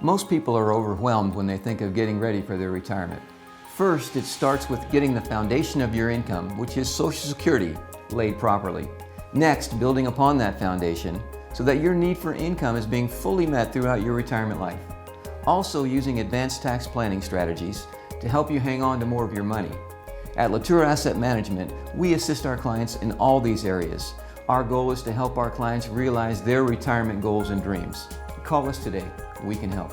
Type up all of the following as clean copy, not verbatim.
Most people are overwhelmed when they think of getting ready for their retirement. First, it starts with getting the foundation of your income, which is Social Security, laid properly. Next, building upon that foundation so that your need for income is being fully met throughout your retirement life. Also using advanced tax planning strategies to help you hang on to more of your money. At Latour Asset Management, we assist our clients in all these areas. Our goal is to help our clients realize their retirement goals and dreams. Call us today. We can help.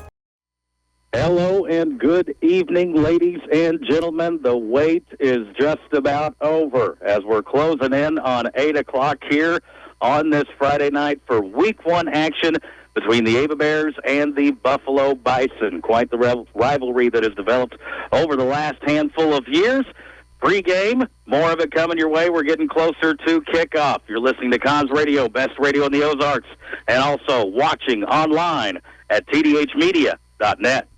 Hello and good evening, ladies and gentlemen. The wait is just about over as we're closing in on 8 o'clock here on this Friday night for Week 1 action between the Ava Bears and the Buffalo Bison. Quite the rivalry that has developed over the last handful of years. Pre-game, more of it coming your way. We're getting closer to kickoff. You're listening to Cons Radio, best radio in the Ozarks, and also watching online at tdhmedia.net.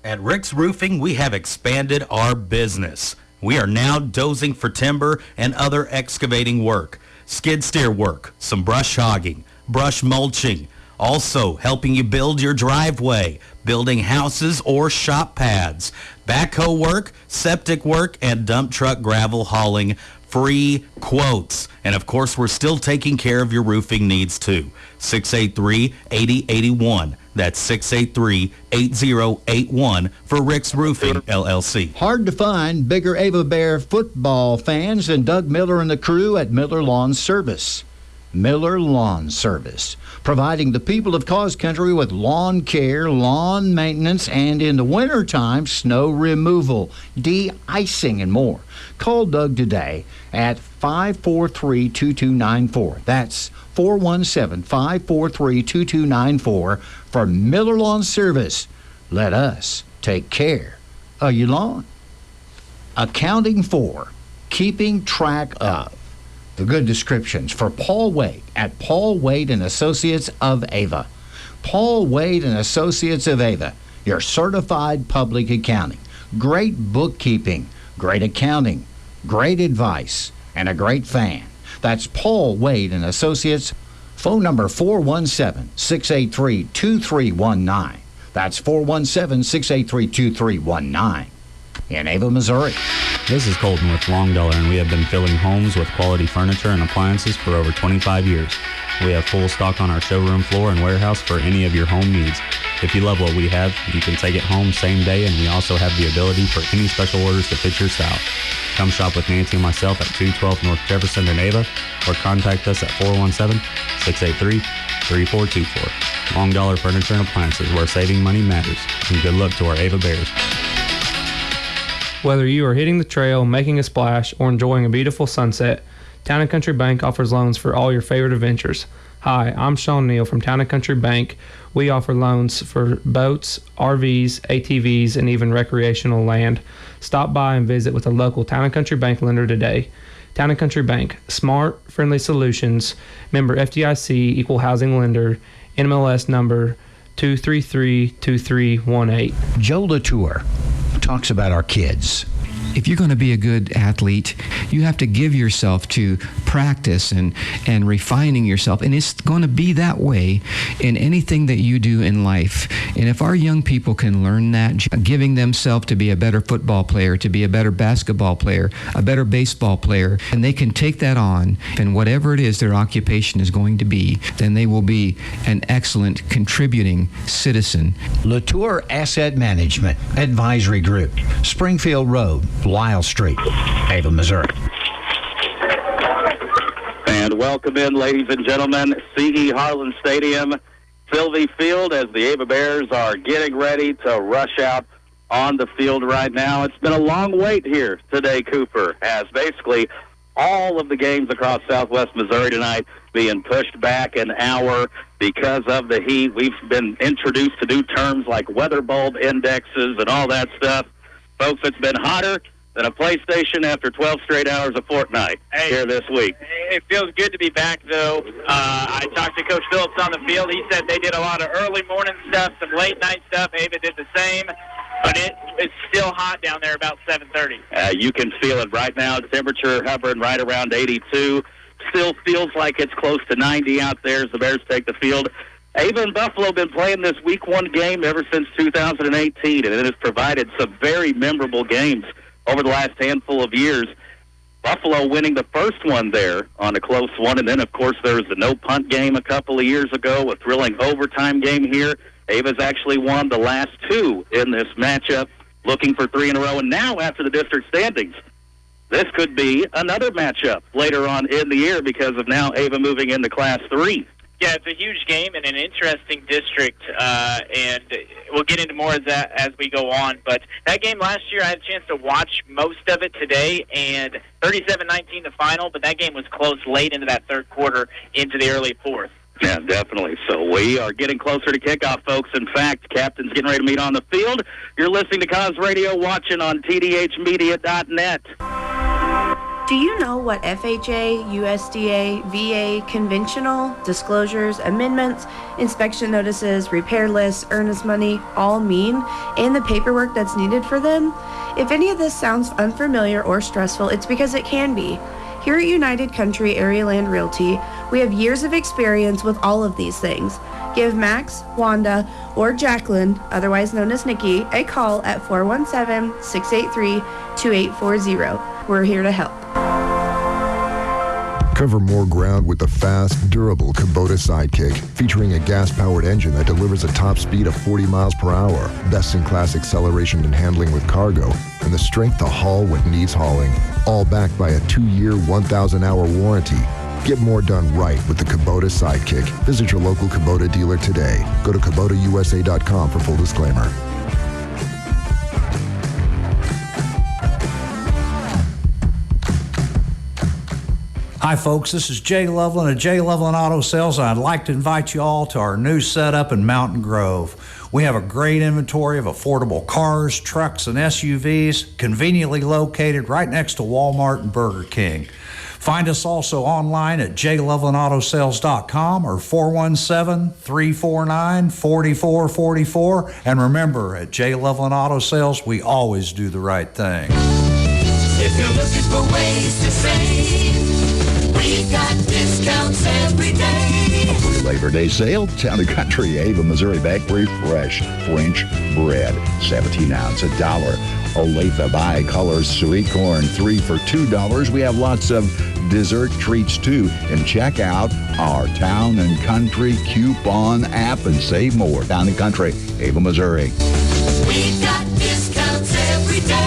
At Rick's Roofing, we have expanded our business. We are now dozing for timber and other excavating work, skid steer work, some brush hogging, brush mulching, also helping you build your driveway, building houses or shop pads, backhoe work, septic work, and dump truck gravel hauling. Free quotes. And of course, we're still taking care of your roofing needs too. 683-8081. That's 683-8081 for Rick's Roofing, LLC. Hard to find bigger Ava Bear football fans than Doug Miller and the crew at Miller Lawn Service. Miller Lawn Service, providing the people of Cause Country with lawn care, lawn maintenance, and in the wintertime, snow removal, de-icing, and more. Call Doug today at 543-2294. That's 417-543-2294 for Miller Lawn Service. Let us take care of your lawn. Accounting for, keeping track of. The good descriptions for Paul Wade at Paul Wade and Associates of Ava. Paul Wade and Associates of Ava, your certified public accounting. Great bookkeeping, great accounting, great advice, and a great fan. That's Paul Wade and Associates. Phone number 417-683-2319. That's 417-683-2319. In Ava, Missouri. This is Colton with Long Dollar, and we have been filling homes with quality furniture and appliances for over 25 years. We have full stock on our showroom floor and warehouse for any of your home needs. If you love what we have, you can take it home same day, and we also have the ability for any special orders to fit your style. Come shop with Nancy and myself at 212 North Jefferson in Ava, or contact us at 417-683-3424. Long Dollar Furniture and Appliances, where saving money matters. And good luck to our Ava Bears. Whether you are hitting the trail, making a splash, or enjoying a beautiful sunset, Town & Country Bank offers loans for all your favorite adventures. Hi, I'm Sean Neal from Town & Country Bank. We offer loans for boats, RVs, ATVs, and even recreational land. Stop by and visit with a local Town & Country Bank lender today. Town & Country Bank, smart, friendly solutions, member FDIC, equal housing lender, NMLS number 2332318. Joe Latour talks about our kids. If you're going to be a good athlete, you have to give yourself to practice and refining yourself. And it's going to be that way in anything that you do in life. And if our young people can learn that, giving themselves to be a better football player, to be a better basketball player, a better baseball player, and they can take that on, and whatever it is their occupation is going to be, then they will be an excellent contributing citizen. Latour Asset Management Advisory Group, Springfield Road, Lyle Street, Ava, Missouri. And welcome in, ladies and gentlemen, C.E. Harlan Stadium, Sylvie Field, as the Ava Bears are getting ready to rush out on the field right now. It's been a long wait here today, Cooper, as basically all of the games across southwest Missouri tonight being pushed back an hour because of the heat. We've been introduced to new terms like weather bulb indexes and all that stuff. Folks, it's been hotter than a PlayStation after 12 straight hours of Fortnite here this week. It feels good to be back, though. I talked to Coach Phillips on the field. He said they did a lot of early morning stuff, some late night stuff. Ava did the same, but it's still hot down there about 7:30. You can feel it right now. The temperature hovering right around 82. Still feels like it's close to 90 out there as the Bears take the field Ava and Buffalo have been playing this Week 1 game ever since 2018, and it has provided some very memorable games over the last handful of years. Buffalo winning the first one there on a close one, and then, of course, there was the no-punt game a couple of years ago, a thrilling overtime game here. Ava's actually won the last 2 in this matchup, looking for 3 in a row. And now, after the district standings, this could be another matchup later on in the year because of now Ava moving into Class 3. Yeah, it's a huge game and an interesting district, and we'll get into more of that as we go on. But that game last year, I had a chance to watch most of it today, and 37-19 the final, but that game was close late into that third quarter into the early fourth. Yeah, definitely. So we are getting closer to kickoff, folks. In fact, captain's getting ready to meet on the field. You're listening to Cause Radio, watching on tdhmedia.net. Do you know what FHA, USDA, VA, conventional, disclosures, amendments, inspection notices, repair lists, earnest money all mean, and the paperwork that's needed for them? If any of this sounds unfamiliar or stressful, it's because it can be. Here at United Country Area Land Realty, we have years of experience with all of these things. Give Max, Wanda, or Jacqueline, otherwise known as Nikki, a call at 417-683-2840. We're here to help. Cover more ground with the fast, durable Kubota Sidekick, featuring a gas-powered engine that delivers a top speed of 40 miles per hour, best-in-class acceleration and handling with cargo, and the strength to haul what needs hauling. All backed by a 2-year, 1,000-hour warranty. Get more done right with the Kubota Sidekick. Visit your local Kubota dealer today. Go to KubotaUSA.com for full disclaimer. Hi folks, this is Jay Loveland of Jay Loveland Auto Sales, and I'd like to invite you all to our new setup in Mountain Grove. We have a great inventory of affordable cars, trucks, and SUVs, conveniently located right next to Walmart and Burger King. Find us also online at jlovelandautosales.com or 417-349-4444. And remember, at Jay Loveland Auto Sales, we always do the right thing. If you're looking for ways to save, we got discounts every day. Labor Day sale, Town & Country, Ava, Missouri Bakery, fresh French bread, 17 ounce, $1. Olathe Bicolor sweet corn, 3 for $2. We have lots of dessert treats too. And check out our Town & Country coupon app and save more. Town & Country, Ava, Missouri. We got discounts every day.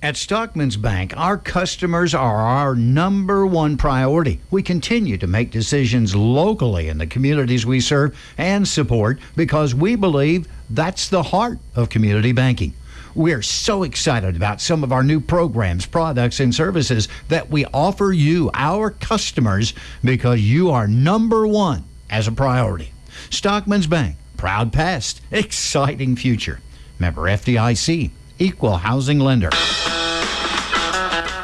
At Stockman's Bank, our customers are our number one priority. We continue to make decisions locally in the communities we serve and support because we believe that's the heart of community banking. We're so excited about some of our new programs, products, and services that we offer you, our customers, because you are number one as a priority. Stockman's Bank, proud past, exciting future. Member FDIC, equal housing lender.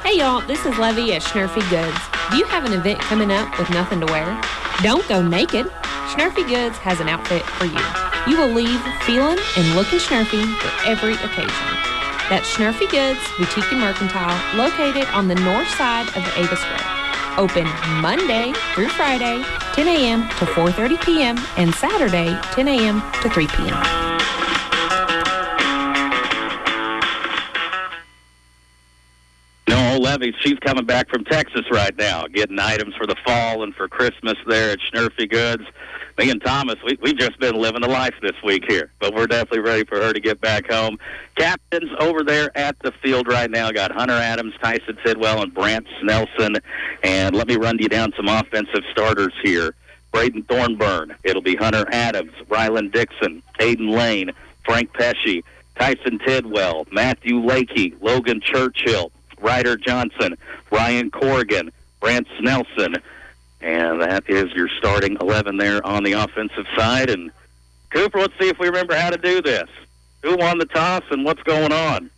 Hey y'all, this is Levy at Schnurfy Goods. Do you have an event coming up with nothing to wear? Don't go naked. Schnurfy Goods has an outfit for you. You will leave feeling and looking schnurfy for every occasion. That's Schnurfy Goods, Boutique and Mercantile, located on the north side of the Ava Square. Open Monday through Friday, 10 a.m. to 4:30 p.m. and Saturday, 10 a.m. to 3 p.m. Levy, she's coming back from Texas right now, getting items for the fall and for Christmas there at Schnurfy Goods. Me and Thomas, we've just been living the life this week here, but we're definitely ready for her to get back home. Captains over there at the field right now got Hunter Adams, Tyson Tidwell, and Brant Snelson. And let me run you down some offensive starters here. Braden Thornburn, it'll be Hunter Adams, Ryland Dixon, Aiden Lane, Frank Pesci, Tyson Tidwell, Matthew Lakey, Logan Churchill, Ryder Johnson, Ryan Corrigan, Brant Snelson, and that is your starting 11 there on the offensive side. And Cooper, let's see if we remember how to do this. Who won the toss and what's going on? I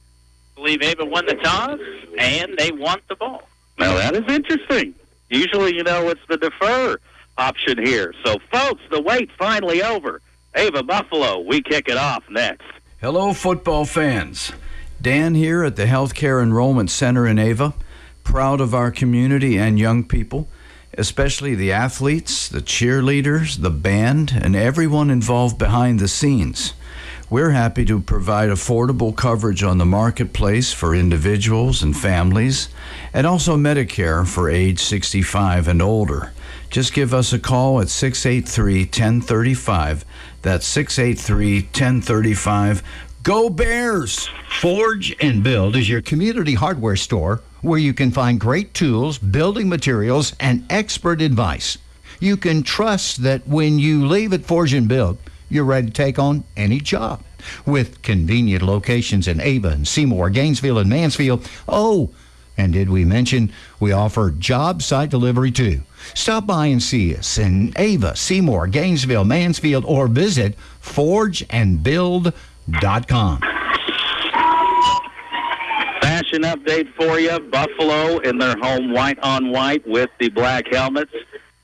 believe Ava won the toss, and they want the ball. Now, that is interesting. Usually, it's the defer option here. So, folks, the wait's finally over. Ava Buffalo, we kick it off next. Hello, football fans. Dan here at the Healthcare Enrollment Center in Ava, proud of our community and young people. especially the athletes, the cheerleaders, the band, and everyone involved behind the scenes. We're happy to provide affordable coverage on the marketplace for individuals and families, and also Medicare for age 65 and older. Just give us a call at 683-1035. That's 683-1035. Go Bears! Forge and Build is your community hardware store where you can find great tools, building materials, and expert advice. You can trust that when you leave at Forge and Build, you're ready to take on any job. With convenient locations in Ava and Seymour, Gainesville, and Mansfield. Oh, and did we mention we offer job site delivery too? Stop by and see us in Ava, Seymour, Gainesville, Mansfield, or visit forgeandbuild.com. Fashion update for you. Buffalo in their home white on white with the black helmets.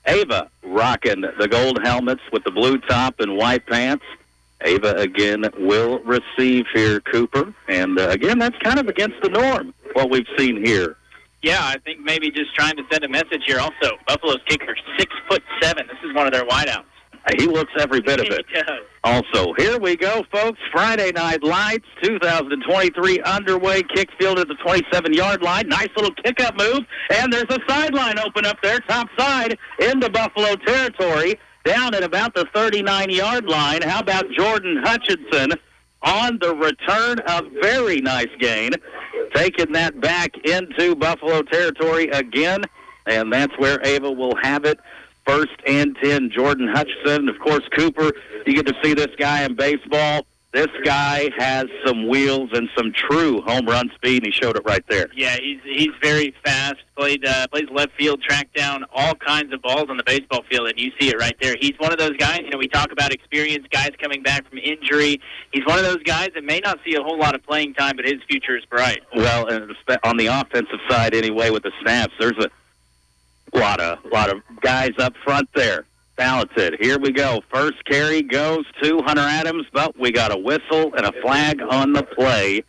Ava rocking the gold helmets with the blue top and white pants. Ava again will receive here, Cooper. And again, that's kind of against the norm, what we've seen here. Yeah, I think maybe just trying to send a message here also. Buffalo's kicker, 6'7". This is one of their wideouts. He looks every bit of it. He does. Also, here we go, folks. Friday Night Lights, 2023 underway. Kick field at the 27-yard line. Nice little kick-up move. And there's a sideline open up there, top side, into Buffalo territory, down at about the 39-yard line. How about Jordan Hutchinson on the return? A very nice gain. Taking that back into Buffalo territory again. And that's where Ava will have it. 1st and 10, Jordan Hutchinson. Of course, Cooper, you get to see this guy in baseball. This guy has some wheels and some true home run speed, and he showed it right there. Yeah, he's very fast. Plays left field, tracked down all kinds of balls on the baseball field, and you see it right there. He's one of those guys, we talk about experienced guys coming back from injury. He's one of those guys that may not see a whole lot of playing time, but his future is bright. Well, and on the offensive side anyway with the snaps, there's a lot of guys up front there. Talented. Here we go. First carry goes to Hunter Adams, but we got a whistle and a flag on the play.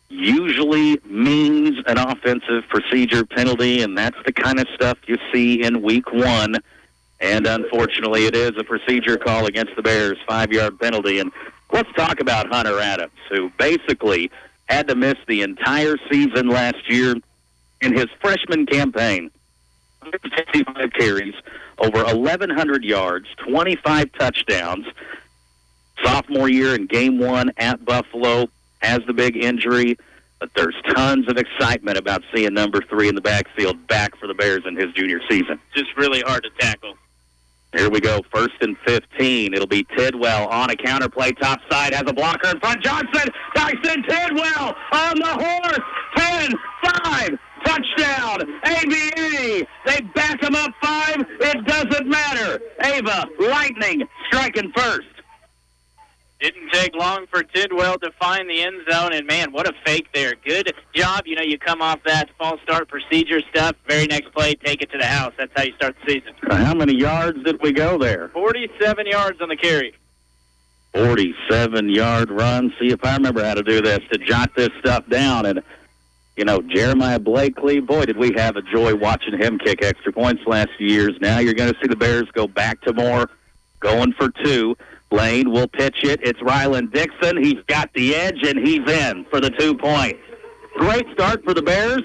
Usually means an offensive procedure penalty, and that's the kind of stuff you see in week 1. And unfortunately, it is a procedure call against the Bears, 5-yard penalty. And let's talk about Hunter Adams, who basically had to miss the entire season last year in his freshman campaign. 65 carries, over 1,100 yards, 25 touchdowns. Sophomore year in game 1 at Buffalo, has the big injury, but there's tons of excitement about seeing number 3 in the backfield back for the Bears in his junior season. Just really hard to tackle. Here we go, 1st and 15. It'll be Tidwell on a counter play, top side, has a blocker in front. Johnson, Dyson Tidwell on the horse, 10, 5, touchdown, ABA. They back him up 5. It doesn't matter. Ava, Lightning, striking first. Didn't take long for Tidwell to find the end zone, and man, what a fake there. Good job. You come off that false start procedure stuff. Very next play, take it to the house. That's how you start the season. How many yards did we go there? 47 yards on the carry. 47-yard run. See if I remember how to do this, to jot this stuff down. And, Jeremiah Blakely, boy, did we have a joy watching him kick extra points last few years. Now you're going to see the Bears go back to more, going for 2. Lane will pitch it. It's Rylan Dixon. He's got the edge, and he's in for the 2 points. Great start for the Bears.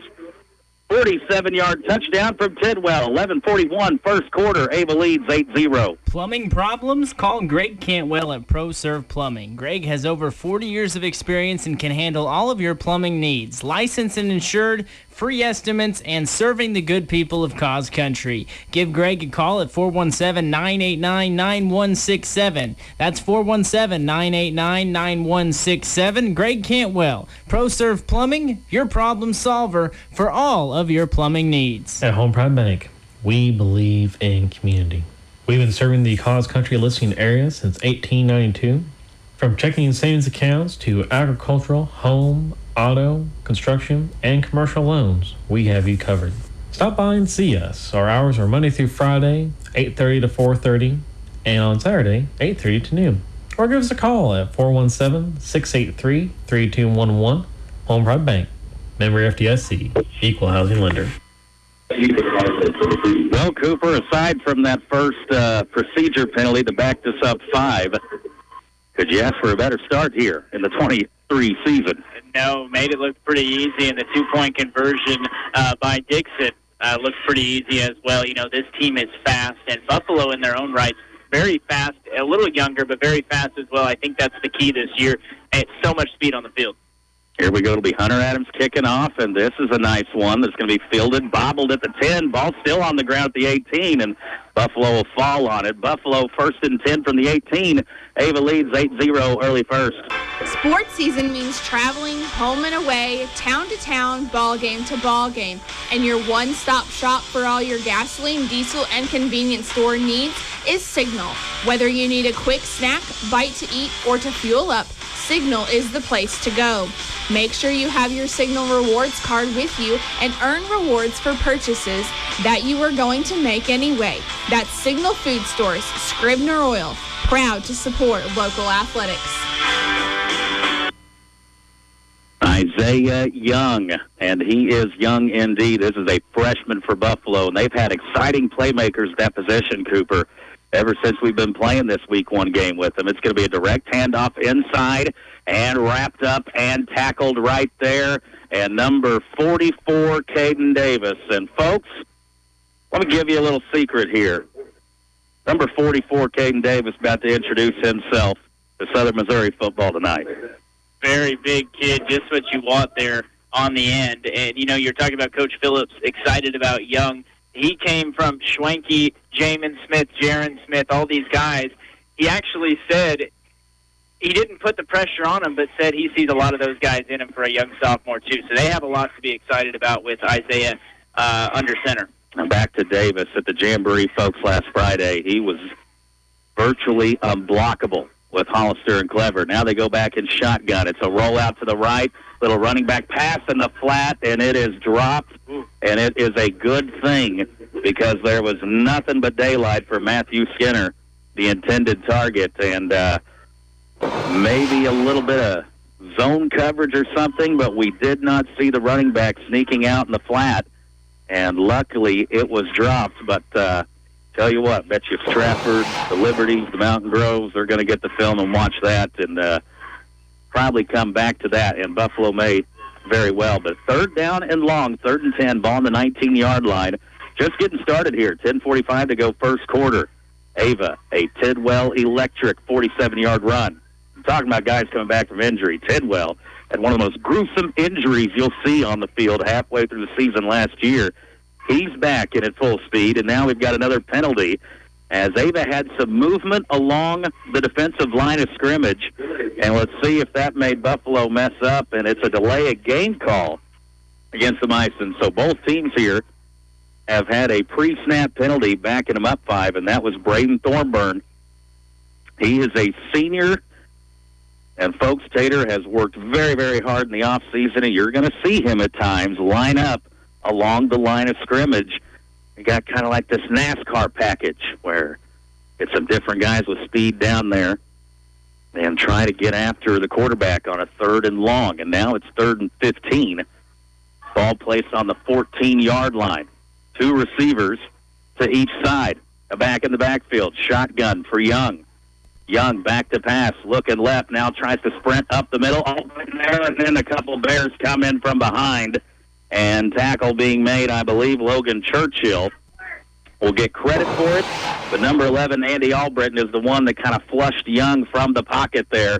47-yard touchdown from Tidwell. 11:41 first quarter. Ava leads 8-0. Plumbing problems? Call Greg Cantwell at ProServe Plumbing. Greg has over 40 years of experience and can handle all of your plumbing needs. Licensed and insured, free estimates, and serving the good people of Cause Country. Give Greg a call at 417-989-9167. That's 417-989-9167. Greg Cantwell, ProServe Plumbing, your problem solver for all of your plumbing needs. At Home Pride Bank, we believe in community. We've been serving the Cause Country listening area since 1892. From checking and savings accounts to agricultural, home, auto, construction, and commercial loans, we have you covered. Stop by and see us. Our hours are Monday through Friday, 8:30 to 4:30, and on Saturday, 8:30 to noon. Or give us a call at 417-683-3211. Home Pride Bank, member FDIC, equal housing lender. Well, Cooper, aside from that first procedure penalty that backed us up 5, could you ask for a better start here in the 23 season? No, made it look pretty easy, and the 2-point conversion by Dixon looks pretty easy as well. You know, this team is fast, and Buffalo in their own right, very fast, a little younger, but very fast as well. I think that's the key this year. It's so much speed on the field. Here we go. It'll be Hunter Adams kicking off, and this is a nice one that's going to be fielded, bobbled at the 10. Ball still on the ground at the 18, and Buffalo will fall on it. Buffalo first and 10 from the 18. Ava leads 8-0 early first. Sports season means traveling home and away, town to town, ball game to ball game. And your one-stop shop for all your gasoline, diesel, and convenience store needs is Signal. Whether you need a quick snack, bite to eat, or to fuel up, Signal is the place to go. Make sure you have your Signal Rewards card with you and earn rewards for purchases that you are going to make anyway. That's Signal Food Stores, Scribner Oil, proud to support local athletics. Isaiah Young, and he is young indeed. This is a freshman for Buffalo, and they've had exciting playmakers at that position, Cooper, ever since we've been playing this Week 1 game with them. It's going to be a direct handoff inside and wrapped up and tackled right there. And number 44, Caden Davis. And, folks, let me give you a little secret here. Number 44, Caden Davis, about to introduce himself to Southern Missouri football tonight. Very big kid, just what you want there on the end. And, you know, you're talking about Coach Phillips excited about Young. He came from Schwenke, Jamin Smith, Jaron Smith, all these guys. He actually said he didn't put the pressure on him, but said he sees a lot of those guys in him for a young sophomore, too. So they have a lot to be excited about with Isaiah under center. Now back to Davis at the Jamboree, folks, last Friday. He was virtually unblockable with Hollister and Clever. Now they go back in shotgun. It's a rollout to the right, little running back pass in the flat, and it is dropped. And it is a good thing because there was nothing but daylight for Matthew Skinner, the intended target, and maybe a little bit of zone coverage or something, but we did not see the running back sneaking out in the flat, and luckily it was dropped. But tell you what, bet you Stratford, the Liberties, the Mountain Groves, they're going to get the film and watch that and probably come back to that, and Buffalo may very well. But third down and long, 3rd and 10, ball on the 19-yard line. Just getting started here, 10:45 to go first quarter. Ava, a Tidwell electric 47-yard run. I'm talking about guys coming back from injury. Tidwell had one of the most gruesome injuries you'll see on the field halfway through the season last year. He's back in at full speed, and now we've got another penalty as Ava had some movement along the defensive line of scrimmage. And let's see if that made Buffalo mess up, and it's a delay of game call against the Bison. So both teams here have had a pre-snap penalty backing them up 5, and that was Braden Thornburn. He is a senior, and folks, Tater has worked very, very hard in the offseason, and you're going to see him at times line up along the line of scrimmage. We got kind of like this NASCAR package where it's some different guys with speed down there and try to get after the quarterback on a 3rd and long. And now it's 3rd and 15. Ball placed on the 14-yard line. 2 receivers to each side. A back in the backfield. Shotgun for Young. Young back to pass. Looking left. Now tries to sprint up the middle. All there, and then a couple Bears come in from behind. And tackle being made, I believe, Logan Churchill will get credit for it. But number 11, Andy Albritton, is the one that kind of flushed Young from the pocket there.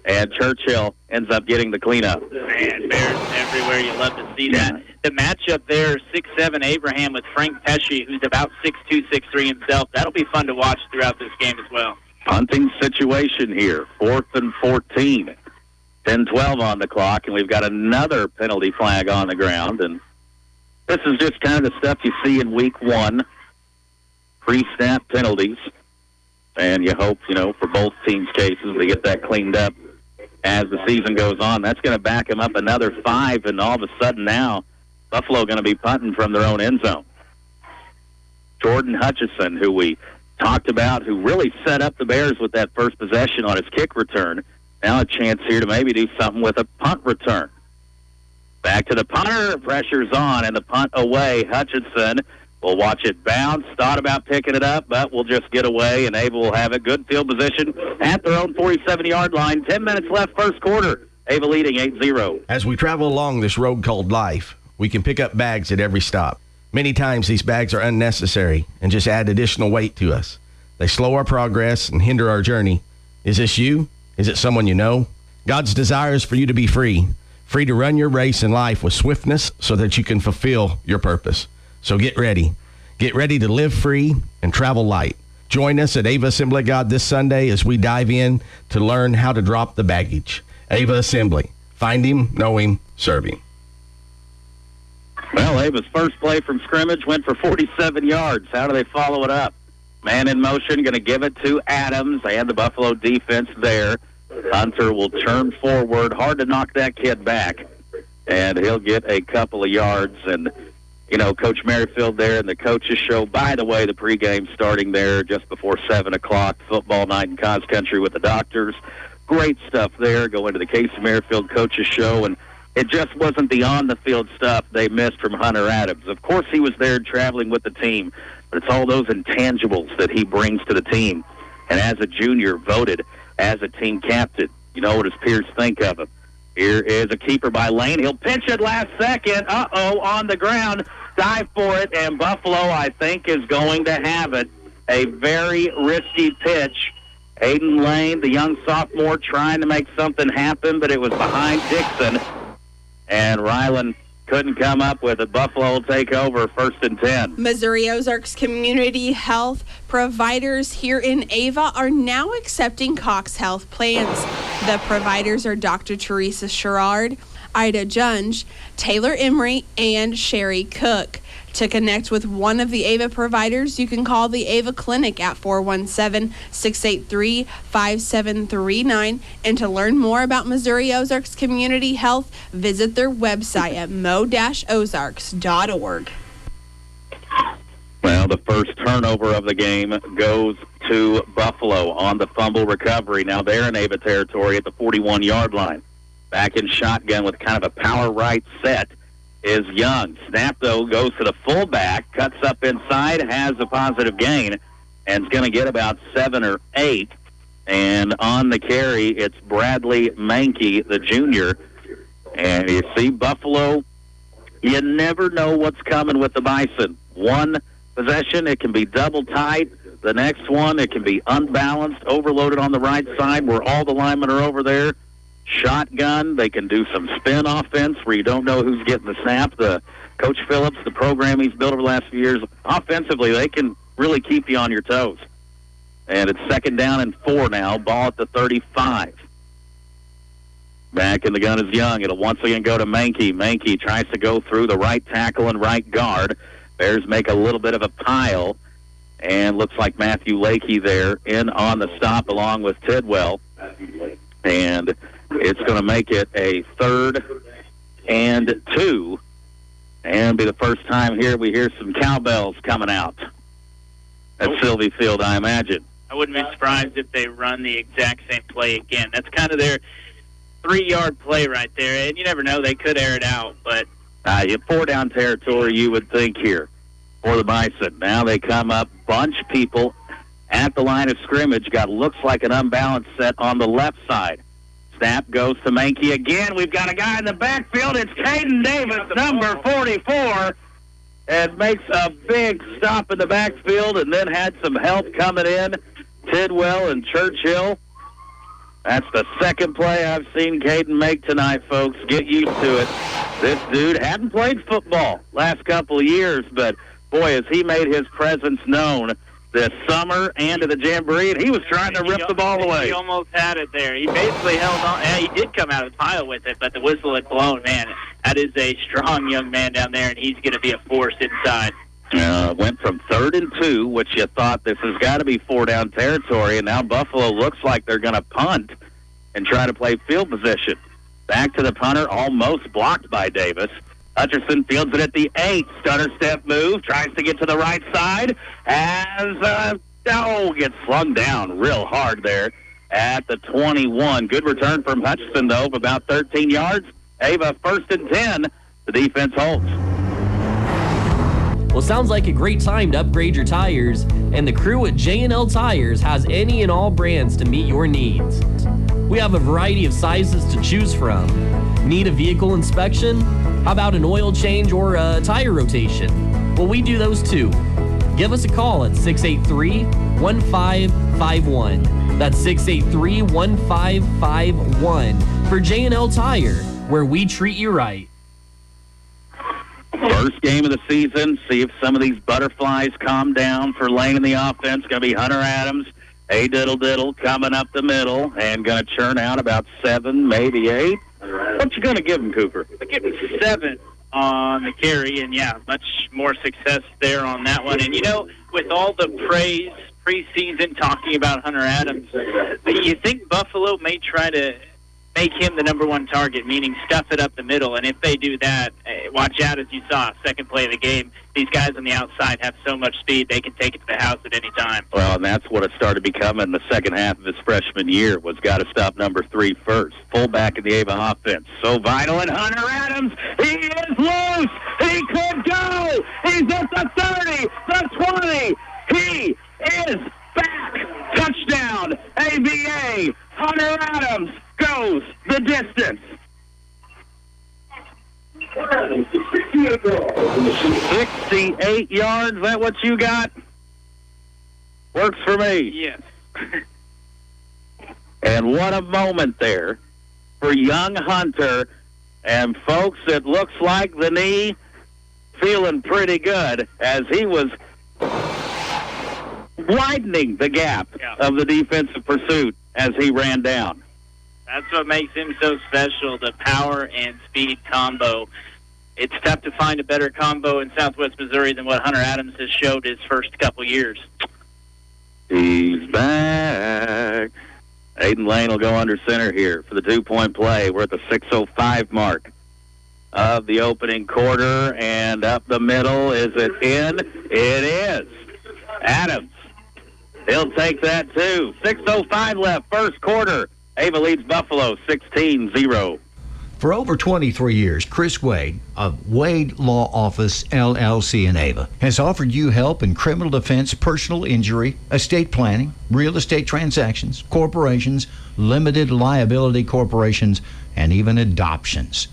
And Churchill ends up getting the cleanup. Man, Bears everywhere. You love to see that. The matchup there, 6'7" Abraham with Frank Pesci, who's about 6'2", 6'3" himself. That'll be fun to watch throughout this game as well. Punting situation here, 4th and 14. 10-12 on the clock, and we've got another penalty flag on the ground. And this is just kind of the stuff you see in Week 1, pre-snap penalties. And you hope, for both teams' cases, they get that cleaned up as the season goes on. That's going to back them up another 5, and all of a sudden now, Buffalo going to be punting from their own end zone. Jordan Hutchison, who we talked about, who really set up the Bears with that first possession on his kick return, now a chance here to maybe do something with a punt return. Back to the punter. Pressure's on, and the punt away. Hutchinson will watch it bounce. Thought about picking it up, but will just get away, and Ava will have a good field position at their own 47-yard line. 10 minutes left, first quarter. Ava leading 8-0. As we travel along this road called life, we can pick up bags at every stop. Many times these bags are unnecessary and just add additional weight to us. They slow our progress and hinder our journey. Is this you? Is it someone you know? God's desire is for you to be free to run your race in life with swiftness so that you can fulfill your purpose. So get ready. Get ready to live free and travel light. Join us at Ava Assembly of God this Sunday as we dive in to learn how to drop the baggage. Ava Assembly. Find him, know him, serve him. Well, Ava's first play from scrimmage went for 47 yards. How do they follow it up? Man in motion, going to give it to Adams. They had the Buffalo defense there. Hunter will turn forward. Hard to knock that kid back. And he'll get a couple of yards. And, you know, Coach Merrifield there in the coaches show. By the way, the pregame starting there just before 7 o'clock. Football night in Cos Country with the doctors. Great stuff there. Go into the Casey Merrifield coaches show. And it just wasn't the on-the-field stuff they missed from Hunter Adams. Of course, he was there traveling with the team. But it's all those intangibles that he brings to the team. And as a junior, voted as a team captain. You know, what does Pierce think of him? Here is a keeper by Lane. He'll pitch it last second. On the ground. Dive for it. And Buffalo, I think, is going to have it. A very risky pitch. Aiden Lane, the young sophomore, trying to make something happen, but it was behind Dixon. And Ryland couldn't come up with it. Buffalo will take over, 1st and 10. Missouri Ozarks Community Health providers here in Ava are now accepting Cox Health plans. The providers are Dr. Teresa Sherrard, Ida Junge, Taylor Emery, and Sherry Cook. To connect with one of the Ava providers, you can call the Ava Clinic at 417-683-5739. And to learn more about Missouri Ozarks Community Health, visit their website at mo-ozarks.org. Well, the first turnover of the game goes to Buffalo on the fumble recovery. Now they're in Ava territory at the 41-yard line. Back in shotgun with kind of a power right set is Young. Snap, though, goes to the fullback, cuts up inside, has a positive gain, and is going to get about 7 or 8. And on the carry, it's Bradley Mankey, the junior. And you see Buffalo, you never know what's coming with the Bison. One possession, it can be double tight. The next one, it can be unbalanced, overloaded on the right side where all the linemen are over there. Shotgun, they can do some spin offense where you don't know who's getting the snap. The Coach Phillips, the program he's built over the last few years, offensively, they can really keep you on your toes. And it's 2nd down and 4 now, ball at the 35. Back in the gun is Young. It'll once again go to Mankey. Mankey tries to go through the right tackle and right guard. Bears make a little bit of a pile, and looks like Matthew Lakey there in on the stop along with Tidwell. And it's going to make it a 3rd and 2, and be the first time here we hear some cowbells coming out at Sylvie Field, I imagine. I wouldn't be surprised if they run the exact same play again. That's kind of their 3-yard play right there, and you never know, they could air it out. But 4-down territory, you would think here for the Bison. Now they come up, bunch people at the line of scrimmage, looks like an unbalanced set on the left side. Snap goes to Mankey again. We've got a guy in the backfield. It's Caden Davis, number 44, and makes a big stop in the backfield and then had some help coming in. Tidwell and Churchill. That's the second play I've seen Caden make tonight, folks. Get used to it. This dude hadn't played football last couple of years, but, boy, has he made his presence known this summer and to the Jamboree, and he was trying to rip the ball away. He almost had it there. He basically held on. He did come out of the pile with it, but the whistle had blown. Man, that is a strong young man down there, and he's going to be a force inside. Went from 3rd and 2, which you thought this has got to be 4-down territory, and now Buffalo looks like they're going to punt and try to play field position. Back to the punter, almost blocked by Davis. Hutcherson fields it at the 8. Stutter step move. Tries to get to the right side. Gets slung down real hard there at the 21. Good return from Hutcherson, though, of about 13 yards. Ava 1st and 10. The defense holds. Well, sounds like a great time to upgrade your tires, and the crew at J&L Tires has any and all brands to meet your needs. We have a variety of sizes to choose from. Need a vehicle inspection? How about an oil change or a tire rotation? Well, we do those too. Give us a call at 683-1551. That's 683-1551 for J&L Tire, where we treat you right. First game of the season. See if some of these butterflies calm down for Lane in the offense. Going to be Hunter Adams, a diddle coming up the middle and going to churn out about 7, maybe 8. What you going to give him, Cooper? I give him 7 on the carry, and yeah, much more success there on that one. And, you know, with all the praise preseason talking about Hunter Adams, you think Buffalo may try to make him the number 1 target, meaning stuff it up the middle. And if they do that, watch out, as you saw, second play of the game. These guys on the outside have so much speed, they can take it to the house at any time. Well, and that's what it started becoming the second half of his freshman year, was got to stop number 3 first. Fullback in the Ava offense. So vital, and Hunter Adams, he is loose. He could go. He's at the 30, the 20. He is back. Touchdown, AVA. Hunter Adams goes the distance. 68 yards, is that what you got? Works for me. Yes. And what a moment there for young Hunter. And folks, it looks like the knee feeling pretty good as he was widening the gap of the defensive pursuit as he ran down. That's what makes him so special, the power and speed combo. It's tough to find a better combo in Southwest Missouri than what Hunter Adams has showed his first couple years. He's back. Aiden Lane will go under center here for the 2-point play. We're at the 6:05 mark of the opening quarter, and up the middle. Is it in? It is. Adams. He'll take that too. 6:05 left, first quarter. Ava leads Buffalo 16-0. For over 23 years, Chris Wade of Wade Law Office, LLC in Ava, has offered you help in criminal defense, personal injury, estate planning, real estate transactions, corporations, limited liability corporations, and even adoptions.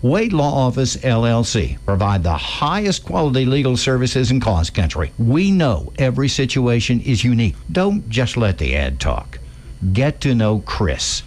Wade Law Office, LLC provide the highest quality legal services in Cause Country. We know every situation is unique. Don't just let the ad talk. Get to know Chris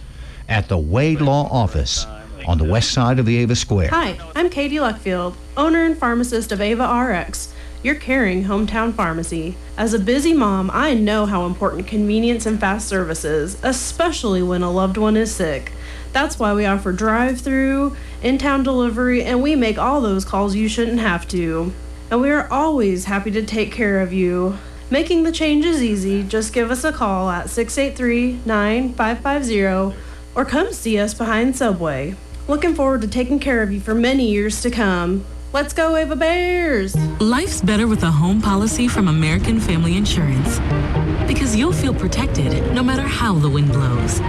at the Wade Law Office on the west side of the Ava Square. Hi, I'm Katie Luckfield, owner and pharmacist of Ava RX, your caring hometown pharmacy. As a busy mom, I know how important convenience and fast service is, especially when a loved one is sick. That's why we offer drive-through, in-town delivery, and we make all those calls you shouldn't have to. And we are always happy to take care of you. Making the change is easy. Just give us a call at 683-9550 or come see us behind Subway. Looking forward to taking care of you for many years to come. Let's go, Ava Bears! Life's better with a home policy from American Family Insurance, because you'll feel protected no matter how the wind blows.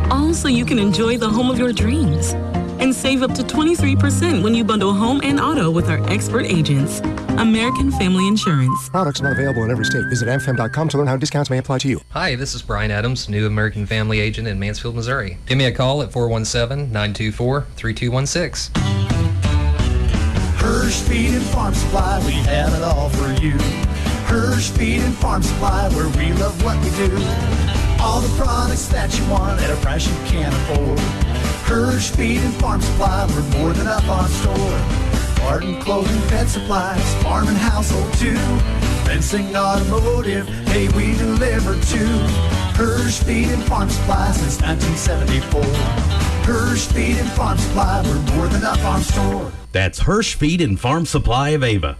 All so you can enjoy the home of your dreams and save up to 23% when you bundle home and auto with our expert agents. American Family Insurance. Products not available in every state. Visit amfam.com to learn how discounts may apply to you. Hi, this is Brian Adams, new American Family agent in Mansfield, Missouri. Give me a call at 417-924-3216. Hirsch Feed and Farm Supply, we have it all for you. Hirsch Feed and Farm Supply, where we love what we do. All the products that you want at a price you can't afford. Hirsch Feed and Farm Supply, we're more than up on store. Garden, clothing, pet supplies, farm and household too. Fencing, automotive, hey, we deliver too. Hirsch Feed and Farm Supply since 1974. Hirsch Feed and Farm Supply, we're more than up on store. That's Hirsch Feed and Farm Supply of Ava.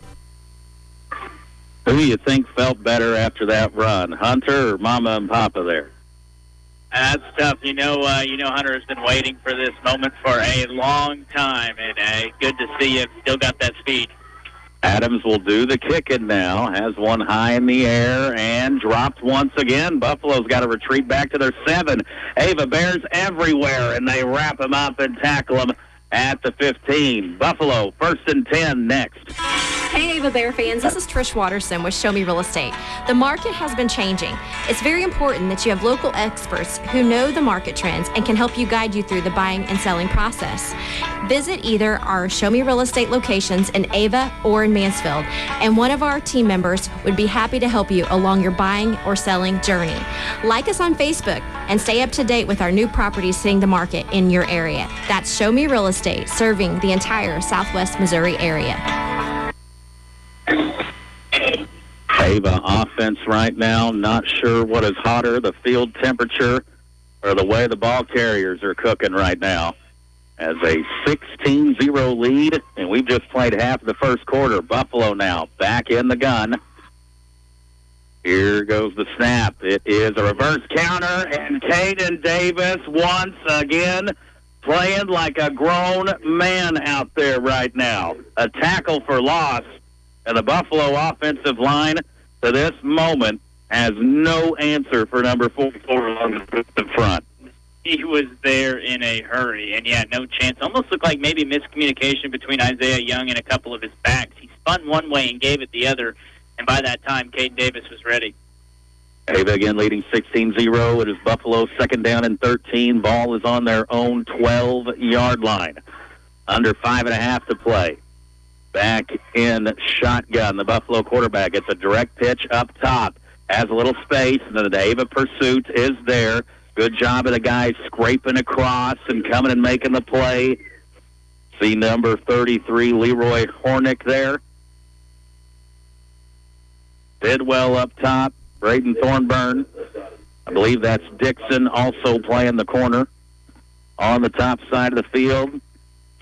Who do you think felt better after that run, Hunter or Mama and Papa there? That's tough. You know Hunter has been waiting for this moment for a long time, and good to see you. Still got that speed. Adams will do the kicking now. Has one high in the air and dropped once again. Buffalo's got to retreat back to their 7. Ava Bears everywhere, and they wrap him up and tackle him at the 15. Buffalo, 1st and 10 next. Hey Ava Bear fans, this is Trish Watterson with Show Me Real Estate. The market has been changing. It's very important that you have local experts who know the market trends and can help you guide you through the buying and selling process. Visit either our Show Me Real Estate locations in Ava or in Mansfield, and one of our team members would be happy to help you along your buying or selling journey. Like us on Facebook and stay up to date with our new properties hitting the market in your area. That's Show Me Real Estate, serving the entire Southwest Missouri area. Ava offense right now, not sure what is hotter, the field temperature or the way the ball carriers are cooking right now. As a 16-0 lead, and we've just played half of the first quarter. Buffalo now back in the gun. Here goes the snap. It is a reverse counter, and Caden Davis once again playing like a grown man out there right now. A tackle for loss, and the Buffalo offensive line to this moment has no answer for number 44 along the front. He was there in a hurry, and yeah, no chance. Almost looked like maybe miscommunication between Isaiah Young and a couple of his backs. He spun one way and gave it the other, and by that time, Caden Davis was ready. Ava again leading 16-0. It is Buffalo 2nd down and 13. Ball is on their own 12-yard line. Under 5.5 to play. Back in shotgun, the Buffalo quarterback. It's a direct pitch up top. Has a little space, and the Ava pursuit is there. Good job of the guys scraping across and coming and making the play. See number 33, Leroy Hornick there. Bidwell up top. Braden Thornburn. I believe that's Dixon also playing the corner. On the top side of the field.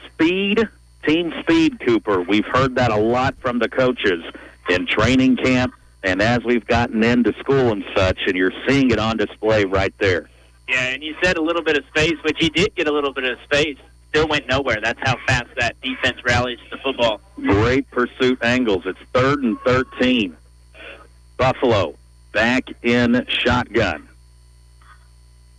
Speed. Team speed, Cooper. We've heard that a lot from the coaches in training camp and as we've gotten into school and such, and you're seeing it on display right there. Yeah, and you said a little bit of space, which he did get a little bit of space. Still went nowhere. That's how fast that defense rallies the football. Great pursuit angles. It's 3rd and 13. Buffalo back in shotgun.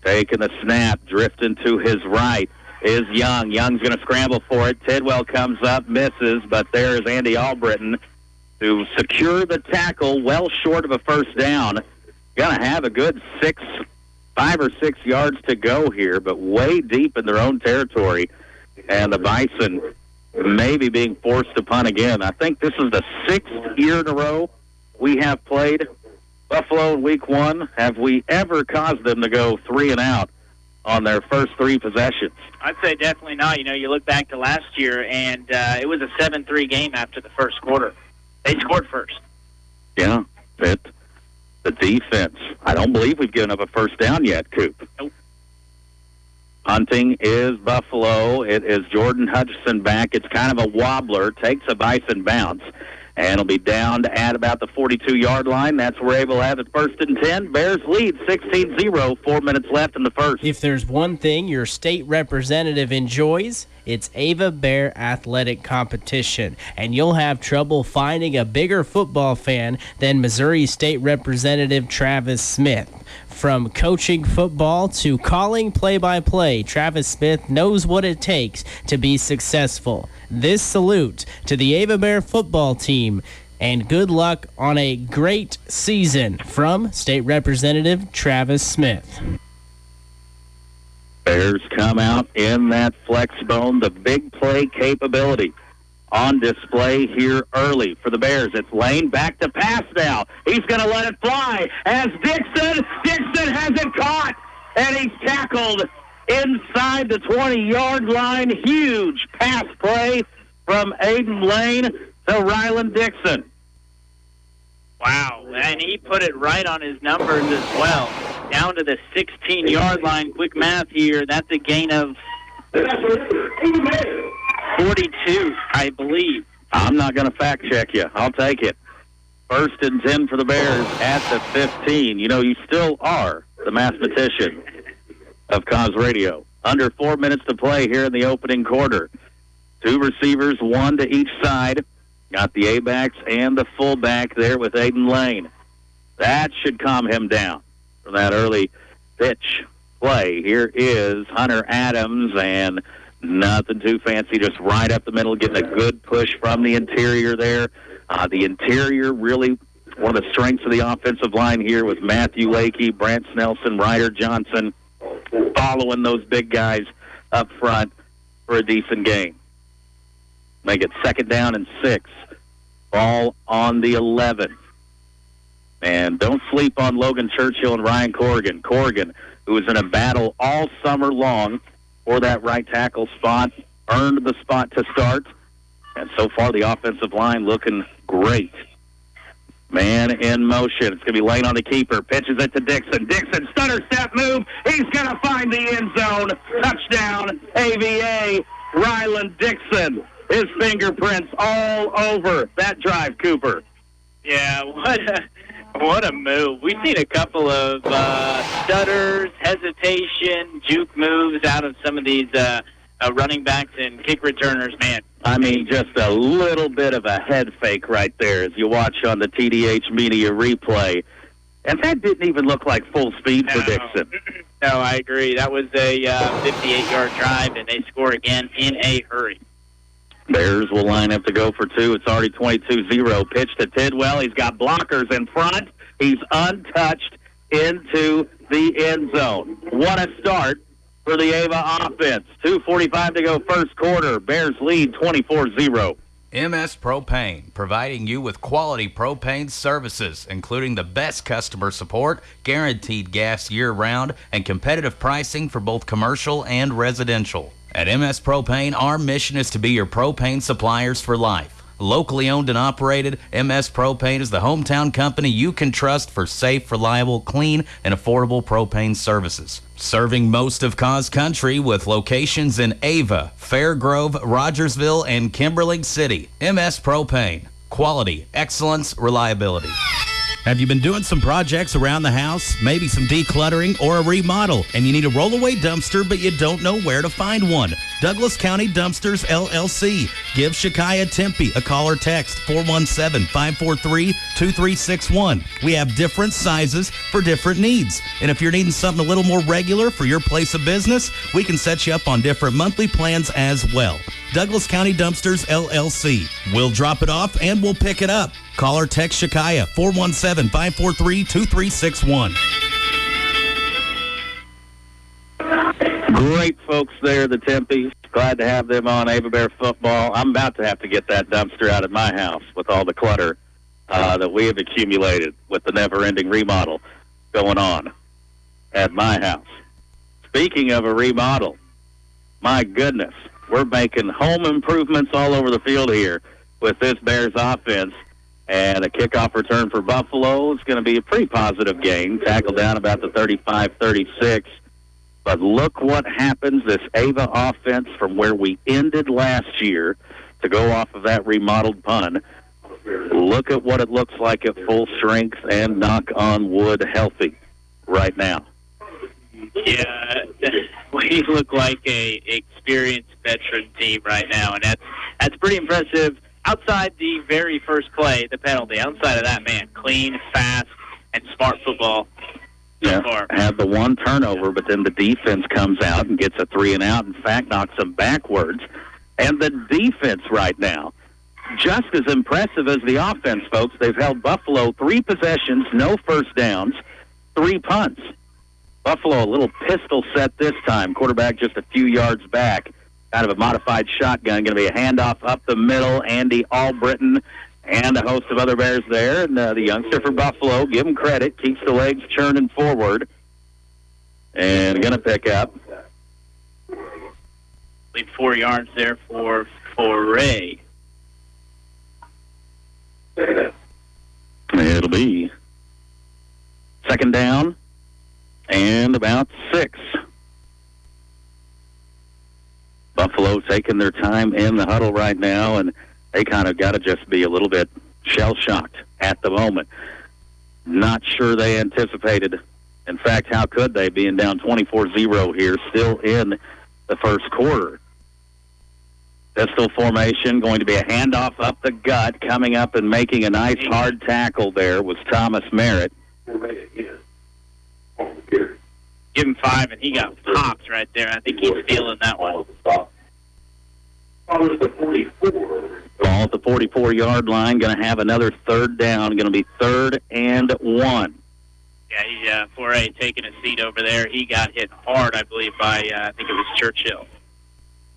Taking the snap, drifting to his right is Young. Young's going to scramble for it. Tidwell comes up, misses, but there is Andy Albritton to secure the tackle well short of a first down. Going to have a good 5 or 6 yards to go here, but way deep in their own territory. And the Bison maybe being forced to punt again. I think this is the 6th year in a row we have played Buffalo in week 1. Have we ever caused them to go 3 and out on their first 3 possessions? I'd say definitely not. You know, you look back to last year, and it was a 7-3 game after the first quarter. They scored first. Yeah, the defense. I don't believe we've given up a first down yet, Coop. Nope. Hunting is Buffalo. It is Jordan Hutchison back. It's kind of a wobbler. Takes a Bison bounce. And it'll be down to at about the 42-yard line. That's where Ava will have it 1st and 10. Bears lead 16-0. 4 minutes left in the first. If there's one thing your state representative enjoys, it's Ava Bear athletic competition. And you'll have trouble finding a bigger football fan than Missouri State Representative Travis Smith. From coaching football to calling play-by-play, Travis Smith knows what it takes to be successful. This salute to the Ava Bear football team, and good luck on a great season from State Representative Travis Smith. Bears come out in that flex bone, the big play capability on display here early for the Bears. It's Lane back to pass now. He's going to let it fly as Dixon has it caught, and he's tackled inside the 20-yard line. Huge pass play from Aiden Lane to Ryland Dixon. Wow, and he put it right on his numbers as well. Down to the 16-yard line. Quick math here. That's a gain of 42, I believe. I'm not going to fact check you. I'll take it. 1st and 10 for the Bears at the 15. You know, you still are the mathematician of Cause Radio. Under 4 minutes to play here in the opening quarter. 2 receivers, 1 to each side. Got the A-backs and the fullback there with Aiden Lane. That should calm him down from that early pitch play. Here is Hunter Adams, and nothing too fancy, just right up the middle, getting a good push from the interior there. The interior really one of the strengths of the offensive line here with Matthew Lakey, Brant Snelson, Ryder Johnson following those big guys up front for a decent game. Make it 2nd down and 6. Ball on the 11. And don't sleep on Logan Churchill and Ryan Corrigan. Corrigan, who was in a battle all summer long for that right tackle spot, earned the spot to start. And so far, the offensive line looking great. Man in motion. It's going to be Lane on the keeper. Pitches it to Dixon. Dixon, stutter step move. He's going to find the end zone. Touchdown, AVA. Ryland Dixon. His fingerprints all over that drive, Cooper. Yeah, what a move. We've seen a couple of stutters, hesitation, juke moves out of some of these running backs and kick returners, man. I mean, just a little bit of a head fake right there as you watch on the TDH media replay. And that didn't even look like full speed for Dixon. No, I agree. That was a 58-yard drive, and they score again in a hurry. Bears will line up to go for 2. It's already 22-0. Pitch to Tidwell. He's got blockers in front. He's untouched into the end zone. What a start for the Ava offense. 2:45 to go first quarter. Bears lead 24-0. MS Propane, providing you with quality propane services, including the best customer support, guaranteed gas year-round, and competitive pricing for both commercial and residential. At MS Propane, our mission is to be your propane suppliers for life. Locally owned and operated, MS Propane is the hometown company you can trust for safe, reliable, clean, and affordable propane services. Serving most of Cause Country with locations in Ava, Fairgrove, Rogersville, and Kimberling City. MS Propane. Quality, excellence, reliability. Have you been doing some projects around the house? Maybe some decluttering or a remodel, and you need a roll-away dumpster, but you don't know where to find one? Douglas County Dumpsters, LLC. Give Shakaya Tempe a call or text, 417-543-2361. We have different sizes for different needs. And if you're needing something a little more regular for your place of business, we can set you up on different monthly plans as well. Douglas County Dumpsters, LLC. We'll drop it off and we'll pick it up. Call or text Shakaya, 417-543-2361. Great folks there, the Tempe's. Glad to have them on Ava Bear football. I'm about to have to get that dumpster out of my house with all the clutter that we have accumulated with the never-ending remodel going on at my house. Speaking of a remodel, my goodness, we're making home improvements all over the field here with this Bears offense. And a kickoff return for Buffalo is going to be a pretty positive game. Tackle down about the 35-36. But look what happens, this Ava offense from where we ended last year to go off of that remodeled pun. Look at what it looks like at full strength and knock on wood healthy right now. Yeah, we look like a experienced veteran team right now, and that's pretty impressive. Outside the very first play, the penalty, outside of that, man, clean, fast, and smart football so far. Had the one turnover, but then the defense comes out and gets a 3-and-out. In fact, knocks them backwards. And the defense right now, just as impressive as the offense, folks. They've held Buffalo 3 possessions, no first downs, 3 punts. Buffalo a little pistol set this time. Quarterback just a few yards back. Kind of a modified shotgun. Going to be a handoff up the middle. Andy Albritton and a host of other Bears there. And the youngster for Buffalo, give him credit, keeps the legs churning forward. And going to pick up. Leave 4 yards there for Ray. It'll be 2nd down and about 6. Buffalo taking their time in the huddle right now, and they kind of got to just be a little bit shell-shocked at the moment. Not sure they anticipated. In fact, how could they, being down 24-0 here, still in the first quarter? Pistol formation, going to be a handoff up the gut. Coming up and making a nice hard tackle there was Thomas Merritt. Give him 5, and he got popped right there. I think he's feeling that one. Ball at the 44-yard line. Going to have another third down. Going to be 3rd and 1. Yeah, he's 4A taking a seat over there. He got hit hard, I believe, by, I think it was Churchill.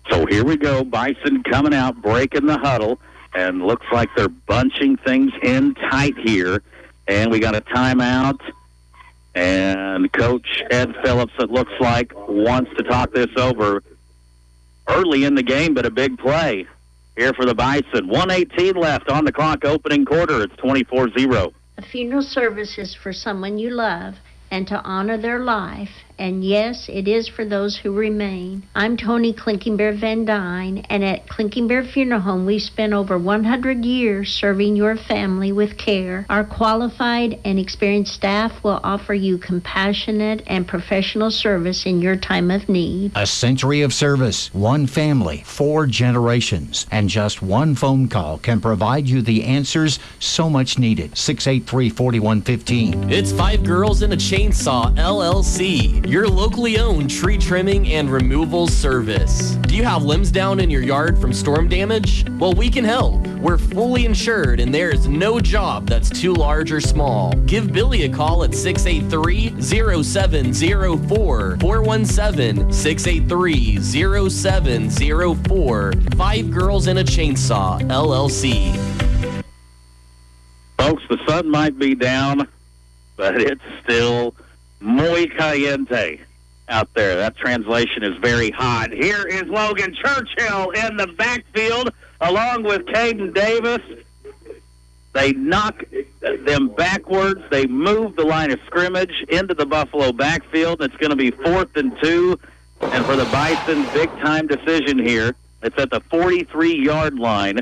So here we go. Bison coming out, breaking the huddle, and looks like they're bunching things in tight here. And we got a timeout. And Coach Ed Phillips, it looks like, wants to talk this over early in the game, but a big play here for the Bison. 1:18 left on the clock, opening quarter. It's 24-0. A funeral service is for someone you love and to honor their life. And yes, it is for those who remain. I'm Tony Clinking Bear Van Dyne, and at Clinking Bear Funeral Home, we've spent over 100 years serving your family with care. Our qualified and experienced staff will offer you compassionate and professional service in your time of need. A century of service, one family, 4 generations, and just one phone call can provide you the answers so much needed. 683-4115. It's 5 Girls and a Chainsaw, LLC. Your locally owned tree trimming and removal service. Do you have limbs down in your yard from storm damage? Well, we can help. We're fully insured and there is no job that's too large or small. Give Billy a call at 683-0704, 417-683-0704. 5 Girls and a Chainsaw, LLC. Folks, the sun might be down, but it's still muy caliente out there. That translation is very hot. Here is Logan Churchill in the backfield along with Caden Davis. They knock them backwards. They move the line of scrimmage into the Buffalo backfield. It's going to be 4th and 2. And for the Bison, big-time decision here. It's at the 43-yard line.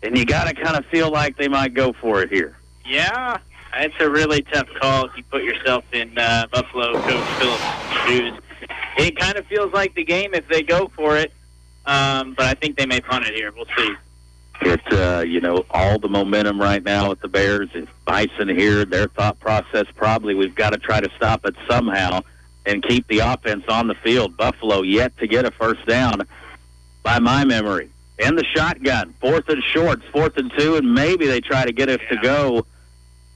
And you got to kind of feel like they might go for it here. Yeah, it's a really tough call if you put yourself in Buffalo Coach Phillips' shoes. It kind of feels like the game if they go for it, but I think they may punt it here. We'll see. It's, all the momentum right now with the Bears. It's Bison here. Their thought process probably we've got to try to stop it somehow and keep the offense on the field. Buffalo yet to get a first down by my memory. In the shotgun, 4th and short, 4th and 2, and maybe they try to get us to go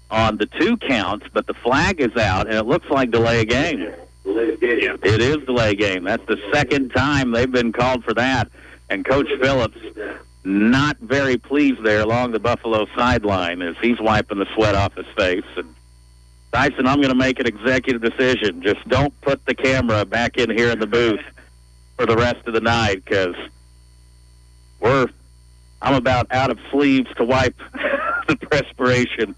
on the 2 counts, but the flag is out, and it looks like delay of game. It is delay game. That's the second time they've been called for that, and Coach Phillips not very pleased there along the Buffalo sideline as he's wiping the sweat off his face. And Dyson, I'm going to make an executive decision. Just don't put the camera back in here in the booth for the rest of the night because I'm about out of sleeves to wipe the perspiration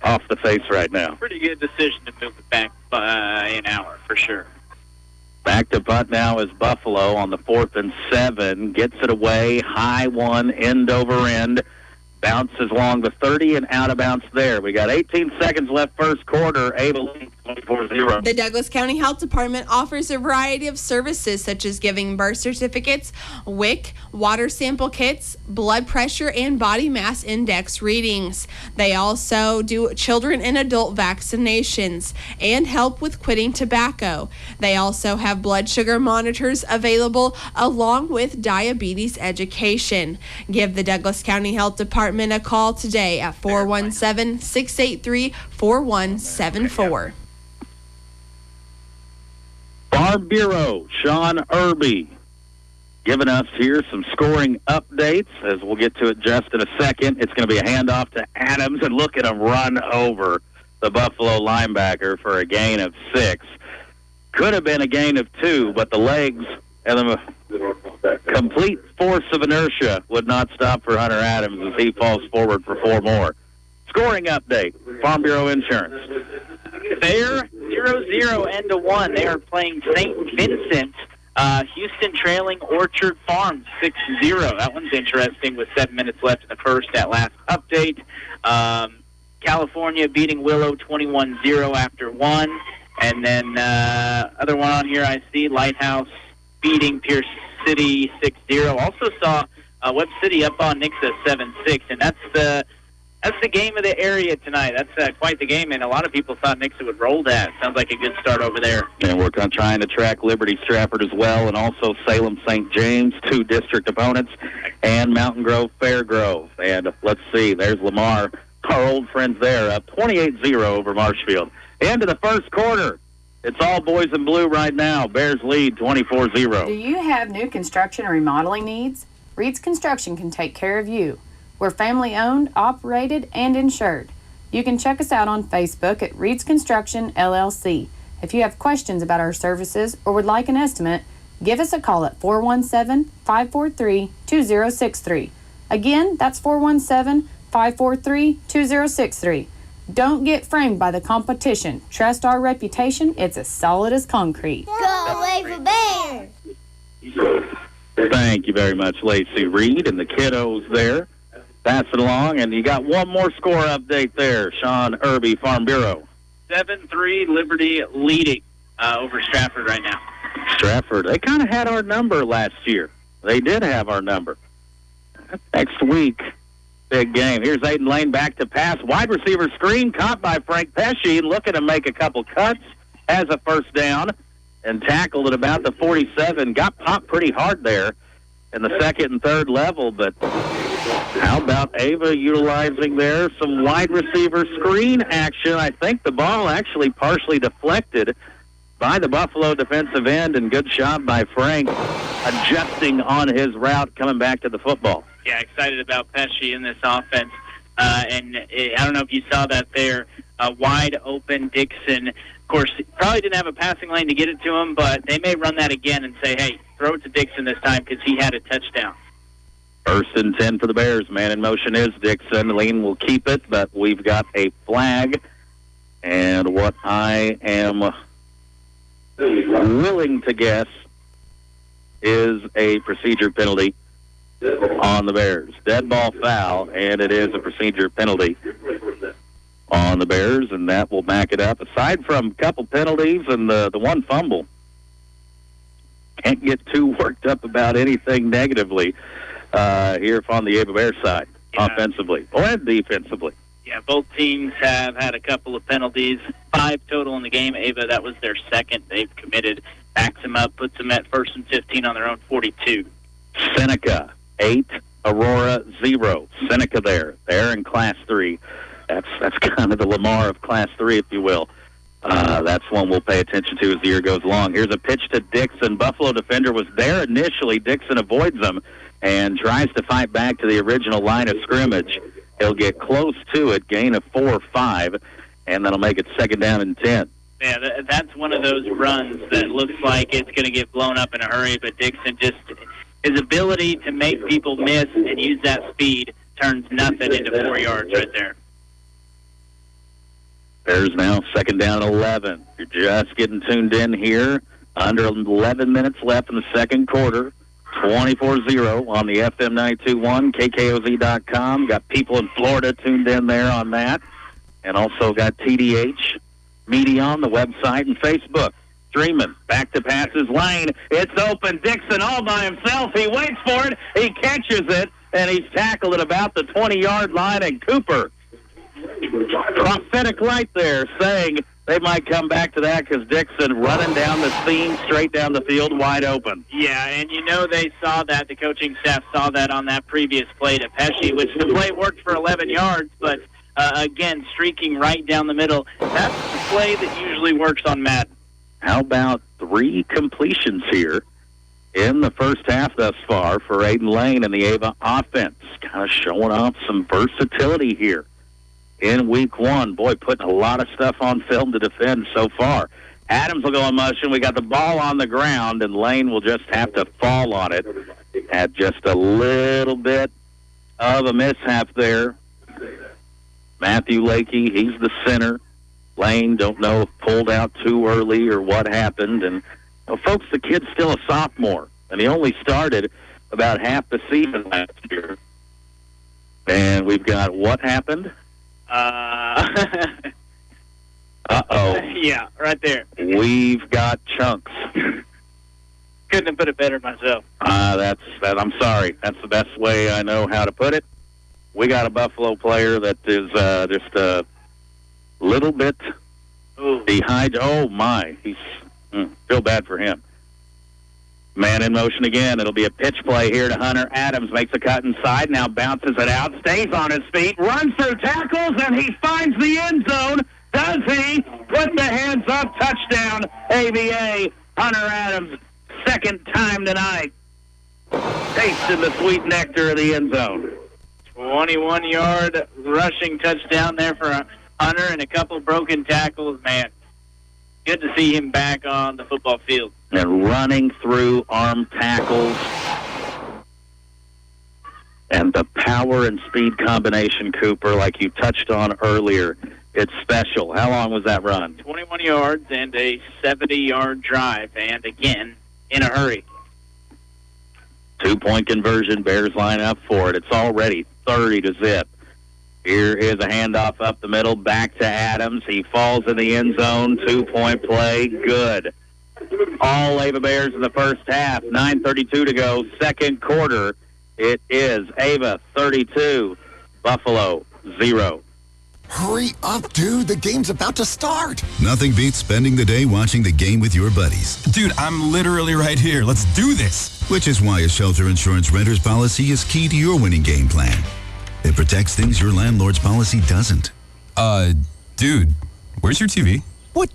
off the face right now. Pretty good decision to move it back by an hour for sure. Back to punt now is Buffalo on the 4th and 7. Gets it away, high one, end over end. Bounces along the 30 and out of bounds there. We got 18 seconds left first quarter. Able 24-0. The Douglas County Health Department offers a variety of services such as giving birth certificates, WIC, water sample kits, blood pressure, and body mass index readings. They also do children and adult vaccinations and help with quitting tobacco. They also have blood sugar monitors available along with diabetes education. Give the Douglas County Health Department a call today at 417-683-4174. Farm Bureau, Sean Irby, giving us here some scoring updates, as we'll get to it just in a second. It's going to be a handoff to Adams, and look at him run over the Buffalo linebacker for a gain of 6. Could have been a gain of 2, but the legs and the complete force of inertia would not stop for Hunter Adams as he falls forward for 4 more. Scoring update, Farm Bureau Insurance. They're 0-0 end to 1. They are playing St. Vincent. Houston trailing Orchard Farms 6-0. That one's interesting with 7 minutes left in the first at last update. California beating Willow 21-0 after 1. And then other one on here I see, Lighthouse beating Pierce City 6-0. Also saw Webb City up on Nixa 7-6, and that's the game of the area tonight. That's quite the game, and a lot of people thought Nixa would roll that. Sounds like a good start over there. And we're trying to track Liberty Stratford as well, and also Salem St. James, 2 district opponents, and Mountain Grove Fairgrove. And let's see, there's Lamar, our old friends there, up 28-0 over Marshfield. End of the first quarter. It's all boys in blue right now. Bears lead 24-0. Do you have new construction or remodeling needs? Reed's Construction can take care of you. We're family-owned, operated, and insured. You can check us out on Facebook at Reed's Construction, LLC. If you have questions about our services or would like an estimate, give us a call at 417-543-2063. Again, that's 417-543-2063. Don't get framed by the competition. Trust our reputation. It's as solid as concrete. Go Lacey Bears! Thank you very much, Lacey Reed and the kiddos there. Pass it along, and you got one more score update there, Sean Irby, Farm Bureau. 7-3, Liberty leading over Stratford right now. Stratford, they kind of had our number last year. They did have our number. Next week, big game. Here's Aiden Lane back to pass. Wide receiver screen caught by Frank Pesci, looking to make a couple cuts, has a first down, and tackled at about the 47. Got popped pretty hard there in the second and third level, but how about Ava utilizing there some wide receiver screen action? I think the ball actually partially deflected by the Buffalo defensive end, and good job by Frank adjusting on his route, coming back to the football. Yeah, excited about Pesci in this offense. And I don't know if you saw that there. Wide open Dixon. Of course, probably didn't have a passing lane to get it to him, but they may run that again and say, hey, throw it to Dixon this time because he had a touchdown. First and 10 for the Bears. Man in motion is Dixon. Lean will keep it, but we've got a flag. And what I am willing to guess is a procedure penalty on the Bears. Dead ball foul, and it is a procedure penalty on the Bears, and that will back it up. Aside from a couple penalties and the one fumble, can't get too worked up about anything negatively here on the Ava Bears side, offensively and defensively. Yeah, both teams have had a couple of penalties, 5 total in the game. Ava, that was their second they've committed. Backs them up, puts them at 1st and 15 on their own 42. Seneca, 8, Aurora, 0. Seneca there in Class 3. That's kind of the Lamar of Class 3, if you will. That's one we'll pay attention to as the year goes along. Here's a pitch to Dixon. Buffalo defender was there initially. Dixon avoids him and tries to fight back to the original line of scrimmage. He'll get close to it, gain of 4 or 5, and that'll make it 2nd down and 10. Yeah, that's one of those runs that looks like it's going to get blown up in a hurry, but Dixon just, his ability to make people miss and use that speed turns nothing into 4 yards right there. Bears now 2nd down 11. You're just getting tuned in here. Under 11 minutes left in the second quarter. 24-0 on the FM 92.1, KKOZ.com. Got people in Florida tuned in there on that. And also got TDH Media on the website and Facebook. Streaming. Back to passes lane. It's open. Dixon all by himself. He waits for it. He catches it. And he's tackled at about the 20-yard line. And Cooper, prophetic right there, saying they might come back to that because Dixon running down the seam, straight down the field, wide open. Yeah, and you know they saw that. The coaching staff saw that on that previous play to Pesci, which the play worked for 11 yards, but again, streaking right down the middle. That's the play that usually works on Madden. How about 3 completions here in the first half thus far for Aiden Lane and the Ava offense? Kind of showing off some versatility here in week 1. Boy, putting a lot of stuff on film to defend so far. Adams will go in motion. We got the ball on the ground, and Lane will just have to fall on it. Had just a little bit of a mishap there. Matthew Lakey, he's the center. Lane, don't know if pulled out too early or what happened. And, folks, the kid's still a sophomore, and he only started about half the season last year. And we've got what happened? Uh-oh. Yeah, right there. We've got chunks. Couldn't have put it better myself. I'm sorry. That's the best way I know how to put it. We got a Buffalo player that is just a little bit behind. Oh, my. Feel bad for him. Man in motion again. It'll be a pitch play here to Hunter Adams. Makes a cut inside. Now bounces it out. Stays on his feet. Runs through tackles, and he finds the end zone. Does he? Put the hands up. Touchdown, AVA. Hunter Adams, second time tonight. Tasting the sweet nectar of the end zone. 21-yard rushing touchdown there for Hunter and a couple broken tackles. Man, good to see him back on the football field. And running through arm tackles. And the power and speed combination, Cooper, like you touched on earlier, it's special. How long was that run? 21 yards and a 70-yard drive, and again, in a hurry. 2-point conversion, Bears line up for it. It's already 30-0. Here is a handoff up the middle, back to Adams. He falls in the end zone. 2-point play, good. All Ava Bears in the first half. 9:32 to go, second quarter. It is Ava 32, Buffalo 0. Hurry up, dude. The game's about to start. Nothing beats spending the day watching the game with your buddies. Dude, I'm literally right here. Let's do this. Which is why a shelter insurance renter's policy is key to your winning game plan. It protects things your landlord's policy doesn't. Dude, where's your TV? What?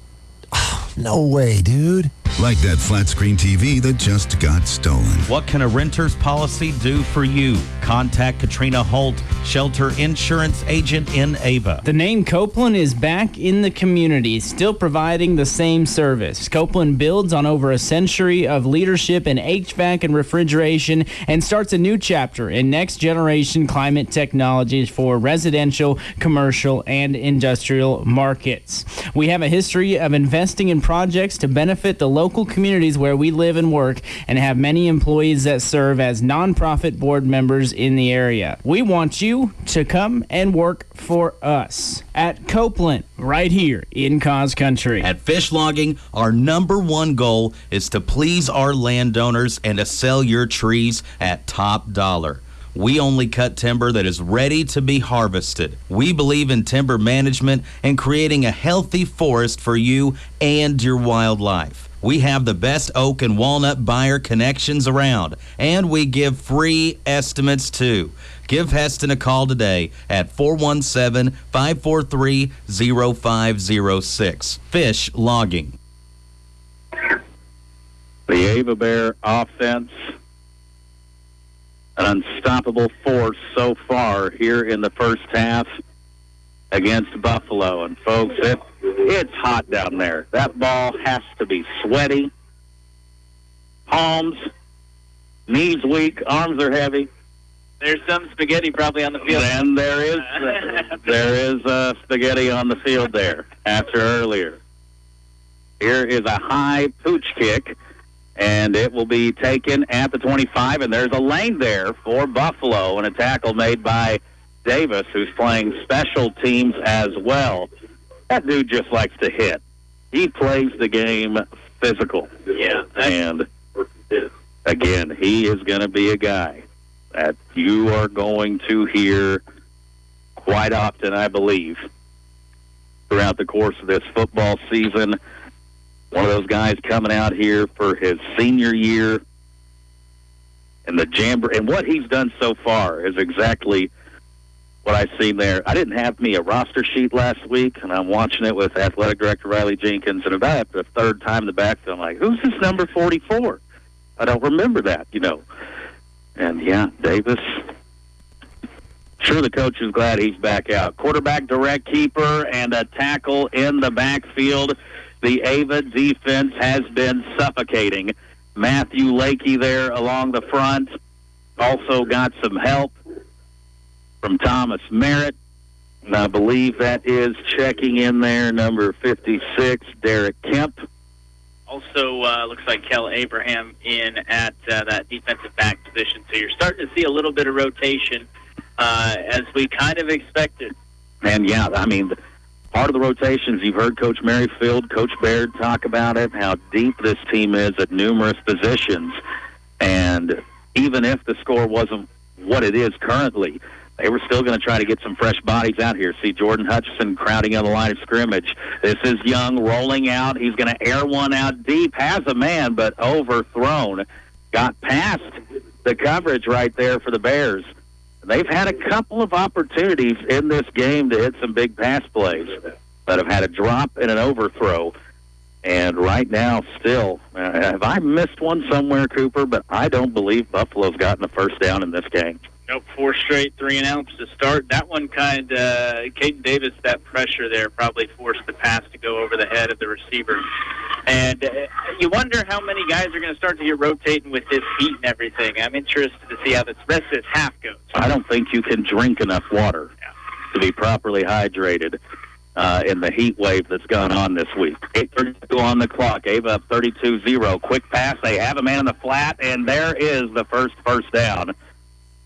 No way, dude. Like that flat screen TV that just got stolen. What can a renter's policy do for you? Contact Katrina Holt, shelter insurance agent in Ava. The name Copeland is back in the community, still providing the same service. Copeland builds on over a century of leadership in HVAC and refrigeration and starts a new chapter in next-generation climate technologies for residential, commercial, and industrial markets. We have a history of investing in projects to benefit the local communities where we live and work, and have many employees that serve as nonprofit board members in the area. We want you to come and work for us at Copeland, right here in Cause Country. At Fish Logging, our number one goal is to please our landowners and to sell your trees at top dollar. We only cut timber that is ready to be harvested. We believe in timber management and creating a healthy forest for you and your wildlife. We have the best oak and walnut buyer connections around, and we give free estimates too. Give Heston a call today at 417-543-0506. Fish Logging. The Ava Bear offense, an unstoppable force so far here in the first half against Buffalo. And folks, it's hot down there. That ball has to be sweaty. Palms, knees weak, arms are heavy. There's some spaghetti probably on the field. And there is spaghetti on the field there after earlier. Here is a high pooch kick, and it will be taken at the 25, and there's a lane there for Buffalo, and a tackle made by Davis, who's playing special teams as well. That dude just likes to hit. He plays the game physical. Yeah. And, again, he is going to be a guy that you are going to hear quite often, I believe, throughout the course of this football season. One of those guys coming out here for his senior year. And the jamboree, and what he's done so far is exactly what I've seen there. I didn't have me a roster sheet last week, and I'm watching it with Athletic Director Riley Jenkins, and about the third time in the backfield, I'm like, who's this number 44? I don't remember that, And, yeah, Davis, sure the coach is glad he's back out. Quarterback direct keeper and a tackle in the backfield. The Ava defense has been suffocating. Matthew Lakey there along the front. Also got some help from Thomas Merritt. And I believe that is checking in there, number 56, Derek Kemp. Also, looks like Kel Abraham in at that defensive back position. So you're starting to see a little bit of rotation as we kind of expected. And, yeah, I mean, part of the rotations. You've heard Coach Merrifield, Coach Baird talk about it, how deep this team is at numerous positions. And even if the score wasn't what it is currently, they were still going to try to get some fresh bodies out here. See Jordan Hutchison crowding on the line of scrimmage. This is Young rolling out. He's going to air one out deep. Has a man, but overthrown. Got past the coverage right there for the Bears. They've had a couple of opportunities in this game to hit some big pass plays, but have had a drop and an overthrow. And right now, still, have I missed one somewhere, Cooper? But I don't believe Buffalo's gotten a first down in this game. Nope, 4 straight 3-and-outs to start. That one Caden Davis, that pressure there probably forced the pass to go over the head of the receiver. And you wonder how many guys are going to start to get rotating with this heat and everything. I'm interested to see how the rest of this half goes. I don't think you can drink enough water to be properly hydrated in the heat wave that's gone on this week. 8:32 on the clock. Ava up 32-0. Quick pass. They have a man in the flat, and there is the first down.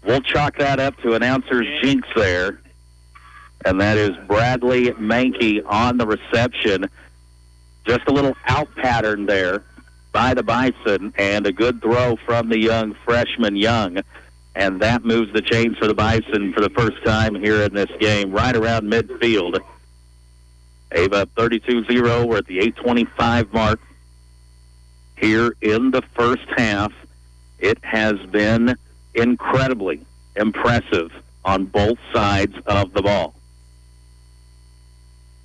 We'll chalk that up to announcer's jinx there, and that is Bradley Mankey on the reception. Just a little out pattern there by the Bison, and a good throw from the young freshman Young, and that moves the chains for the Bison for the first time here in this game, right around midfield. Ava up 32-0. We're at the 8:25 mark here in the first half. It has been incredibly impressive on both sides of the ball.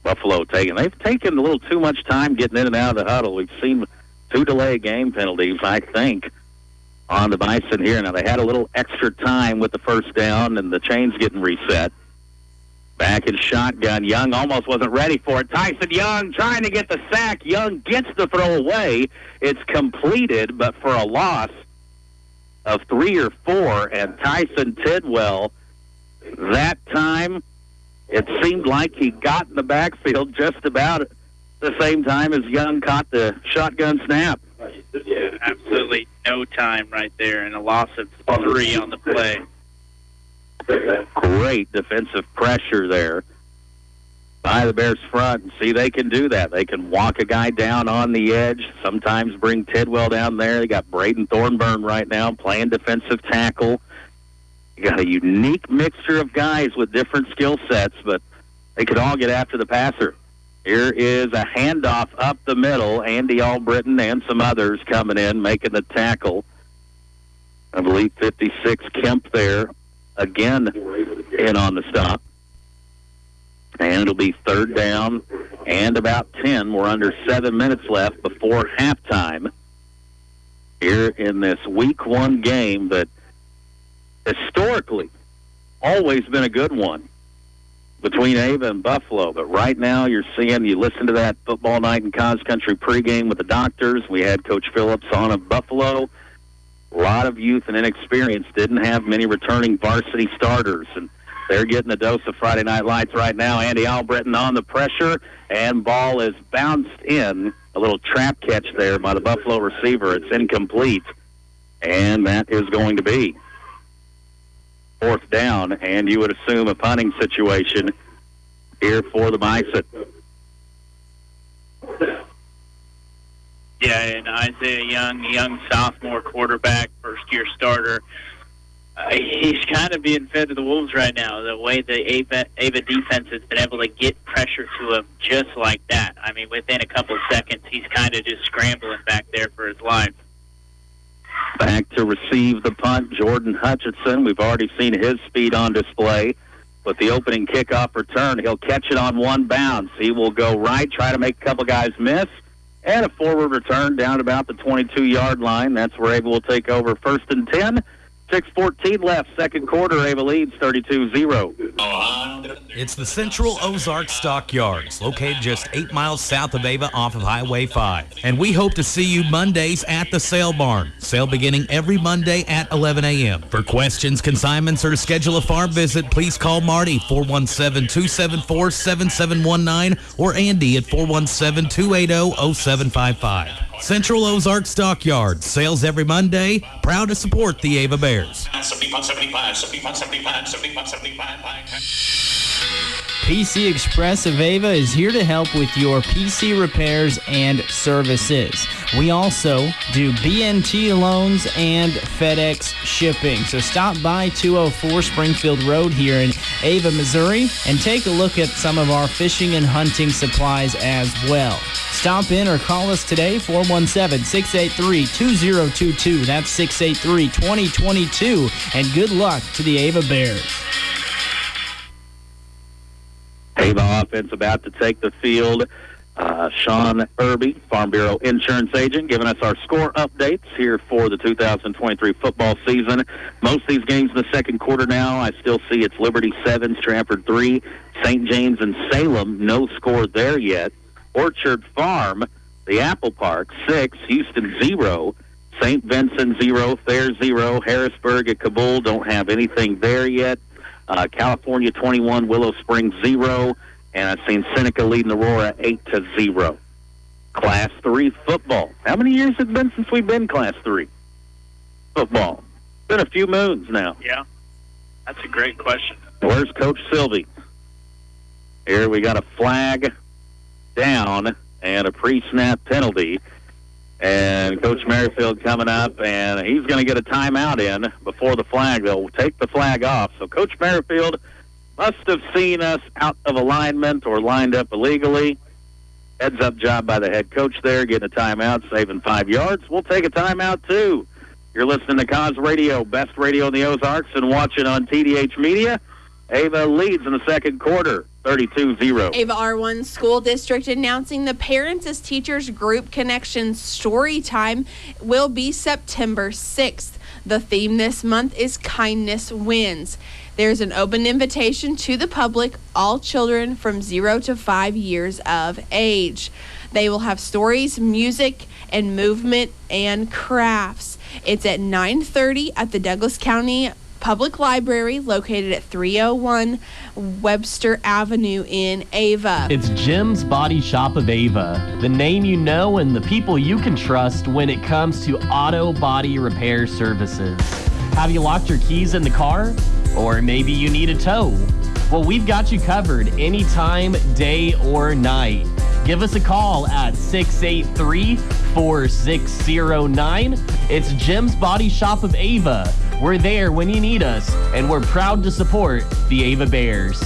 Buffalo they've taken a little too much time getting in and out of the huddle. We've seen 2 delay game penalties, I think, on the Bison here. Now, they had a little extra time with the first down and the chains getting reset. Back in shotgun. Young almost wasn't ready for it. Tyson Young trying to get the sack. Young gets the throw away. It's completed, but for a loss of 3 or 4, and Tyson Tidwell, that time, it seemed like he got in the backfield just about at the same time as Young caught the shotgun snap. Yeah, absolutely no time right there, and a loss of 3 on the play. Great defensive pressure there by the Bears front. And see, they can do that. They can walk a guy down on the edge, sometimes bring Tidwell down there. They got Braden Thornburn right now playing defensive tackle. You got a unique mixture of guys with different skill sets, but they could all get after the passer. Here is a handoff up the middle. Andy Albritton and some others coming in, making the tackle. I believe 56 Kemp there, again in on the stop. And it'll be 3rd down and about 10. We're under 7 minutes left before halftime here in this Week 1 game that historically always been a good one between Ava and Buffalo. But right now you listen to that Football Night in Cos Country pregame with the Doctors. We had Coach Phillips on of Buffalo. A lot of youth and inexperience, didn't have many returning varsity starters, and they're getting a dose of Friday Night Lights right now. Andy Albritton on the pressure, and ball is bounced in. A little trap catch there by the Buffalo receiver. It's incomplete, and that is going to be 4th down, and you would assume a punting situation here for the Bison. Yeah, and Isaiah young sophomore quarterback, first-year starter. He's kind of being fed to the wolves right now, the way the Ava defense has been able to get pressure to him just like that. I mean, within a couple seconds, he's kind of just scrambling back there for his life. Back to receive the punt, Jordan Hutchinson. We've already seen his speed on display. With the opening kickoff return, he'll catch it on one bounce. He will go right, try to make a couple guys miss, and a forward return down about the 22-yard line. That's where Ava will take over 1st and 10. 6:14 left, second quarter. Ava leads 32-0. It's the Central Ozark Stockyards, located just 8 miles south of Ava off of Highway 5. And we hope to see you Mondays at the Sale Barn. Sale beginning every Monday at 11 a.m. For questions, consignments, or to schedule a farm visit, please call Marty, 417-274-7719, or Andy at 417-280-0755. Central Ozark Stockyards, sales every Monday, proud to support the Ava Bears. 75, 75, 75, 75, 75, 75. PC Express of Ava is here to help with your PC repairs and services. We also do BNT loans and FedEx shipping. So stop by 204 Springfield Road here in Ava, Missouri, and take a look at some of our fishing and hunting supplies as well. Stop in or call us today, 417-683-2022. That's 683-2022. And good luck to the Ava Bears. Ava offense about to take the field. Sean Irby, Farm Bureau insurance agent, giving us our score updates here for the 2023 football season. Most of these games in the second quarter now, I still see it's Liberty 7, Stratford 3, St. James and Salem, no score there yet. Orchard Farm, the Apple Park 6, Houston 0, St. Vincent 0, Thayer 0, Harrisburg at Kabul don't have anything there yet. California 21, Willow Springs 0, and I've seen Seneca leading Aurora 8-0. Class 3 football. How many years has it been since we've been Class 3 football? Been a few moons now. Yeah, that's a great question. Where's Coach Sylvie? Here we got a flag down and a pre-snap penalty. And Coach Merrifield coming up, and he's going to get a timeout in before the flag. They'll take the flag off. So Coach Merrifield must have seen us out of alignment or lined up illegally. Heads-up job by the head coach there, getting a timeout, saving 5 yards. We'll take a timeout, too. You're listening to Cause Radio, best radio in the Ozarks, and watching on TDH Media. Ava leads in the second quarter, 32-0. Ava R1 School District announcing the Parents as Teachers Group Connection Story Time will be September 6th. The theme this month is Kindness Wins. There's an open invitation to the public, all children from 0 to 5 years of age. They will have stories, music, and movement and crafts. It's at 9:30 at the Douglas County Public Library, located at 301 Webster Avenue in Ava. It's Jim's Body Shop of Ava, the name you know and the people you can trust when it comes to auto body repair services. Have you locked your keys in the car? Or maybe you need a tow? Well, we've got you covered anytime, day or night. Give us a call at 683-4609. It's Jim's Body Shop of Ava. We're there when you need us, and we're proud to support the Ava Bears.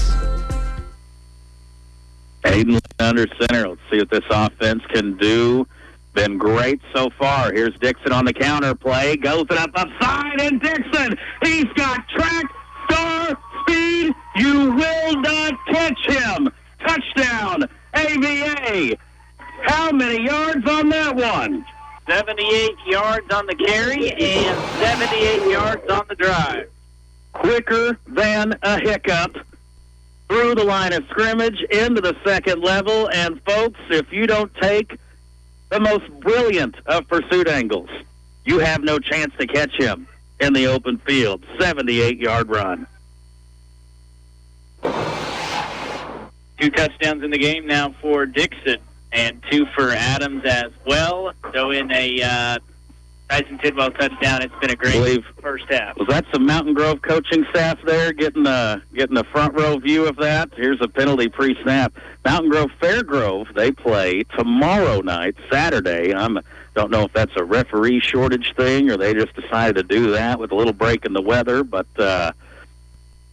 Aiden under center. Let's see what this offense can do. Been great so far. Here's Dixon on the counter play. Goes it up upside, and Dixon, he's got track, star, speed. You will not catch him. Touchdown, AVA. How many yards on that one? 78 yards on the carry and 78 yards on the drive. Quicker than a hiccup. Through the line of scrimmage, into the second level. And, folks, if you don't take the most brilliant of pursuit angles, you have no chance to catch him in the open field. 78-yard run. 2 touchdowns in the game now for Dixon, and 2 for Adams as well. So in a Tyson Tidwell touchdown, it's been a great first half. Was that some Mountain Grove coaching staff there getting a front row view of that? Here's a penalty pre-snap. Mountain Grove Fairgrove, they play tomorrow night, Saturday. Don't know if that's a referee shortage thing or they just decided to do that with a little break in the weather, but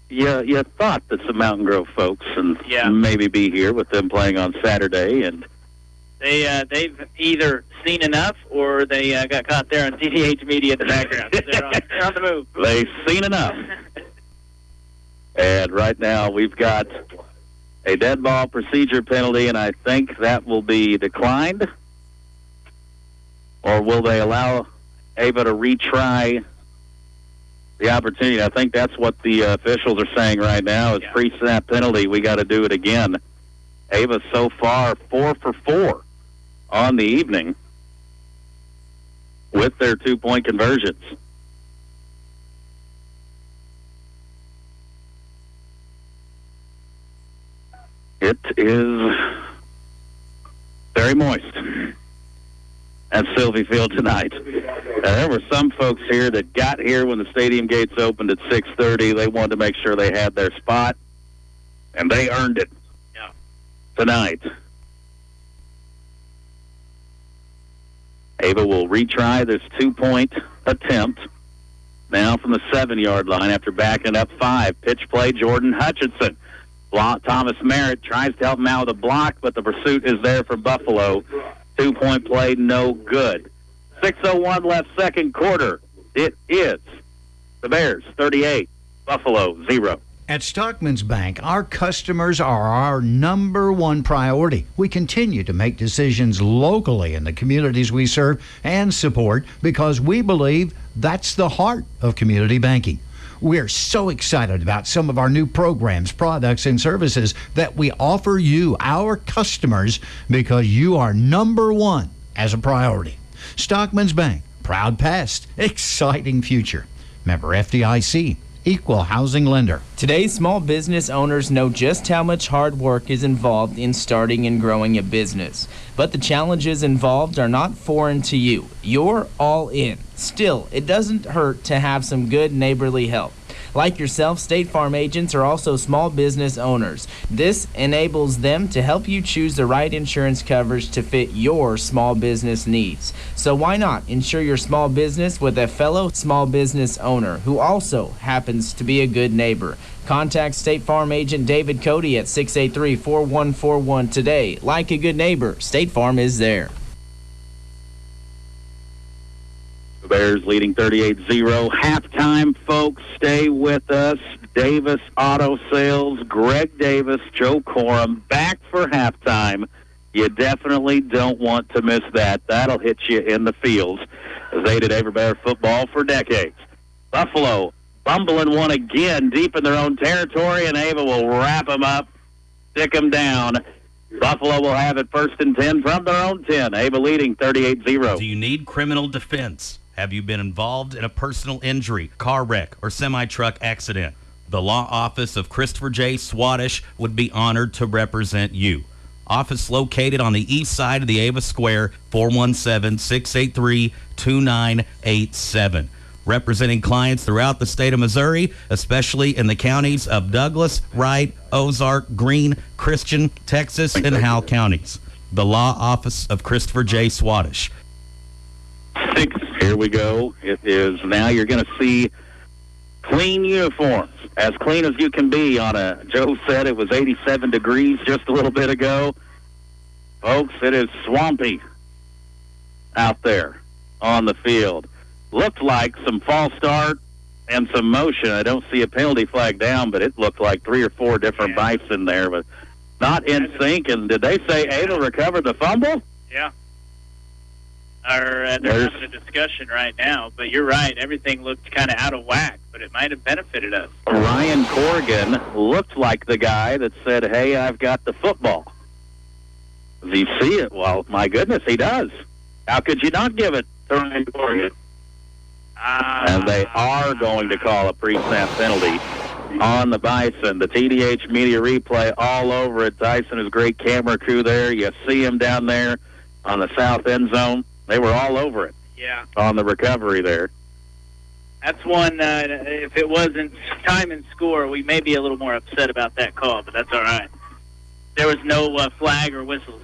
you thought that some Mountain Grove folks and maybe be here with them playing on Saturday, and they've either seen enough or they got caught there on TDH Media in the background. They're on the move. They've seen enough. And right now we've got a dead ball procedure penalty, and I think that will be declined. Or will they allow Ava to retry the opportunity? I think that's what the officials are saying right now is pre-snap penalty. We got to do it again. Ava so far 4 for 4 on the evening with their 2-point conversions. It is very moist at Sylvie Field tonight. There were some folks here that got here when the stadium gates opened at 6:30. They wanted to make sure they had their spot. and they earned it tonight. Ava will retry this 2-point attempt. Now from the 7-yard line after backing up 5. Pitch play, Jordan Hutchinson. Thomas Merritt tries to help him out with a block, but the pursuit is there for Buffalo. 2-point play, no good. 6:01 left, second quarter. It is the Bears 38, Buffalo 0. At Stockman's Bank, our customers are our number one priority. We continue to make decisions locally in the communities we serve and support because we believe that's the heart of community banking. We're so excited about some of our new programs, products, and services that we offer you, our customers, because you are number one as a priority. Stockman's Bank, proud past, exciting future. Member FDIC. Equal housing lender. Today's small business owners know just how much hard work is involved in starting and growing a business. But the challenges involved are not foreign to you. You're all in. Still, it doesn't hurt to have some good neighborly help. Like yourself, State Farm agents are also small business owners. This enables them to help you choose the right insurance coverage to fit your small business needs. So why not insure your small business with a fellow small business owner who also happens to be a good neighbor? Contact State Farm agent David Cody at 683-4141 today. Like a good neighbor, State Farm is there. The Bears leading 38-0. Halftime, folks. Stay with us. Davis Auto Sales, Greg Davis, Joe Corum, back for halftime. You definitely don't want to miss that. That'll hit you in the fields, as they did Bear football for decades. Buffalo bumbling one again deep in their own territory, and Ava will wrap them up, stick them down. Buffalo will have it 1st and 10 from their own 10. Ava leading 38-0. Do you need criminal defense? Have you been involved in a personal injury, car wreck, or semi-truck accident? The law office of Christopher J. Swadesh would be honored to represent you. Office located on the east side of the Ava Square, 417-683-2987. Representing clients throughout the state of Missouri, especially in the counties of Douglas, Wright, Ozark, Greene, Christian, Texas, and Howell counties. The law office of Christopher J. Swadesh. 6. Here we go. It is now you're going to see clean uniforms, as clean as you can be on a, Joe said it was 87 degrees just a little bit ago. Folks, it is swampy out there on the field. Looked like some false start and some motion. I don't see a penalty flag down, but it looked like 3 or 4 different bites in there, but not in sync. And did they say Ava recovered the fumble? Yeah. They're having a discussion right now, but you're right. Everything looked kind of out of whack, but it might have benefited us. Ryan Corrigan looked like the guy that said, hey, I've got the football. Does he see it? Well, my goodness, he does. How could you not give it to Ryan Corrigan? And they are going to call a pre-snap penalty on the Bison. The TDH media replay all over it. Tyson is great camera crew there. You see him down there on the south end zone. They were all over it. Yeah. On the recovery there. That's one, if it wasn't time and score, we may be a little more upset about that call, but that's all right. There was no flag or whistles.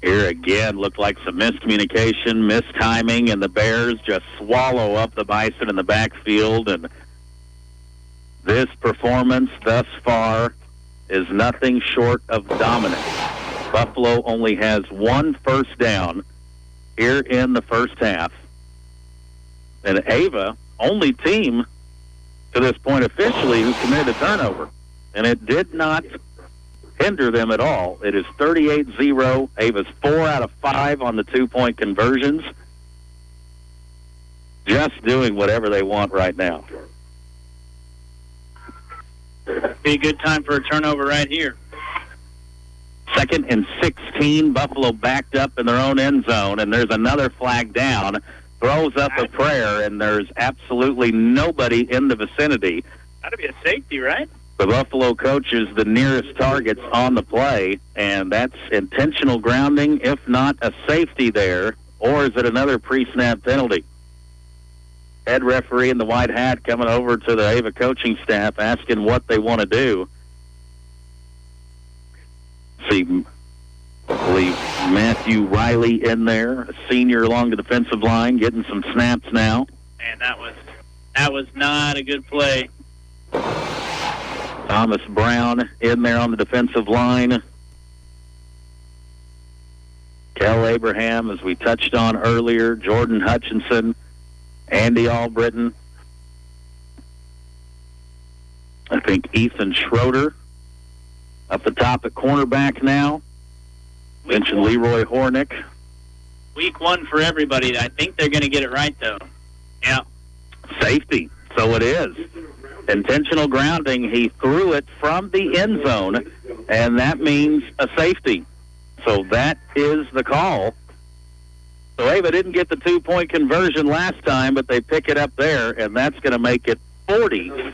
Here again, looked like some miscommunication, mistiming, and the Bears just swallow up the Bison in the backfield. And this performance thus far is nothing short of dominant. Buffalo only has 1 first down here in the first half. And Ava, only team to this point officially who committed a turnover. And it did not hinder them at all. It is 38-0. Ava's 4 out of 5 on the 2-point conversions. Just doing whatever they want right now. Be a good time for a turnover right here. 2nd and 16. Buffalo backed up in their own end zone, and there's another flag down. Throws up a prayer, and there's absolutely nobody in the vicinity. That'd be a safety, right? The Buffalo coach is the nearest targets on the play, and that's intentional grounding, if not a safety there, or is it another pre-snap penalty? Head referee in the white hat coming over to the Ava coaching staff asking what they want to do. See, I believe Matthew Riley in there, a senior along the defensive line, getting some snaps now. And that was not a good play. Thomas Brown in there on the defensive line. Kel Abraham, as we touched on earlier, Jordan Hutchinson, Andy Albritton. I think Ethan Schroeder up the top at cornerback now. Mentioned Leroy Hornick. Week 1 for everybody. I think they're going to get it right, though. Yeah. Safety. So it is. Intentional grounding. He threw it from the end zone, and that means a safety. So that is the call. So Ava didn't get the 2-point conversion last time, but they pick it up there, and that's going to make it 40-0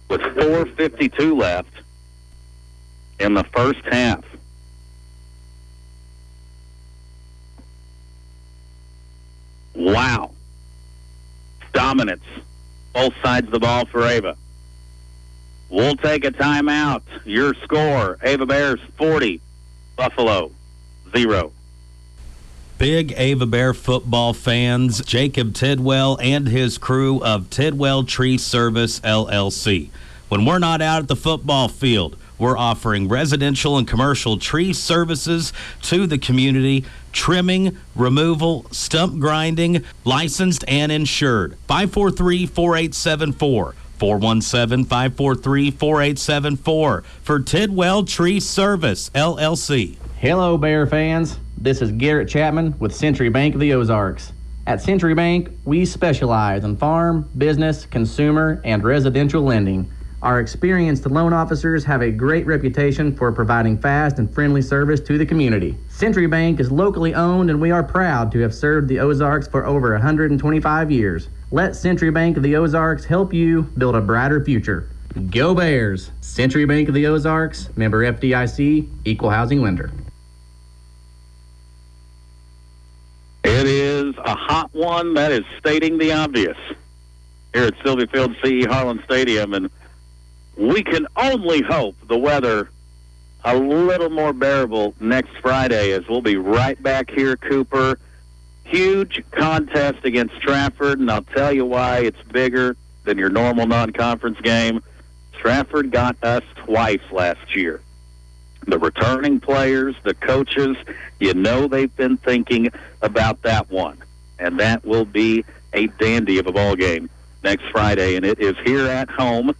with 4:52 left in the first half. Wow. Dominance. Both sides of the ball for Ava. We'll take a timeout. Your score, Ava Bears 40, Buffalo 0. Big Ava Bear football fans, Jacob Tidwell and his crew of Tidwell Tree Service, LLC. When we're not out at the football field, we're offering residential and commercial tree services to the community, trimming, removal, stump grinding, licensed and insured. 543-4874. 417-543-4874 for Tidwell Tree Service, LLC. Hello, Bear fans. This is Garrett Chapman with Century Bank of the Ozarks. At Century Bank, we specialize in farm, business, consumer, and residential lending. Our experienced loan officers have a great reputation for providing fast and friendly service to the community. Century Bank is locally owned, and we are proud to have served the Ozarks for over 125 years. Let Century Bank of the Ozarks help you build a brighter future. Go Bears! Century Bank of the Ozarks, member FDIC, equal housing lender. It is a hot one that is stating the obvious here at Sylvia Field C.E. Harlan Stadium, and we can only hope the weather a little more bearable next Friday, as we'll be right back here, Cooper. Huge contest against Stratford, and I'll tell you why it's bigger than your normal non-conference game. Stratford got us twice last year. The returning players, the coaches, you know they've been thinking about that one. And that will be a dandy of a ball game next Friday, and it is here at home.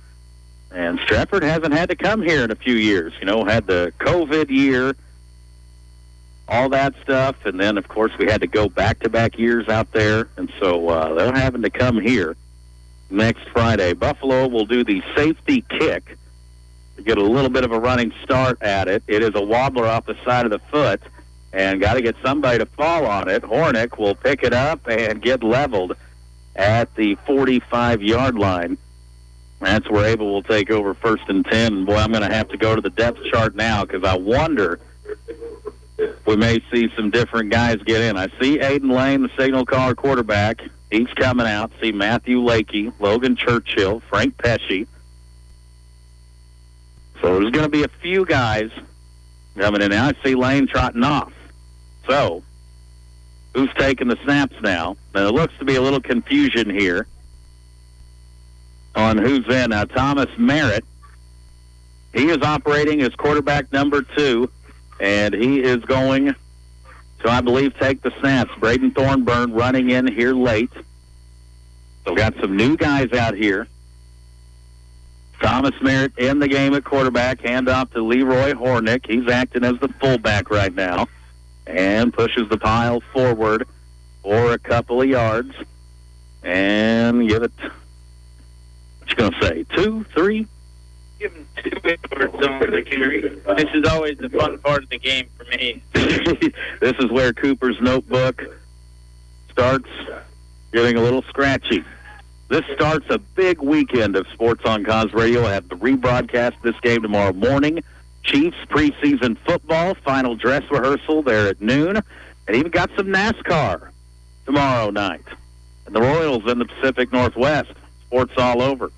And Stratford hasn't had to come here in a few years. You know, had the COVID year, all that stuff, and then, of course, we had to go back-to-back years out there, and so they're having to come here next Friday. Buffalo will do the safety kick to get a little bit of a running start at it. It is a wobbler off the side of the foot, and got to get somebody to fall on it. Hornick will pick it up and get leveled at the 45-yard line. That's where Ava will take over 1st and 10. Boy, I'm going to have to go to the depth chart now, because I wonder we may see some different guys get in. I see Aiden Lane, the signal caller quarterback. He's coming out. See Matthew Lakey, Logan Churchill, Frank Pesci. So there's going to be a few guys coming in now. I see Lane trotting off. So who's taking the snaps now? Now, it looks to be a little confusion here on who's in. Now, Thomas Merritt, he is operating as quarterback number 2. And he is going to, I believe, take the snaps. Braden Thornburn running in here late. So we've got some new guys out here. Thomas Merritt in the game at quarterback. Handoff to Leroy Hornick. He's acting as the fullback right now. And pushes the pile forward for a couple of yards. And give it, what you going to say, 2, 3? Give him 2 yards over the carry. This is always the fun part of the game for me. This is where Cooper's notebook starts getting a little scratchy. This starts a big weekend of Sports on Cause Radio. We'll have the rebroadcast this game tomorrow morning. Chiefs preseason football, final dress rehearsal there at noon. And even got some NASCAR tomorrow night. And the Royals in the Pacific Northwest. Sports all over.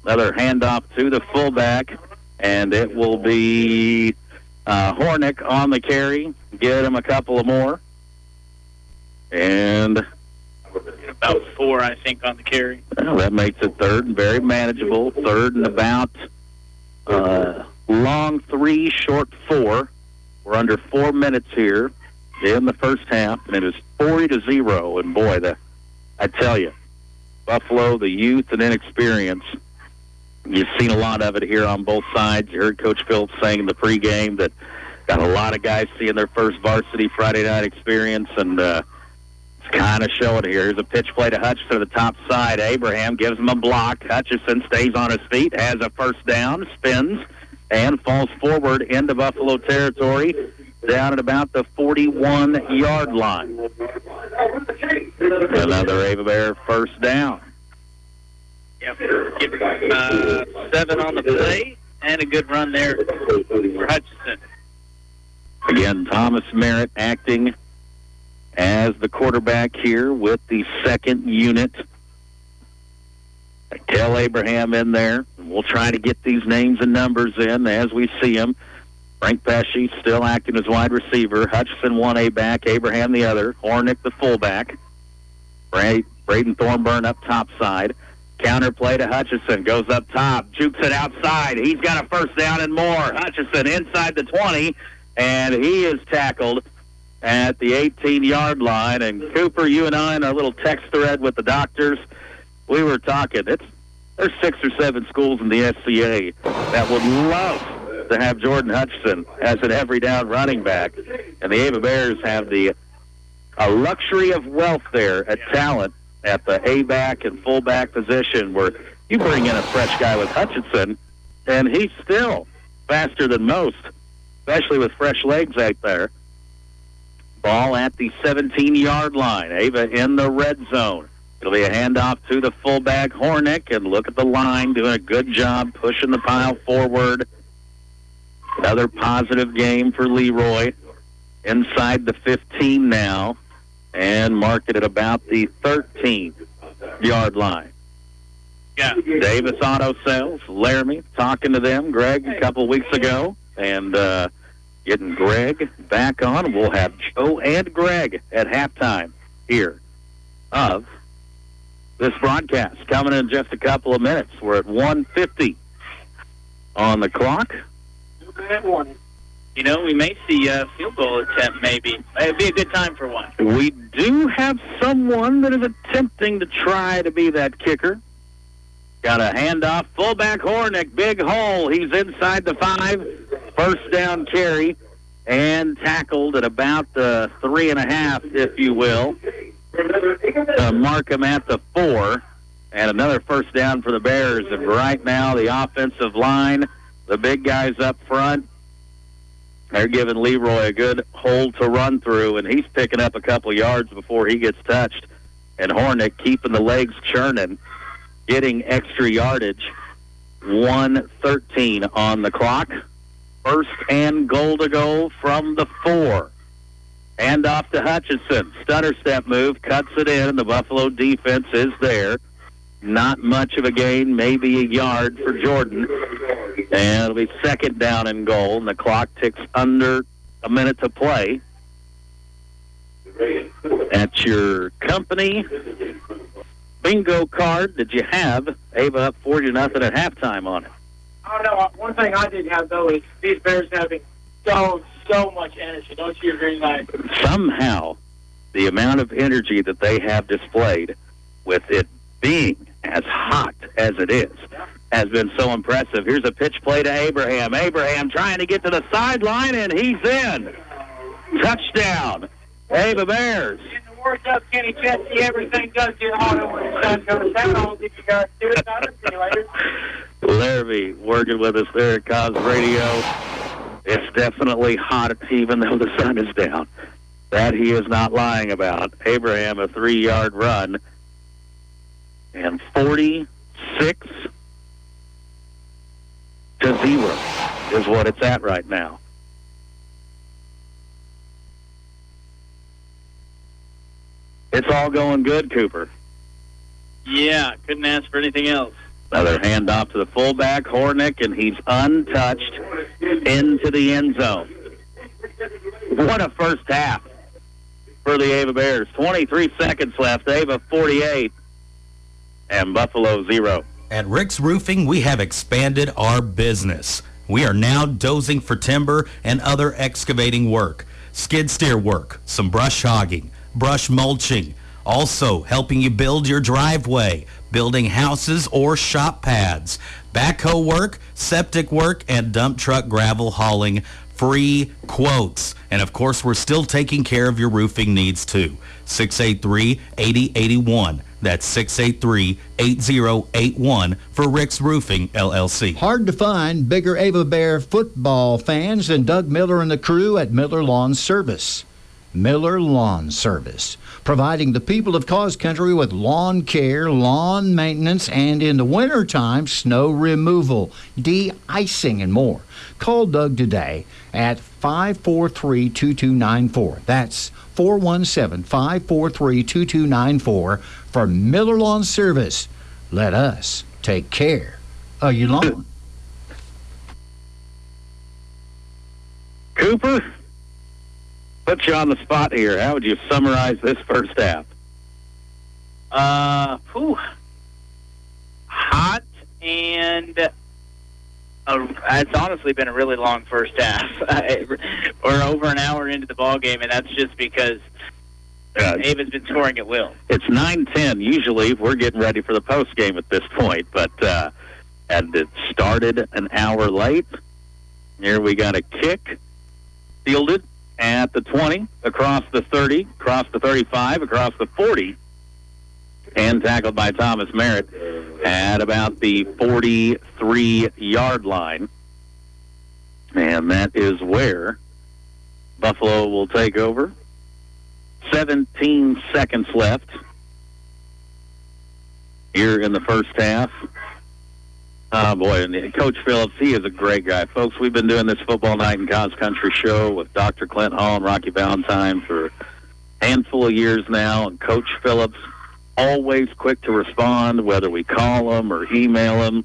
Another handoff to the fullback, and it will be Hornick on the carry. Get him a couple of more. And about 4, I think, on the carry. Well, that makes it third and very manageable. Third and about long 3, short 4. We're under 4 minutes here in the first half, and it is 40-0. And boy, I tell you, Buffalo, the youth and inexperience, you've seen a lot of it here on both sides. You heard Coach Phillips saying in the pregame that got a lot of guys seeing their first varsity Friday night experience, and it's kind of showing here. Here's a pitch play to Hutchison to the top side. Abraham gives him a block. Hutchison stays on his feet, has a first down, spins, and falls forward into Buffalo territory down at about the 41-yard line. Another Ava Bear first down. Yep. 7 on the play, and a good run there for Hutchison. Again, Thomas Merritt acting as the quarterback here with the second unit. Kel Abraham in there. We'll try to get these names and numbers in as we see them. Frank Pesci still acting as wide receiver. Hutchison 1A back, Abraham the other. Hornick the fullback. Braden Thornburn up top side. Counter play to Hutchison. Goes up top. Jukes it outside. He's got a first down and more. Hutchison inside the 20, and he is tackled at the 18-yard line. And Cooper, you and I in our little text thread with the doctors, we were talking. There's 6 or 7 schools in the SCA that would love to have Jordan Hutchison as an every down running back. And the Ava Bears have a luxury of wealth there at talent at the A-back and fullback position, where you bring in a fresh guy with Hutchison, and he's still faster than most, especially with fresh legs out there. Ball at the 17-yard line. Ava in the red zone. It'll be a handoff to the fullback, Hornick, and look at the line, doing a good job pushing the pile forward. Another positive game for Leroy. Inside the 15 now, and marked it at about the 13-yard line. Yeah. Davis Auto Sales, Laramie, talking to them, Greg, a couple weeks ago, and getting Greg back on. We'll have Joe and Greg at halftime here of this broadcast. Coming in just a couple of minutes. We're at 1:50 on the clock. You know, we may see a field goal attempt, maybe. It'd be a good time for one. We do have someone that is attempting to try to be that kicker. Got a handoff. Fullback Hornick, big hole. He's inside the 5. First down carry, and tackled at about the 3.5, if you will. Mark him at the 4. And another first down for the Bears. And right now, the offensive line, the big guys up front, they're giving Leroy a good hole to run through, and he's picking up a couple yards before he gets touched. And Hornick keeping the legs churning, getting extra yardage. 1:13 on the clock. First and goal to go from the 4. Hand off to Hutchison. Stutter step move, cuts it in, and the Buffalo defense is there. Not much of a gain, maybe a yard for Jordan. And it'll be second down and goal, and the clock ticks under a minute to play. At your company bingo card that you have, Ava up 40-0 at halftime on it. I don't know. One thing I did have, though, is these Bears having so much energy. Don't you agree, Mike? Somehow, the amount of energy that they have displayed, with it being as hot as it is, has been so impressive. Here's a pitch play to Abraham. Abraham trying to get to the sideline, and he's in. Touchdown, Ava Bears. Getting worked up, Kenny Chesney. Everything does get harder when the sun goes down. I don't think you guys do it. I'll see you later. Larrabee working with us there at Cos Radio. It's definitely hot even though the sun is down. That he is not lying about. Abraham, a 3-yard run. And 46-0 is what it's at right now. It's all going good, Cooper. Yeah, couldn't ask for anything else. Another handoff to the fullback, Hornick, and he's untouched into the end zone. What a first half for the Ava Bears. 23 seconds left. Ava 48 and Buffalo 0. At Rick's Roofing, we have expanded our business. We are now dozing for timber and other excavating work, skid steer work, some brush hogging, brush mulching, also helping you build your driveway, building houses or shop pads, backhoe work, septic work, and dump truck gravel hauling. Free quotes. And of course, we're still taking care of your roofing needs too. 683-8081. That's 683-8081 for Rick's Roofing, LLC. Hard to find bigger Ava Bear football fans than Doug Miller and the crew at Miller Lawn Service. Miller Lawn Service, providing the people of Cause Country with lawn care, lawn maintenance, and in the wintertime, snow removal, de-icing, and more. Call Doug today at 543-2294. That's 417-543-2294 for Miller Lawn Service. Let us take care of your lawn. Cooper, put you on the spot here. How would you summarize this first half? Hot, and it's honestly been a really long first half. We're over an hour into the ball game, and that's just because Ava's been scoring at will. It's 9:10. Usually we're getting ready for the post game at this point, but and it started an hour late. Here we got a kick fielded at the 20, across the 30, across the 35, across the 40, and tackled by Thomas Merritt at about the 43-yard line. And that is where Buffalo will take over. 17 seconds left here in the first half. Oh, boy, and Coach Phillips, he is a great guy. Folks, we've been doing this Football Night in Cause Country show with Dr. Clint Hall and Rocky Valentine for a handful of years now, and Coach Phillips always quick to respond, whether we call him or email him.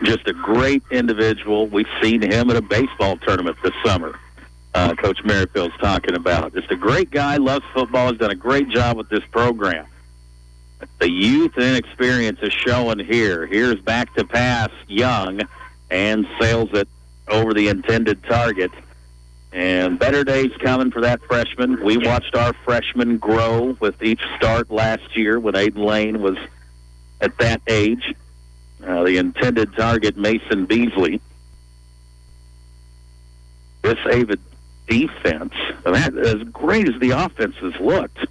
Just a great individual. We've seen him at a baseball tournament this summer. Coach Merrifield's talking about. Just a great guy, loves football, has done a great job with this program. The youth and experience is showing here. Here's back to pass, Young, and sails it over the intended target. And better days coming for that freshman. We watched our freshman grow with each start last year when Aiden Lane was at that age. The intended target, Mason Beasley. This Ava defense, as great as the offense has looked,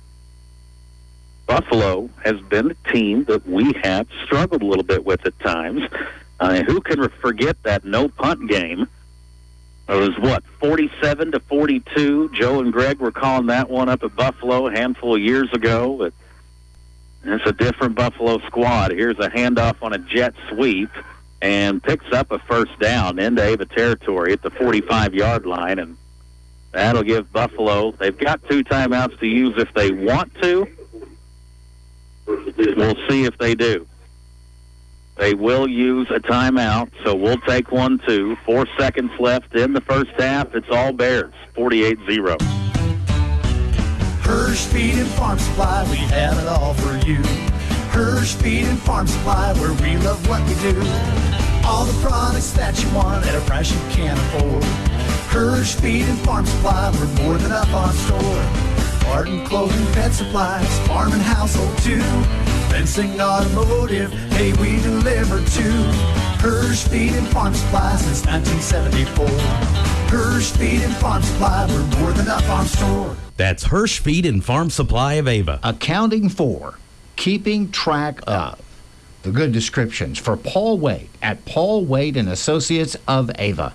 Buffalo has been a team that we have struggled a little bit with at times. Who can forget that no punt game? It was, 47-42? Joe and Greg were calling that one up at Buffalo a handful of years ago. But it's a different Buffalo squad. Here's a handoff on a jet sweep and picks up a first down into Ava territory at the 45-yard line. And that'll give Buffalo, they've got 2 timeouts to use if they want to. We'll see if they do. They will use a timeout, so we'll take one, too. 4 seconds left in the first half. It's all Bears, 48-0. Hirsch Feed and Farm Supply, we have it all for you. Hirsch Feed and Farm Supply, where we love what we do. All the products that you want at a price you can't afford. Hirsch Feed and Farm Supply, we're more than up on store. Garden, clothing, pet supplies, farm and household too. Fencing, automotive, hey, we deliver too. Hirsch Feed and Farm Supply since 1974. Hirsch Feed and Farm Supply, we're more than up on store. That's Hirsch Feed and Farm Supply of Ava. Accounting for, keeping track of. The good descriptions for Paul Wade at Paul Wade and Associates of Ava.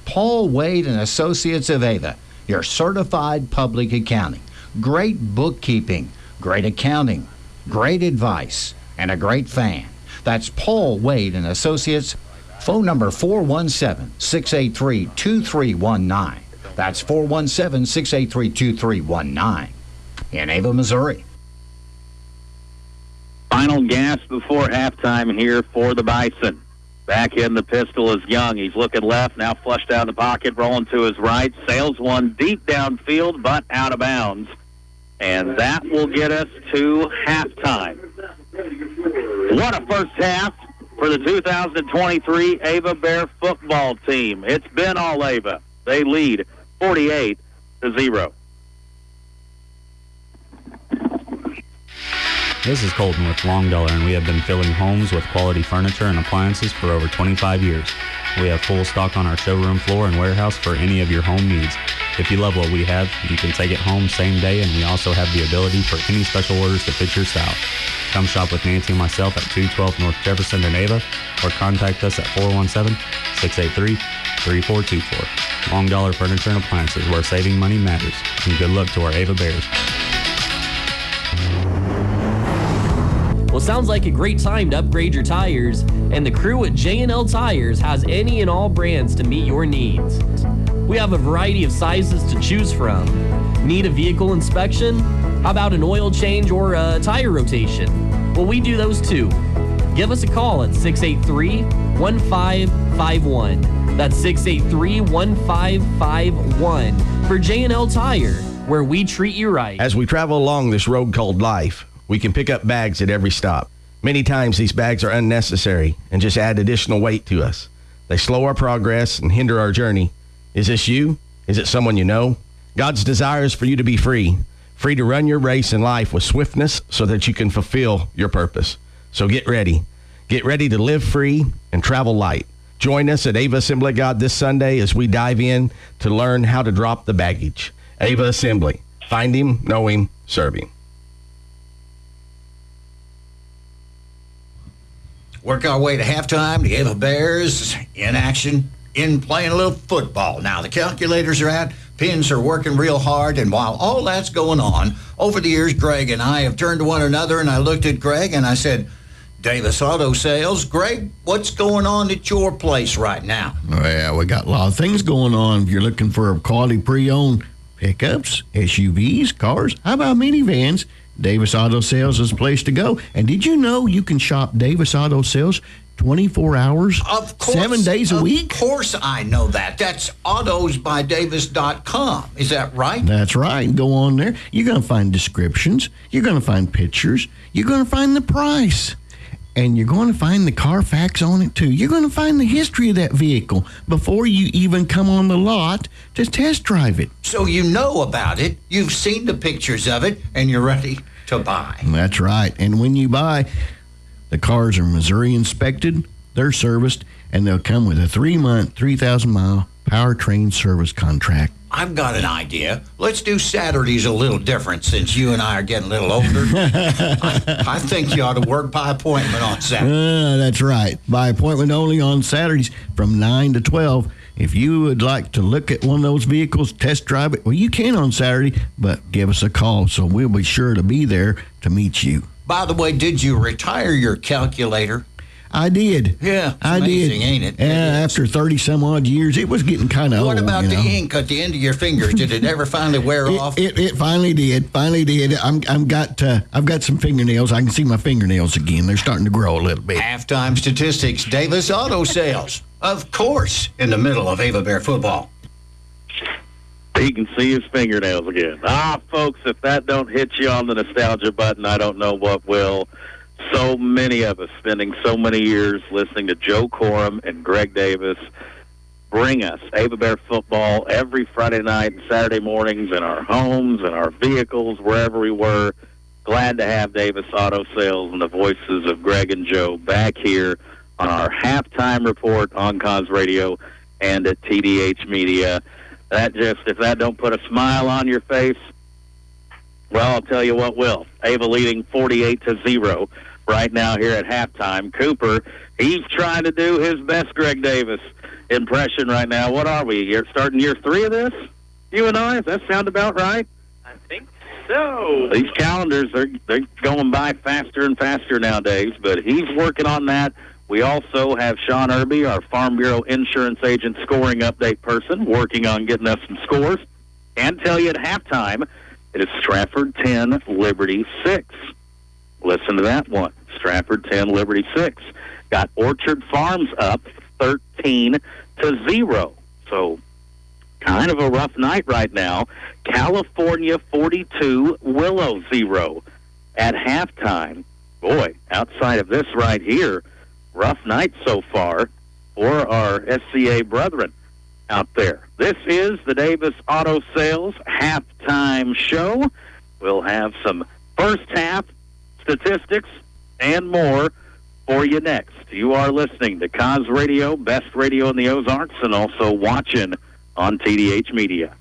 Paul Wade and Associates of Ava, your certified public accounting. Great bookkeeping, great accounting, great advice, and a great fan. That's Paul Wade and Associates. Phone number 417-683-2319. That's 417-683-2319 in Ava, Missouri. Final gas before halftime here for the Bison. Back in the pistol is Young. He's looking left, now flushed out of the pocket, rolling to his right. Sails one deep downfield, but out of bounds. And that will get us to halftime. What a first half for the 2023 Ava Bear football team. It's been all Ava. They lead 48-0. This is Colton with Long Dollar, and we have been filling homes with quality furniture and appliances for over 25 years. We have full stock on our showroom floor and warehouse for any of your home needs. If you love what we have, you can take it home same day, and we also have the ability for any special orders to fit your style. Come shop with Nancy and myself at 212 North Jefferson in Ava, or contact us at 417-683-3424. Long Dollar Furniture and Appliances, where saving money matters. And good luck to our Ava Bears. Well, sounds like a great time to upgrade your tires, and the crew at J&L Tires has any and all brands to meet your needs. We have a variety of sizes to choose from. Need a vehicle inspection? How about an oil change or a tire rotation? Well, we do those too. Give us a call at 683-1551. That's 683-1551 for J&L Tire, where we treat you right. As we travel along this road called life, we can pick up bags at every stop. Many times these bags are unnecessary and just add additional weight to us. They slow our progress and hinder our journey. Is this you? Is it someone you know? God's desire is for you to be free to run your race in life with swiftness so that you can fulfill your purpose. So get ready. Get ready to live free and travel light. Join us at Ava Assembly of God this Sunday as we dive in to learn how to drop the baggage. Ava Assembly. Find Him, know Him, serve Him. Work our way to halftime. The Ava Bears in action, in playing a little football. Now, the calculators are out. Pins are working real hard. And while all that's going on, over the years, Greg and I have turned to one another, and I looked at Greg and I said, Davis Auto Sales. Greg, what's going on at your place right now? Well, we got a lot of things going on. If you're looking for quality pre-owned pickups, SUVs, cars, how about minivans? Davis Auto Sales is the place to go. And did you know you can shop Davis Auto Sales 24 hours, of course, 7 days a week? Of course I know that. That's autosbydavis.com. Is that right? That's right. Go on there. You're going to find descriptions. You're going to find pictures. You're going to find the price. And you're going to find the Carfax on it, too. You're going to find the history of that vehicle before you even come on the lot to test drive it. So you know about it, you've seen the pictures of it, and you're ready to buy. That's right. And when you buy, the cars are Missouri inspected, they're serviced, and they'll come with a 3-month, 3,000-mile powertrain service contract. I've got an idea. Let's do Saturdays a little different since you and I are getting a little older. I think you ought to work by appointment on Saturday. That's right. By appointment only on Saturdays from 9 to 12. If you would like to look at one of those vehicles, test drive it, well, you can on Saturday, but give us a call so we'll be sure to be there to meet you. By the way, did you retire your calculator? I did. Yeah, it's I amazing, did. Ain't it? After 30-some-odd years, it was getting kind of old. What about the ink at the end of your fingers? Did it ever finally wear off? It finally did. I've got some fingernails. I can see my fingernails again. They're starting to grow a little bit. Halftime statistics. Davis Auto Sales, of course, in the middle of Ava Bear football. He can see his fingernails again. Folks, if that don't hit you on the nostalgia button, I don't know what will. So many of us spending so many years listening to Joe Corum and Greg Davis bring us Ava Bear football every Friday night and Saturday mornings in our homes and our vehicles, wherever we were. Glad to have Davis Auto Sales and the voices of Greg and Joe back here on our halftime report on Cause Radio and at TDH Media. If that don't put a smile on your face, well, I'll tell you what will. Ava leading 48-0 right now here at halftime. Cooper, he's trying to do his best Greg Davis impression right now. What are we? You're starting year 3 of this? You and I? Does that sound about right? I think so. These calendars, they're going by faster and faster nowadays, but he's working on that. We also have Sean Irby, our Farm Bureau insurance agent scoring update person, working on getting us some scores. And tell you at halftime, it is Stratford 10, Liberty 6. Listen to that one. Stratford 10, Liberty 6. Got Orchard Farms up 13-0. So kind of a rough night right now. California 42, Willow 0 at halftime. Boy, outside of this right here, rough night so far for our SCA brethren out there. This is the Davis Auto Sales halftime show. We'll have some first half statistics and more for you next. You are listening to Cos Radio, best radio in the Ozarks, and also watching on TDH Media.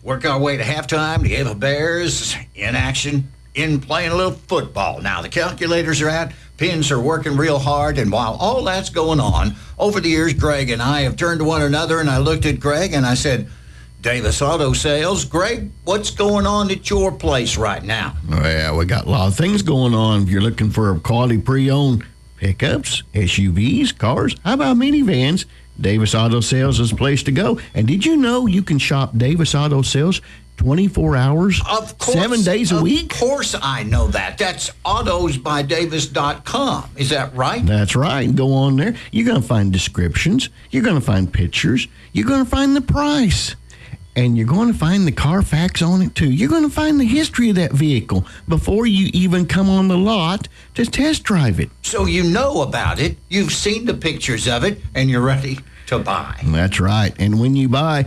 Work our way to halftime. The Ava Bears in action, in playing a little football. Now, the calculators are out. Pins are working real hard. And while all that's going on, over the years, Greg and I have turned to one another, and I looked at Greg and I said, Davis Auto Sales. Greg, what's going on at your place right now? Well, we got a lot of things going on. If you're looking for quality pre-owned pickups, SUVs, cars, how about minivans? Davis Auto Sales is the place to go. And did you know you can shop Davis Auto Sales 24 hours, of course, 7 days a week? Of course I know that. That's autosbydavis.com. Is that right? That's right. Go on there. You're going to find descriptions. You're going to find pictures. You're going to find the price. And you're going to find the Carfax on it, too. You're going to find the history of that vehicle before you even come on the lot to test drive it. So you know about it, you've seen the pictures of it, and you're ready to buy. That's right. And when you buy,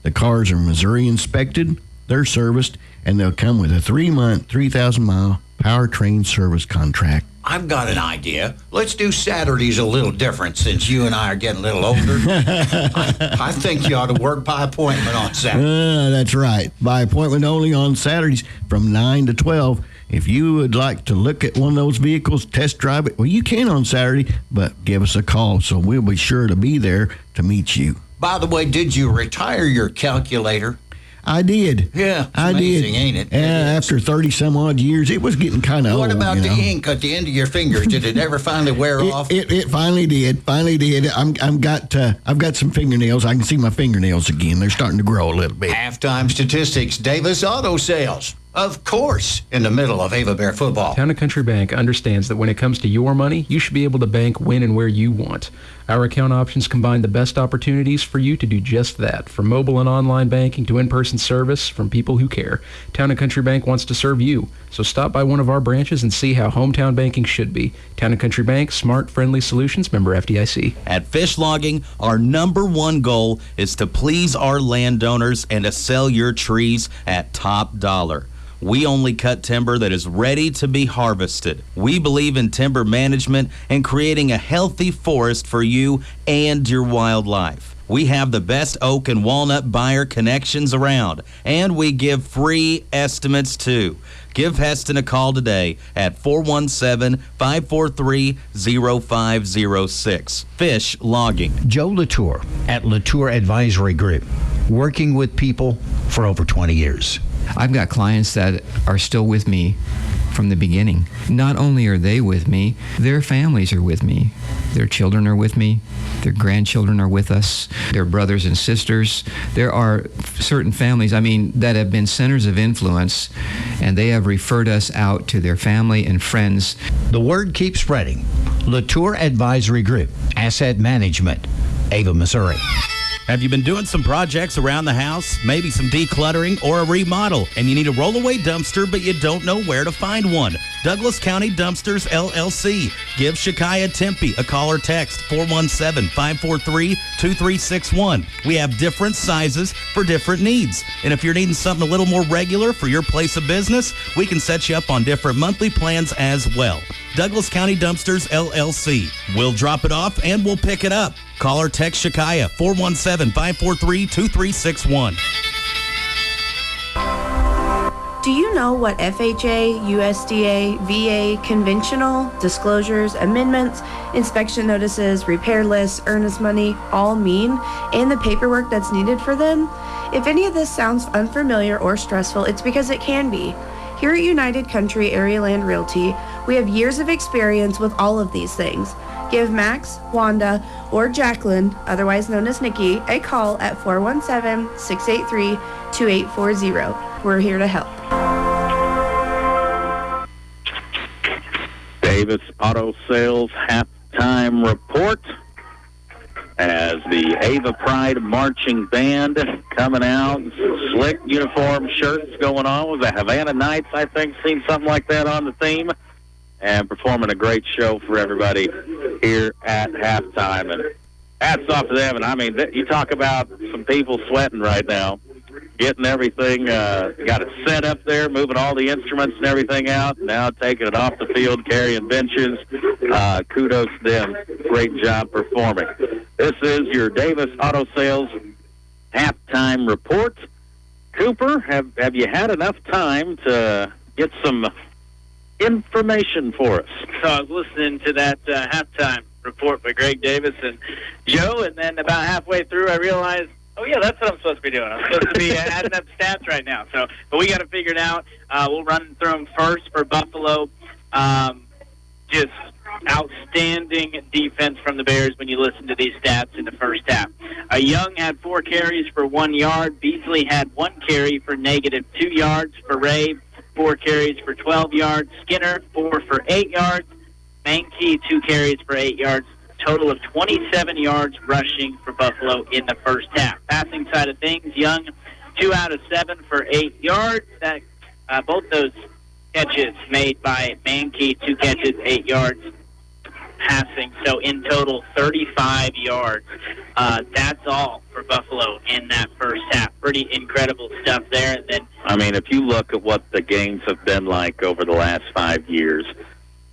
the cars are Missouri inspected, they're serviced, and they'll come with a 3-month, 3,000-mile powertrain service contract. I've got an idea. Let's do Saturdays a little different since you and I are getting a little older. I think you ought to work by appointment on Saturday. That's right. By appointment only on Saturdays from 9 to 12. If you would like to look at one of those vehicles, test drive it, well, you can on Saturday, but give us a call, so we'll be sure to be there to meet you. By the way, did you retire your calculator? I did. Yeah, it's I amazing, did. Ain't it? After 30-some-odd years, it was getting kind of old. What about the ink at the end of your fingers? Did it ever finally wear off? It finally did. I've got some fingernails. I can see my fingernails again. They're starting to grow a little bit. Halftime statistics. Davis Auto Sales. Of course, in the middle of Ava Bear football. Town & Country Bank understands that when it comes to your money, you should be able to bank when and where you want. Our account options combine the best opportunities for you to do just that. From mobile and online banking to in-person service from people who care. Town & Country Bank wants to serve you. So stop by one of our branches and see how hometown banking should be. Town & Country Bank, smart, friendly solutions, member FDIC. At Fish Logging, our number one goal is to please our landowners and to sell your trees at top dollar. We only cut timber that is ready to be harvested. We believe in timber management and creating a healthy forest for you and your wildlife. We have the best oak and walnut buyer connections around, and we give free estimates too. Give Heston a call today at 417-543-0506. Fish Logging. Joe Latour at Latour Advisory Group, working with people for over 20 years. I've got clients that are still with me from the beginning. Not only are they with me, their families are with me. Their children are with me. Their grandchildren are with us. Their brothers and sisters. There are certain families, that have been centers of influence, and they have referred us out to their family and friends. The word keeps spreading. Latour Advisory Group, Asset Management, Ava, Missouri. Have you been doing some projects around the house? Maybe some decluttering or a remodel, and you need a rollaway dumpster, but you don't know where to find one? Douglas County Dumpsters, LLC. Give Shakaya Tempe a call or text, 417-543-2361. We have different sizes for different needs. And if you're needing something a little more regular for your place of business, we can set you up on different monthly plans as well. Douglas County Dumpsters, LLC. We'll drop it off and we'll pick it up. Call or text Shakaya, 417-543-2361. Do you know what FHA, USDA, VA, conventional, disclosures, amendments, inspection notices, repair lists, earnest money all mean, and the paperwork that's needed for them? If any of this sounds unfamiliar or stressful, it's because it can be. Here at United Country Area Land Realty, we have years of experience with all of these things. Give Max, Wanda, or Jacqueline, otherwise known as Nikki, a call at 417-683-2840. We're here to help. Davis Auto Sales halftime report as the Ava Pride Marching Band coming out. Slick uniform shirts going on with the Havana Nights, I think, seen something like that on the theme, and performing a great show for everybody here at halftime. And hats off to them. And I mean, you talk about some people sweating right now, getting everything, got it set up there, moving all the instruments and everything out, now taking it off the field, carrying benches. Kudos to them. Great job performing. This is your Davis Auto Sales halftime report. Cooper, have you had enough time to get some information for us? So I was listening to that halftime report by Greg Davis and Joe, and then about halfway through I realized, oh yeah, that's what I'm supposed to be doing. I'm supposed to be adding up stats right now. But we got to figure it out. We'll run through them first for Buffalo. Just outstanding defense from the Bears when you listen to these stats in the first half. Young had 4 carries for 1 yard. Beasley had 1 carry for -2 yards. For Ray, 4 carries for 12 yards. Skinner, 4 for 8 yards. Mankey, 2 carries for 8 yards. Total of 27 yards rushing for Buffalo in the first half. Passing side of things, Young, 2 out of 7 for 8 yards. That both those catches made by Mankey, 2 catches, 8 yards passing. So in total, 35 yards. That's all for Buffalo in that first half. Pretty incredible stuff there. And then, I mean, if you look at what the games have been like over the last 5 years,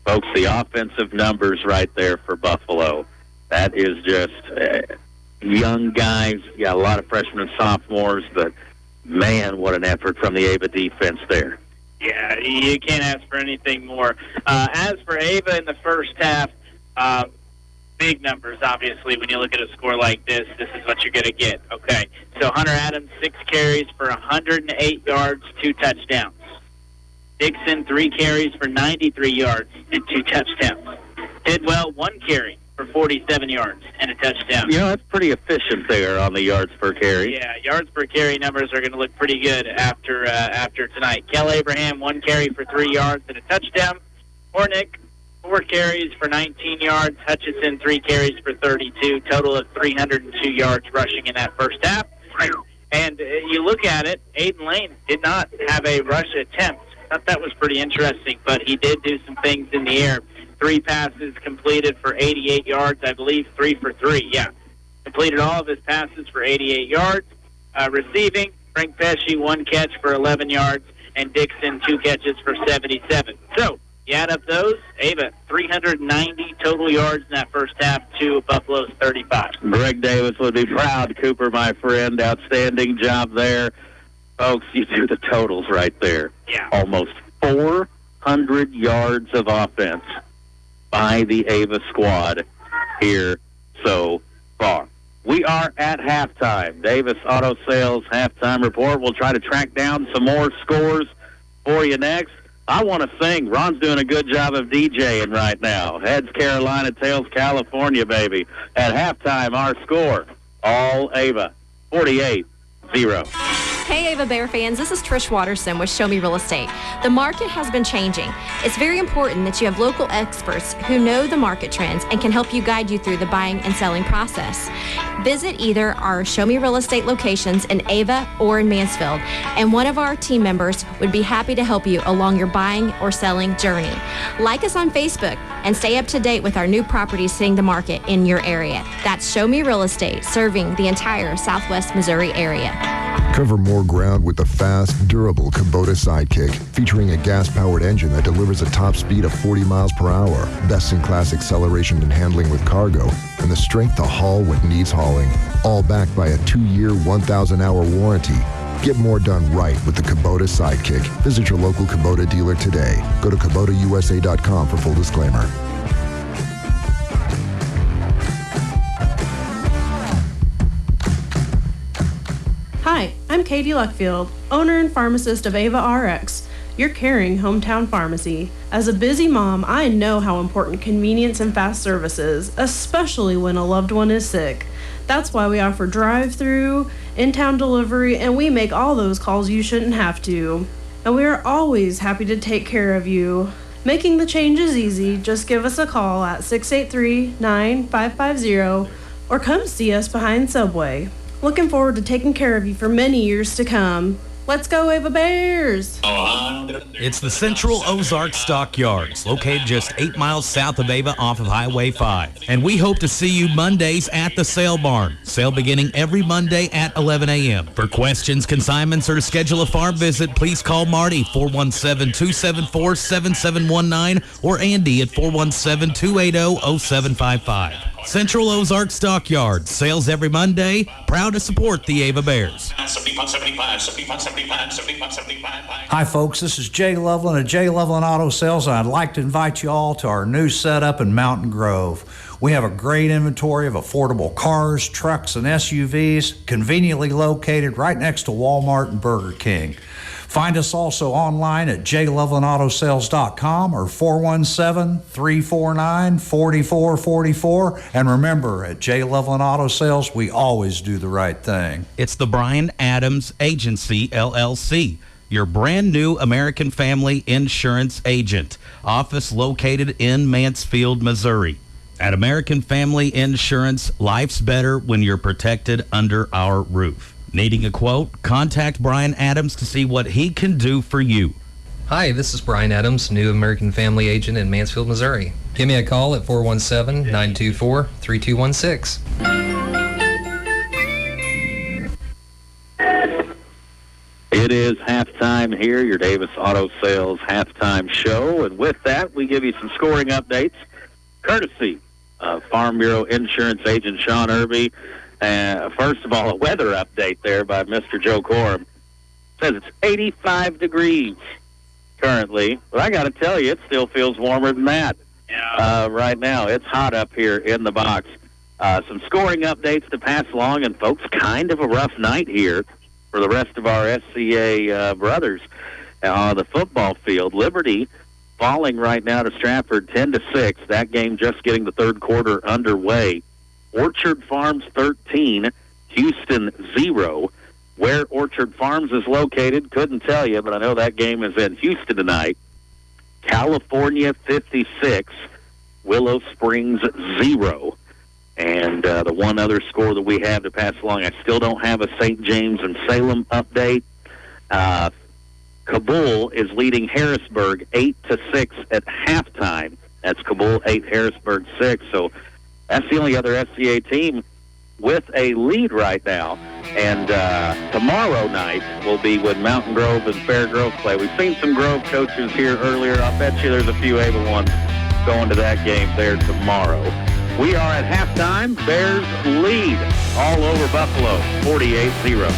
folks, the offensive numbers right there for Buffalo, that is just young guys. You got a lot of freshmen and sophomores, but, man, what an effort from the Ava defense there. yeah, you can't ask for anything more. As for Ava in the first half, big numbers, obviously. When you look at a score like this is what you're going to get. Okay, so Hunter Adams, 6 carries for 108 yards, 2 touchdowns. Dixon, 3 carries for 93 yards and 2 touchdowns. Tidwell, 1 carry for 47 yards and a touchdown. You know, that's pretty efficient there on the yards per carry. Yeah, yards per carry numbers are going to look pretty good after tonight. Kel Abraham, 1 carry for 3 yards and a touchdown. Hornick, 4 carries for 19 yards. Hutchison, 3 carries for 32. Total of 302 yards rushing in that first half. And you look at it, Aiden Lane did not have a rush attempt. I thought that was pretty interesting, but he did do some things in the air. 3 passes completed for 88 yards, I believe 3 for 3, yeah. Completed all of his passes for 88 yards. Receiving, Frank Pesci, 1 catch for 11 yards, and Dixon, 2 catches for 77. So, you add up those, Ava, 390 total yards in that first half to Buffalo's 35. Greg Davis would be proud, Cooper, my friend. Outstanding job there. Folks, you do the totals right there. Yeah. Almost 400 yards of offense by the Ava squad here so far. We are at halftime. Davis Auto Sales halftime report. We'll try to track down some more scores for you next. I want to sing. Ron's doing a good job of DJing right now. Heads Carolina, tails California, baby. At halftime, our score, all Ava, 48-0. Hey Ava Bear fans, this is Trish Watterson with Show Me Real Estate. The market has been changing. It's very important that you have local experts who know the market trends and can help you guide you through the buying and selling process. Visit either our Show Me Real Estate locations in Ava or in Mansfield, and one of our team members would be happy to help you along your buying or selling journey. Like us on Facebook and stay up to date with our new properties hitting the market in your area. That's Show Me Real Estate, serving the entire Southwest Missouri area. Cover more ground with the fast, durable Kubota Sidekick, featuring a gas-powered engine that delivers a top speed of 40 miles per hour, best-in-class acceleration and handling with cargo, and the strength to haul what needs hauling. All backed by a 2-year, 1,000-hour warranty. Get more done right with the Kubota Sidekick. Visit your local Kubota dealer today. Go to KubotaUSA.com for full disclaimer. Hi, I'm Katie Luckfield, owner and pharmacist of Ava RX, your caring hometown pharmacy. As a busy mom, I know how important convenience and fast service is, especially when a loved one is sick. That's why we offer drive-through, in-town delivery, and we make all those calls you shouldn't have to. And we are always happy to take care of you. Making the change is easy. Just give us a call at 683-9550 or come see us behind Subway. Looking forward to taking care of you for many years to come. Let's go, Ava Bears! It's the Central Ozark Stockyards, located just 8 miles south of Ava off of Highway 5. And we hope to see you Mondays at the Sale Barn. Sale beginning every Monday at 11 a.m. For questions, consignments, or to schedule a farm visit, please call Marty, 417-274-7719, or Andy at 417-280-0755. Central Ozark Stockyards, sales every Monday, proud to support the Ava Bears. Hi folks, this is Jay Loveland of Jay Loveland Auto Sales, and I'd like to invite you all to our new setup in Mountain Grove. We have a great inventory of affordable cars, trucks, and SUVs, conveniently located right next to Walmart and Burger King. Find us also online at jlovelandautosales.com or 417-349-4444. And remember, at J. Loveland Auto Sales, we always do the right thing. It's the Brian Adams Agency, LLC, your brand new American Family Insurance agent. Office located in Mansfield, Missouri. At American Family Insurance, life's better when you're protected under our roof. Needing a quote? Contact Brian Adams to see what he can do for you. Hi, this is Brian Adams, new American Family agent in Mansfield, Missouri. Give me a call at 417-924-3216. It is halftime here, your Davis Auto Sales halftime show. And with that, we give you some scoring updates, courtesy of Farm Bureau Insurance agent Sean Irby. First of all, a weather update there by Mr. Joe Corum. Says it's 85 degrees currently, but I got to tell you, it still feels warmer than that. Right now, it's hot up here in the box. Some scoring updates to pass along, and folks, kind of a rough night here for the rest of our SCA brothers on the football field. Liberty falling right now to Stratford 10-6. That game just getting the third quarter underway. Orchard Farms 13, Houston 0. Where Orchard Farms is located, couldn't tell you, but I know that game is in Houston tonight. California 56, Willow Springs 0. And the one other score that we have to pass along, I still don't have a St. James and Salem update. Kabul is leading Harrisburg 8-6 at halftime. That's Kabul 8, Harrisburg 6. So that's the only other SCA team with a lead right now. And tomorrow night will be when Mountain Grove and Fair Grove play. We've seen some Grove coaches here earlier. I'll bet you there's a few Ava ones going to that game there tomorrow. We are at halftime. Bears lead all over Buffalo, 48-0.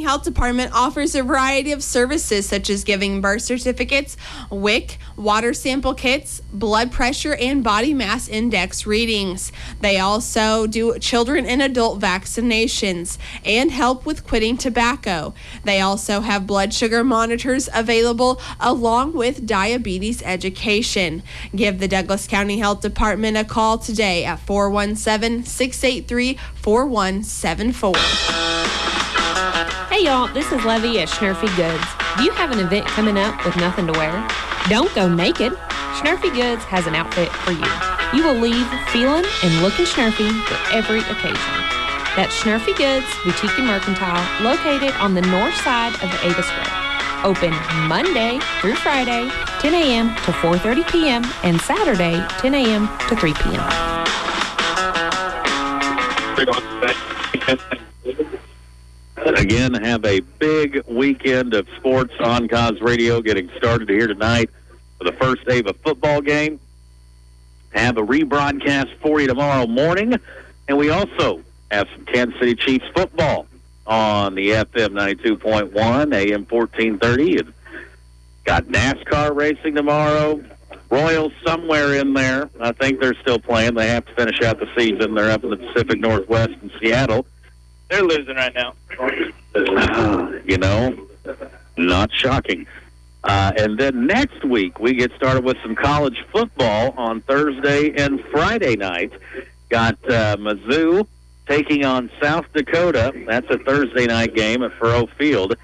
Health Department offers a variety of services such as giving birth certificates, WIC, water sample kits, blood pressure, and body mass index readings. They also do children and adult vaccinations and help with quitting tobacco. They also have blood sugar monitors available along with diabetes education. Give the Douglas County Health Department a call today at 417-683-4174. Hey y'all, this is Levy at Schnurfy Goods. Do you have an event coming up with nothing to wear? Don't go naked. Schnurfy Goods has an outfit for you. You will leave feeling and looking schnurfy for every occasion. That's Schnurfy Goods, Boutique and Mercantile, located on the north side of the Ava Square. Open Monday through Friday, 10 a.m. to 4:30 p.m. and Saturday, 10 a.m. to 3 p.m. Again, have a big weekend of sports on Cause Radio getting started here tonight for the first Ava football game. Have a rebroadcast for you tomorrow morning. And we also have some Kansas City Chiefs football on the FM 92.1, AM 1430. And got NASCAR racing tomorrow. Royals somewhere in there. I think they're still playing. They have to finish out the season. They're up in the Pacific Northwest in Seattle. They're losing right now. Not shocking. And then next week, we get started with some college football on Thursday and Friday night. Got Mizzou taking on South Dakota. That's a Thursday night game at Faurot Field.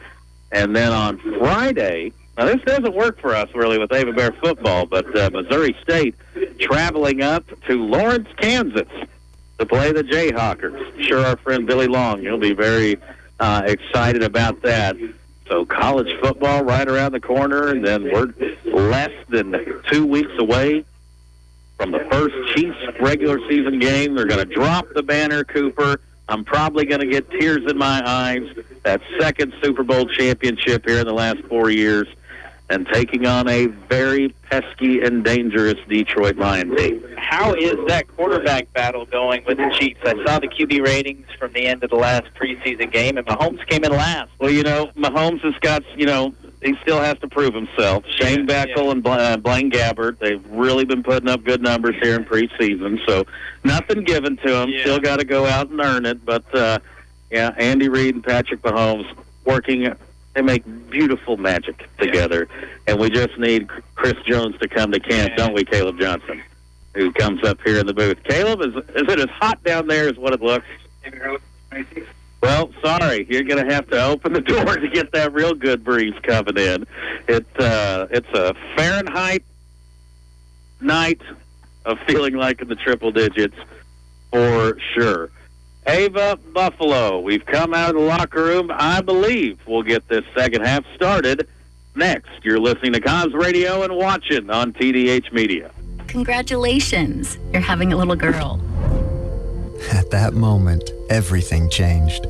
And then on Friday, now this doesn't work for us really with Ava Bear football, but Missouri State traveling up to Lawrence, Kansas to play the Jayhawkers. Sure, our friend Billy Long, he'll be very excited about that. So college football right around the corner, and then we're less than 2 weeks away from the first Chiefs regular season game. They're going to drop the banner, Cooper. I'm probably going to get tears in my eyes. That second Super Bowl championship here in the last 4 years, and taking on a very pesky and dangerous Detroit Lions team. How is that quarterback battle going with the Chiefs? I saw the QB ratings from the end of the last preseason game, and Mahomes came in last. Well, Mahomes has got, he still has to prove himself. Shane Beckel and Blaine Gabbert, they've really been putting up good numbers here in preseason, so nothing given to them. Yeah. Still got to go out and earn it, but, Andy Reid and Patrick Mahomes working. They make beautiful magic together, and we just need Chris Jones to come to camp, don't we, Caleb Johnson, who comes up here in the booth. Caleb, is it as hot down there as what it looks? Well, sorry, you're going to have to open the door to get that real good breeze coming in. It's a Fahrenheit night of feeling like in the triple digits for sure. Ava Buffalo, we've come out of the locker room. I believe we'll get this second half started next. You're listening to Cons Radio and watching on TDH Media. Congratulations, you're having a little girl. At that moment, everything changed.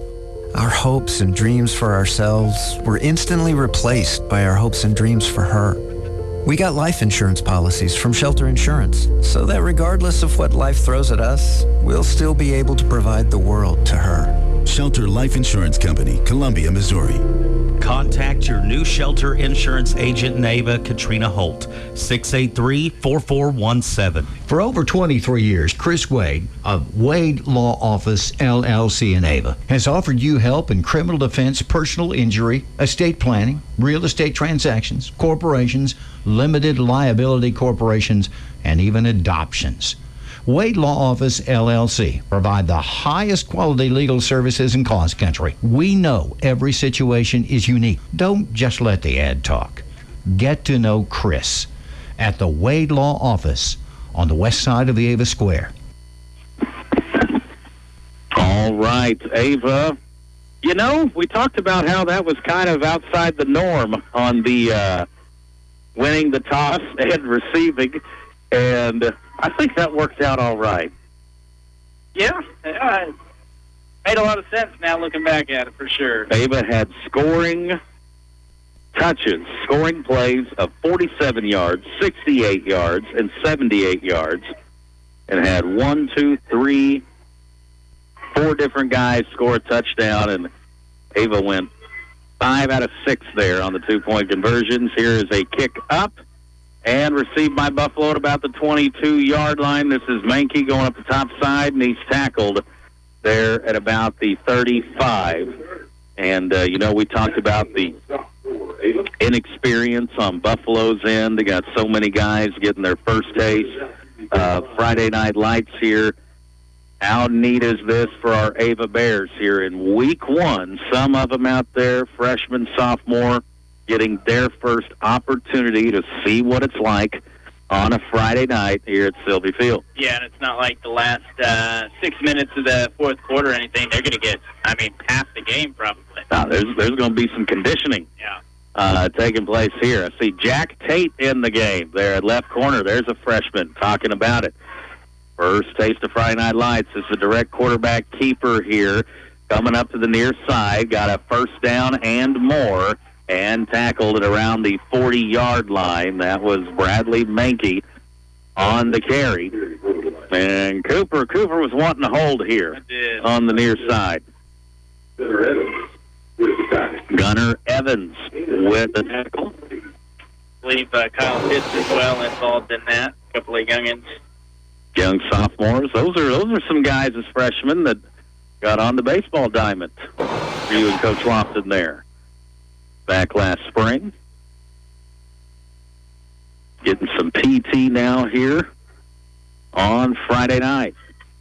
Our hopes and dreams for ourselves were instantly replaced by our hopes and dreams for her. We got life insurance policies from Shelter Insurance, so that regardless of what life throws at us, we'll still be able to provide the world to her. Shelter Life Insurance Company, Columbia, Missouri. Contact your new Shelter Insurance agent in Ava, Katrina Holt, 683-4417. For over 23 years, Chris Wade of Wade Law Office, LLC in Ava, has offered you help in criminal defense, personal injury, estate planning, real estate transactions, corporations, limited liability corporations, and even adoptions. Wade Law Office, LLC, provide the highest quality legal services in Cause Country. We know every situation is unique. Don't just let the ad talk. Get to know Chris at the Wade Law Office on the west side of the Ava Square. All right, Ava. We talked about how that was kind of outside the norm on the winning the toss and receiving, and I think that worked out all right. Yeah, made a lot of sense now looking back at it for sure. Ava had scoring touches, scoring plays of 47 yards, 68 yards, and 78 yards, and had 4 different guys score a touchdown, and Ava went 5 out of 6 there on the 2-point conversions. Here is a kick up and received by Buffalo at about the 22-yard line. This is Mankey going up the top side, and he's tackled there at about the 35. And, we talked about the inexperience on Buffalo's end. They got so many guys getting their first taste. Friday Night Lights here. How neat is this for our Ava Bears here in week 1? Some of them out there, freshman, sophomore, getting their first opportunity to see what it's like on a Friday night here at Sylvie Field. Yeah, and it's not like the last 6 minutes of the fourth quarter or anything. They're going to get, half the game probably. Now, there's going to be some conditioning taking place here. I see Jack Tate in the game there at left corner. There's a freshman talking about it. First taste of Friday Night Lights. This is a direct quarterback keeper here, coming up to the near side. Got a first down and more, and tackled at around the 40-yard line. That was Bradley Mankey on the carry. And Cooper was wanting to hold here on the near side. Gunnar Evans with the tackle. I believe Kyle Pitts as well involved in that. A couple of youngins. Young sophomores. Those are some guys as freshmen that got on the baseball diamond for you and Coach Lofton there back last spring. Getting some PT now here on Friday night.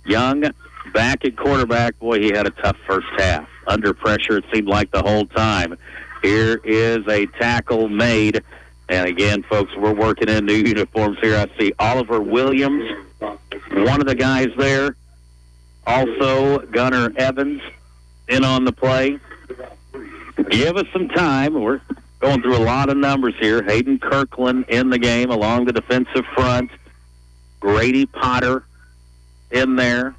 Young back at quarterback. Boy, he had a tough first half. Under pressure, it seemed like the whole time. Here is a tackle made. And again, folks, we're working in new uniforms here. I see Oliver Williams, one of the guys there. Also, Gunnar Evans in on the play. Give us some time. We're going through a lot of numbers here. Hayden Kirkland in the game along the defensive front. Grady Potter in there.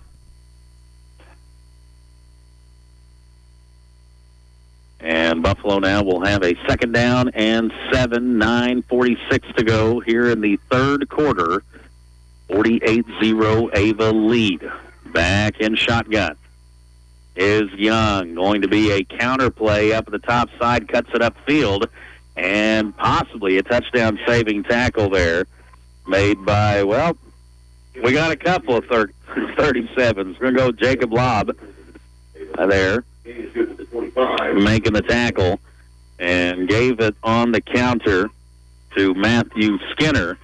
And Buffalo now will have a second down and 7, 9:46 to go here in the third quarter. 48-0 Ava lead. Back in shotgun is Young. Going to be a counter play up at the top side, cuts it upfield, and possibly a touchdown-saving tackle there made by, we got a couple of 37s. We're going to go Jacob Lobb there, making the tackle, and gave it on the counter to Matthew Skinner.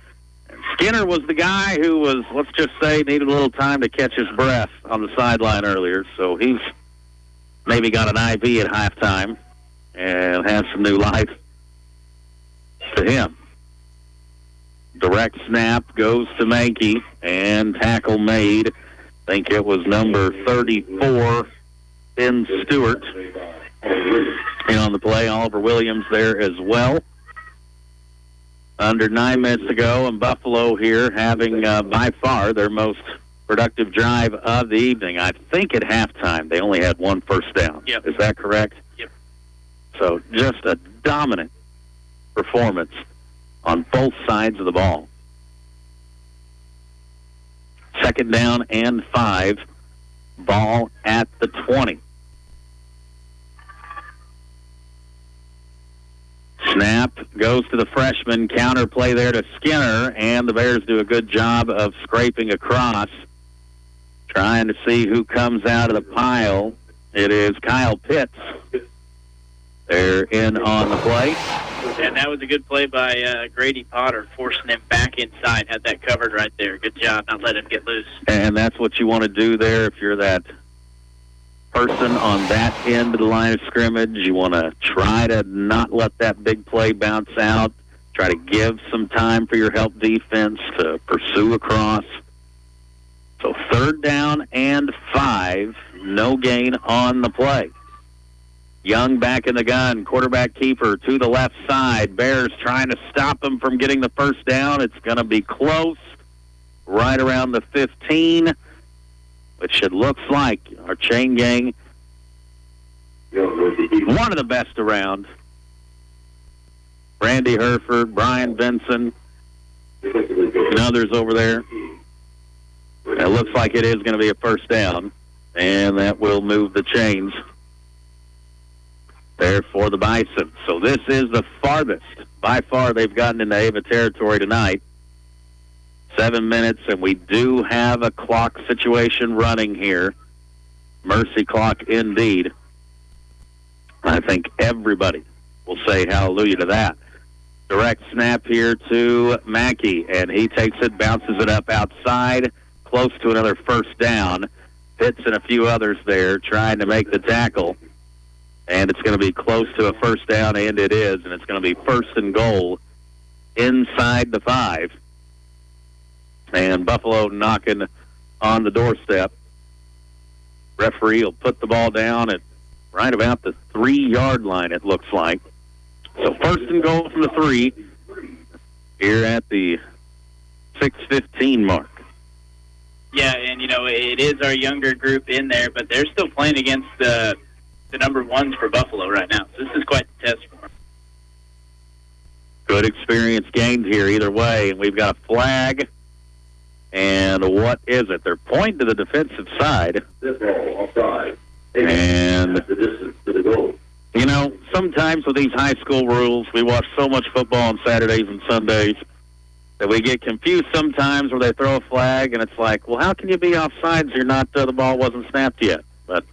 Skinner was the guy who was, let's just say, needed a little time to catch his breath on the sideline earlier, so he's maybe got an IV at halftime and has some new life to him. Direct snap goes to Mankey, and tackle made. I think it was number 34, Ben Stewart, in on the play. Oliver Williams there as well. Under 9 minutes to go, and Buffalo here having by far their most productive drive of the evening. I think at halftime they only had one first down. Yep. Is that correct? Yep. So just a dominant performance on both sides of the ball. Second down and 5. Ball at the 20. Snap goes to the freshman. Counter play there to Skinner, and the Bears do a good job of scraping across, trying to see who comes out of the pile. It is Kyle Pitts. They're in on the play. And that was a good play by Grady Potter, forcing him back inside. Had that covered right there. Good job, not letting him get loose. And that's what you want to do there if you're that person on that end of the line of scrimmage. You want to try to not let that big play bounce out. Try to give some time for your help defense to pursue across. So third down and 5. No gain on the play. Young back in the gun. Quarterback keeper to the left side. Bears trying to stop him from getting the first down. It's going to be close. Right around the 15. Which it looks like our chain gang, one of the best around. Randy Herford, Brian Benson, and others over there. It looks like it is going to be a first down, and that will move the chains. there for the Bison. So this is the farthest, by far, they've gotten into Ava territory tonight. 7 minutes, and we do have a clock situation running here. Mercy clock indeed. I think everybody will say hallelujah to that. Direct snap here to Mackey, and he takes it, bounces it up outside, close to another first down. Pitts and a few others there trying to make the tackle. And it's going to be close to a first down, and it is. And it's going to be first and goal inside the 5. And Buffalo knocking on the doorstep. Referee will put the ball down at right about the 3-yard line, it looks like. So first and goal from the 3 here at the 6:15 mark. Yeah, and, it is our younger group in there, but they're still playing against the number 1s for Buffalo right now. So this is quite the test for them. Good experience gained here either way, and we've got a flag. And what is it? They're pointing to the defensive side. And, sometimes with these high school rules, we watch so much football on Saturdays and Sundays that we get confused sometimes where they throw a flag, and it's like, well, how can you be offsides? You're not, the ball wasn't snapped yet. But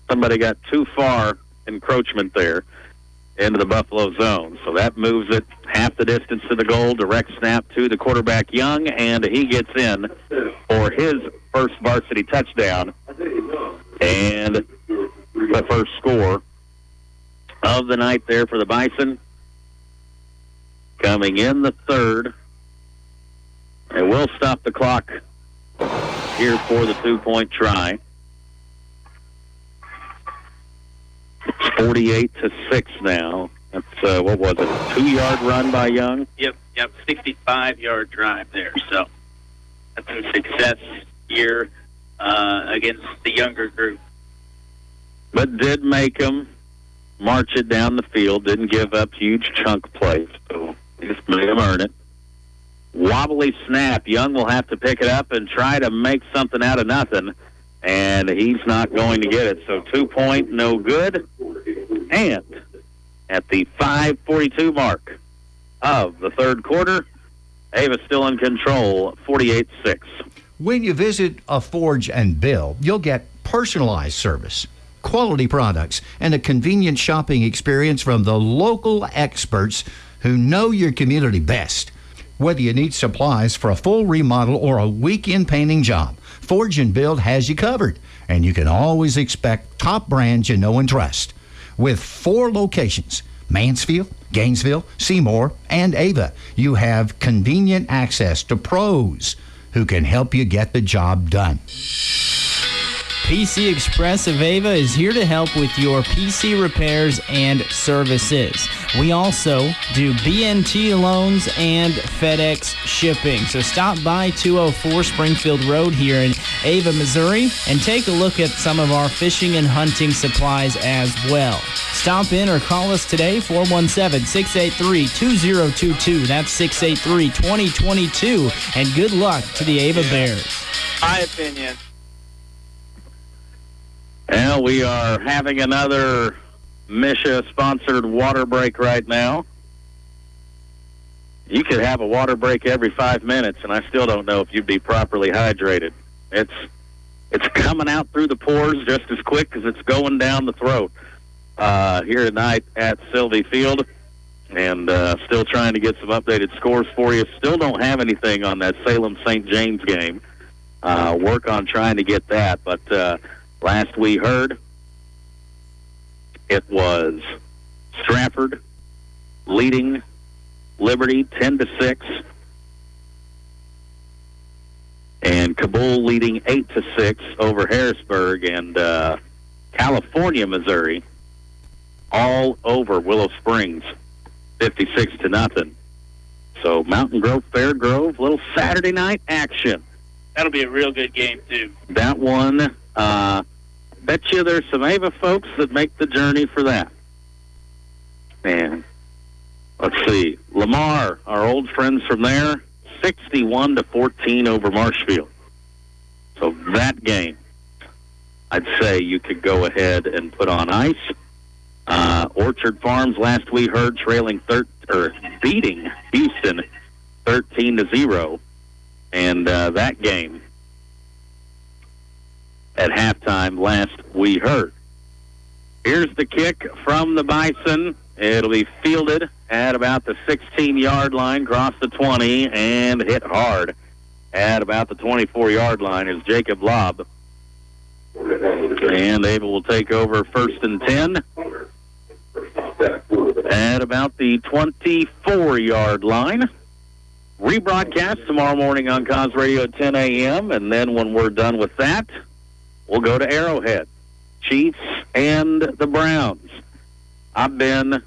somebody got too far encroachment there into the Buffalo zone. So that moves it half the distance to the goal. Direct snap to the quarterback, Young, and he gets in for his first varsity touchdown and the first score of the night there for the Bison. Coming in the 3rd. And we'll stop the clock here for the 2-point try. It's 48-6 now. That's, what was it, a 2-yard run by Young? Yep, 65-yard drive there. So that's a success here against the younger group. But did make them march it down the field, didn't give up huge chunk plays. So just made them earn it. Wobbly snap. Young will have to pick it up and try to make something out of nothing. And he's not going to get it. So 2-point, no good. And at the 5:42 mark of the 3rd quarter, Ava still in control, 48-6. When you visit a Forge and Bill, you'll get personalized service, quality products, and a convenient shopping experience from the local experts who know your community best. Whether you need supplies for a full remodel or a weekend painting job, Forge and Build has you covered, and you can always expect top brands you know and trust. With 4 locations, Mansfield, Gainesville, Seymour, and Ava, you have convenient access to pros who can help you get the job done. PC Express of Ava is here to help with your PC repairs and services. We also do BNT loans and FedEx shipping. So stop by 204 Springfield Road here in Ava, Missouri, and take a look at some of our fishing and hunting supplies as well. Stop in or call us today, 417-683-2022. That's 683-2022. And good luck to the Ava Bears. My opinion. Well, we are having another Misha-sponsored water break right now. You could have a water break every 5 minutes, and I still don't know if you'd be properly hydrated. It's coming out through the pores just as quick as it's going down the throat here tonight at Sylvie Field. And still trying to get some updated scores for you. Still don't have anything on that Salem-St. James game. Work on trying to get that, but... last we heard, it was Stratford leading Liberty 10-6, and Kabul leading 8-6 over Harrisburg, and California, Missouri, all over Willow Springs, 56-0. So Mountain Grove, Fair Grove, little Saturday night action. That'll be a real good game, too. That one. Bet you there's some Ava folks that make the journey for that. And let's see, Lamar, our old friends from there, 61-14 over Marshfield. So that game, I'd say you could go ahead and put on ice. Orchard Farms, last we heard, beating Houston 13-0. And that game at halftime, last we heard. Here's the kick from the Bison. It'll be fielded at about the 16-yard line, cross the 20, and hit hard at about the 24-yard line is Jacob Lobb. And Ava will take over 1st and 10 at about the 24-yard line. Rebroadcast tomorrow morning on Cause Radio at 10 a.m., and then when we're done with that, we'll go to Arrowhead, Chiefs and the Browns. I've been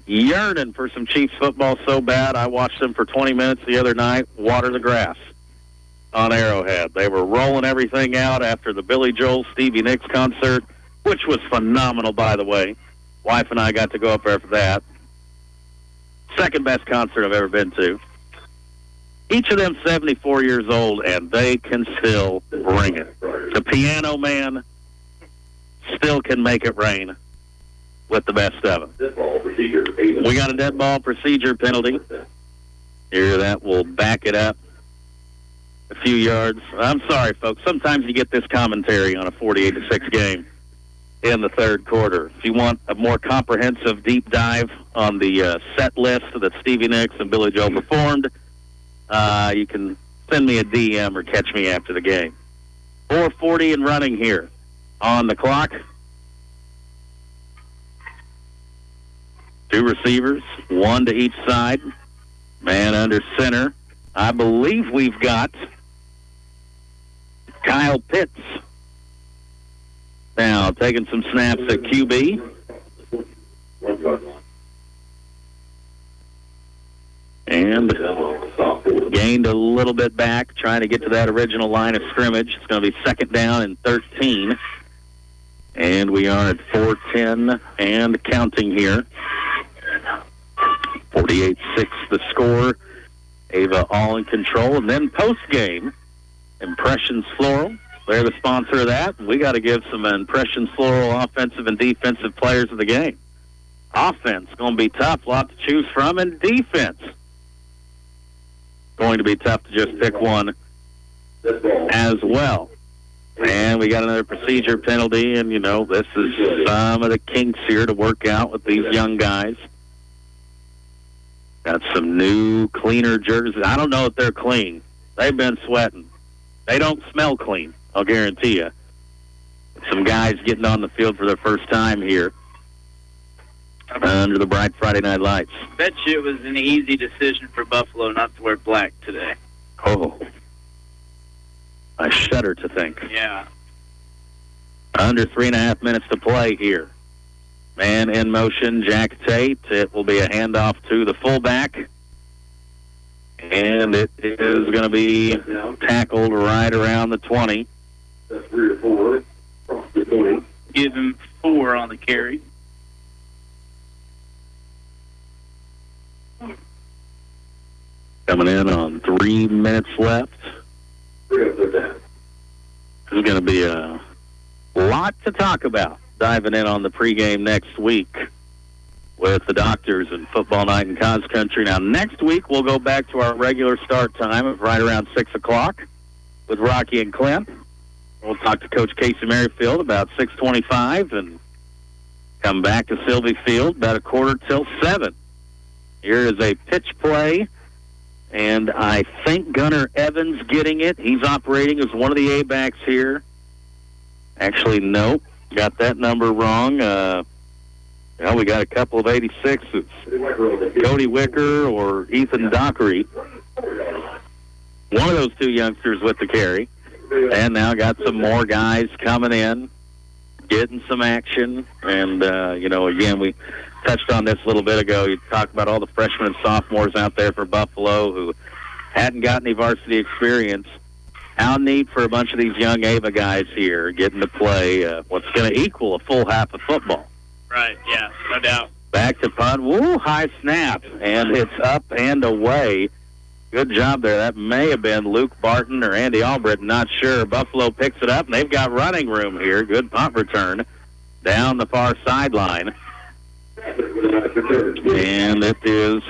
yearning for some Chiefs football so bad, I watched them for 20 minutes the other night water the grass on Arrowhead. They were rolling everything out after the Billy Joel, Stevie Nicks concert, which was phenomenal, by the way. Wife and I got to go up there for that. Second best concert I've ever been to. Each of them 74 years old, and they can still bring it. The Piano Man still can make it rain with the best of them. We got a dead ball procedure penalty. Here, that will back it up a few yards. I'm sorry, folks. Sometimes you get this commentary on a 48-6 game in the third quarter. If you want a more comprehensive deep dive on the set list that Stevie Nicks and Billy Joel performed, you can send me a DM or catch me after the game. 4:40 and running here on the clock. Two receivers, one to each side. Man under center. I believe we've got Kyle Pitts now taking some snaps at QB. And gained a little bit back, trying to get to that original line of scrimmage. It's going to be 2nd down and 13. And we are at 4:10 and counting here. 48-6 the score. Ava all in control. And then post-game, Impressions Floral. They're the sponsor of that. We got to give some Impressions Floral offensive and defensive players of the game. Offense, going to be tough, lot to choose from. And defense, going to be tough to just pick one as well. And we got another procedure penalty, and, you know, this is some of the kinks here to work out with these young guys. Got some new, cleaner jerseys. I don't know if they're clean. They've been sweating. They don't smell clean, I'll guarantee you. Some guys getting on the field for their first time here under the bright Friday night lights. Bet you it was an easy decision for Buffalo not to wear black today. Oh, I shudder to think. Yeah. Under 3.5 minutes to play here. Man in motion, Jack Tate. It will be a handoff to the fullback. And it is going to be tackled right around the 20. That's 3 or 4. Give him 4 on the carry. Coming in on 3 minutes left. This is going to be a lot to talk about diving in on the pregame next week with the Doctors and Football Night in Cause Country. Now, next week, we'll go back to our regular start time of right around 6 o'clock with Rocky and Clint. We'll talk to Coach Casey Merrifield about 6:25 and come back to Sylvie Field about 6:45. Here is a pitch play, and I think Gunnar Evans getting it. He's operating as one of the A-backs here. Actually, no. Got that number wrong. We got a couple of 86s. Cody Wicker or Ethan Dockery. One of those two youngsters with the carry. And now got some more guys coming in, getting some action. And, again, we touched on this a little bit ago. You talked about all the freshmen and sophomores out there for Buffalo who hadn't got any varsity experience. How neat for a bunch of these young Ava guys here getting to play what's going to equal a full half of football. Right, yeah, no doubt. Back to punt. Woo, high snap. And it's up and away. Good job there. That may have been Luke Barton or Andy Albritton, not sure. Buffalo picks it up, and they've got running room here. Good punt return down the far sideline. And it is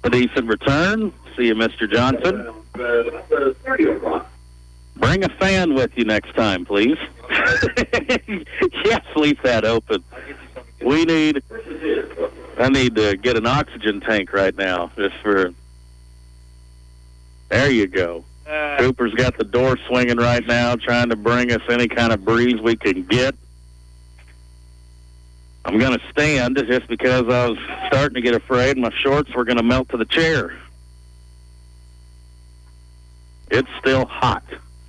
a decent return. See you, Mr. Johnson. Bring a fan with you next time, please. Yes, leave that open. I need to get an oxygen tank right now. There you go. Cooper's got the door swinging right now, trying to bring us any kind of breeze we can get. I'm going to stand just because I was starting to get afraid my shorts were going to melt to the chair. It's still hot.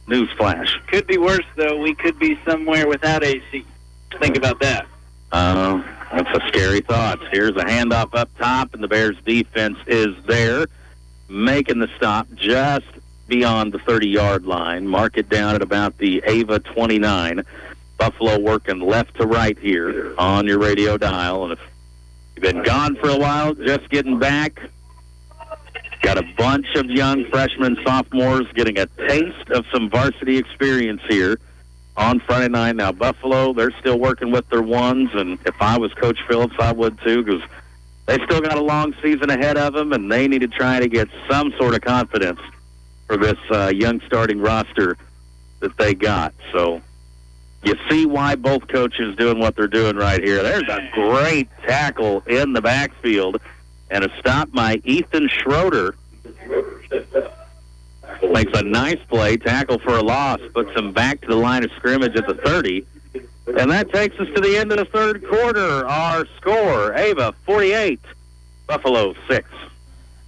Newsflash. Could be worse, though. We could be somewhere without AC. Think about that. That's a scary thought. Here's a handoff up top, and the Bears' defense is there, making the stop just beyond the 30-yard line. Mark it down at about the Ava 29. Buffalo working left to right here on your radio dial. And if you've been gone for a while, just getting back, got a bunch of young freshmen and sophomores getting a taste of some varsity experience here on Friday night. Now, Buffalo, they're still working with their ones, and if I was Coach Phillips, I would too, because they still got a long season ahead of them, and they need to try to get some sort of confidence for this young starting roster that they got. So you see why both coaches doing what they're doing right here. There's a great tackle in the backfield, and a stop by Ethan Schroeder. Makes a nice play, tackle for a loss, puts him back to the line of scrimmage at the 30. And that takes us to the end of the third quarter. Our score, Ava 48, Buffalo 6.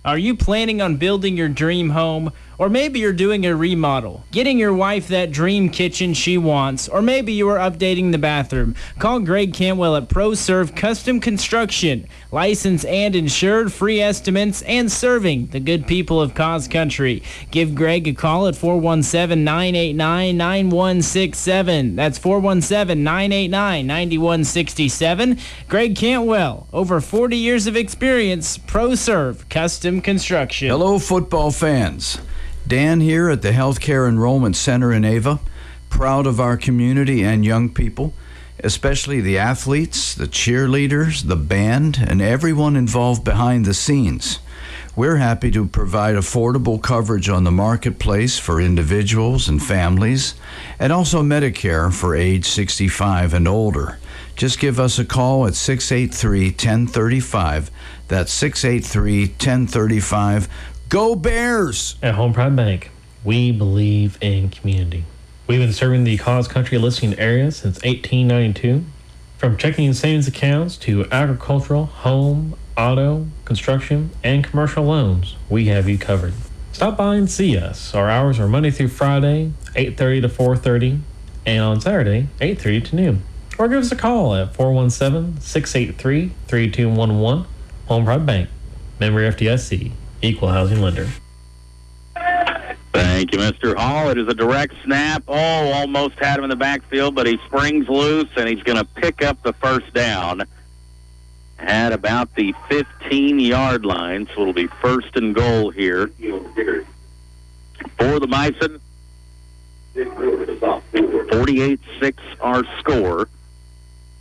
Are you planning on building your dream home? Or maybe you're doing a remodel, getting your wife that dream kitchen she wants, or maybe you are updating the bathroom. Call Greg Cantwell at ProServe Custom Construction. Licensed and insured, free estimates, and serving the good people of Cause Country. Give Greg a call at 417-989-9167. That's 417-989-9167. Greg Cantwell, over 40 years of experience, ProServe Custom Construction. Hello, football fans. Dan here at the Healthcare Enrollment Center in Ava. Proud of our community and young people, especially the athletes, the cheerleaders, the band, and everyone involved behind the scenes. We're happy to provide affordable coverage on the marketplace for individuals and families, and also Medicare for age 65 and older. Just give us a call at 683-1035. That's 683-1035. Go Bears! At Home Pride Bank, we believe in community. We've been serving the Cause Country listening area since 1892. From checking and savings accounts to agricultural, home, auto, construction, and commercial loans, we have you covered. Stop by and see us. Our hours are Monday through Friday, 8:30 to 4:30, and on Saturday, 8:30 to noon. Or give us a call at 417-683-3211. Home Pride Bank, member FDIC. Equal housing lender. Thank you, Mr. Hall. It is a direct snap. Oh, almost had him in the backfield, but he springs loose, and he's going to pick up the first down at about the 15-yard line. So it'll be first and goal here for the Bison. 48-6 our score.